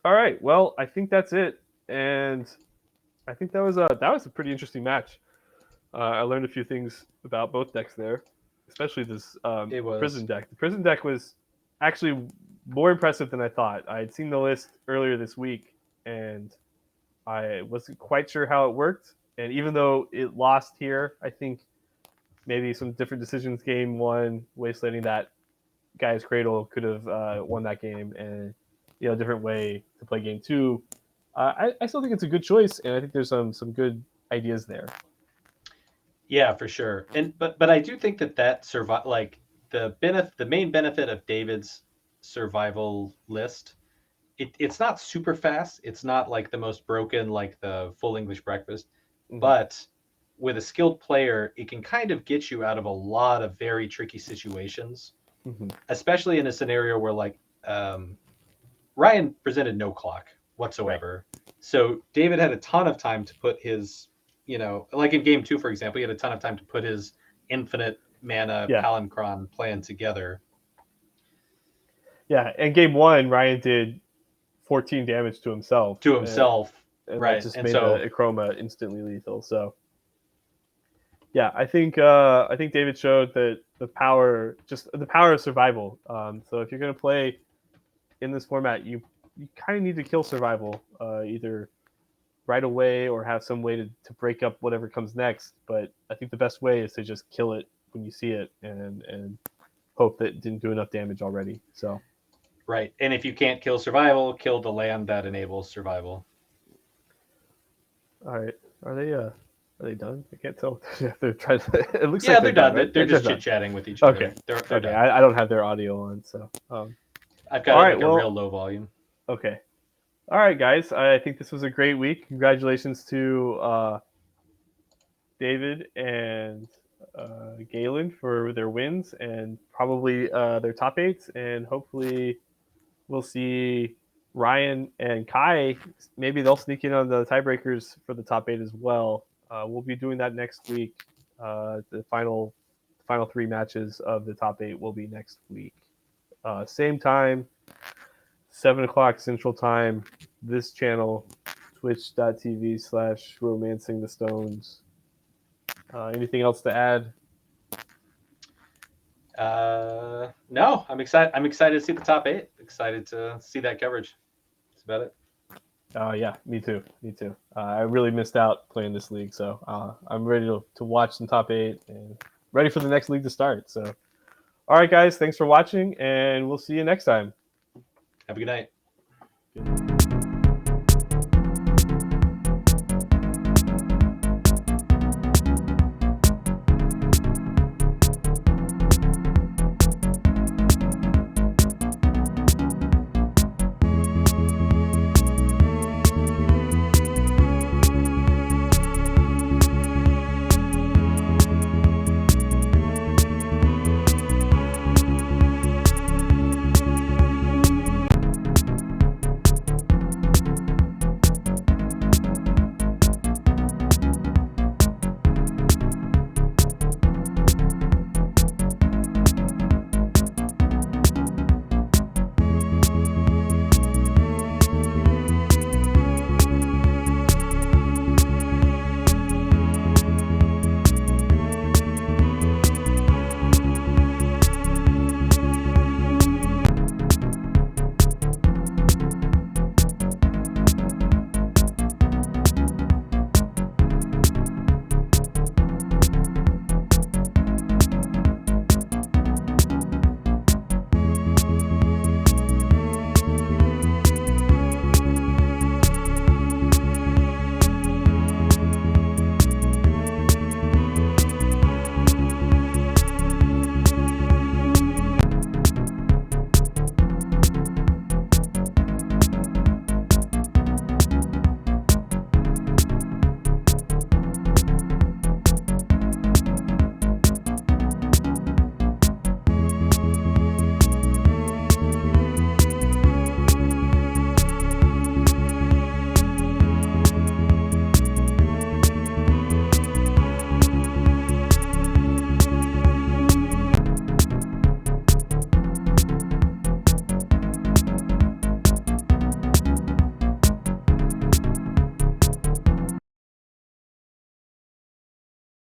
all right. Well, I think that's it, and I think that was a pretty interesting match. I learned a few things about both decks there, especially this prison deck. The prison deck was actually more impressive than I thought. I had seen the list earlier this week, and I wasn't quite sure how it worked. And even though it lost here, I think maybe some different decisions. Game 1, wastelanding that guy's cradle could have won that game, and a different way to play game 2. I still think it's a good choice, and I think there's some good ideas there. Yeah, for sure. And but I do think that the main benefit of David's survival list, it's not super fast. It's not like the most broken like the full English breakfast, but with a skilled player, it can kind of get you out of a lot of very tricky situations, especially in a scenario where like Ryan presented no clock whatsoever. Right. So David had a ton of time to put his, like in game 2, for example, he had a ton of time to put his infinite mana Palinchron plan together. Yeah, and game 1, Ryan did 14 damage to himself. And right? That just made the Chroma instantly lethal. So, yeah, I think David showed that the power of survival. So if you're going to play in this format, you kind of need to kill survival, either right away or have some way to break up whatever comes next. But I think the best way is to just kill it when you see it and hope that it didn't do enough damage already. So. Right, and if you can't kill survival, kill the land that enables survival. All right, are they done? I can't tell. They're trying to. It looks like they're done. Right? They're just chit chatting with each other. Okay, they're okay. Done. I don't have their audio on, so. I've got a real low volume. Okay. All right, guys. I think this was a great week. Congratulations to David and Galen for their wins and probably their top eights, and hopefully we'll see Ryan and Kai. Maybe they'll sneak in on the tiebreakers for the top eight as well. We'll be doing that next week. The final three matches of the top eight will be next week. Same time, 7 o'clock Central Time. This channel, twitch.tv/romancing the stones. Anything else to add? No, I'm excited. I'm excited to see the top eight. Excited to see that coverage. That's about it. Yeah, me too. Me too. I really missed out playing this league, so I'm ready to watch some top eight and ready for the next league to start. So, all right, guys, thanks for watching, and we'll see you next time. Have a good night. Good.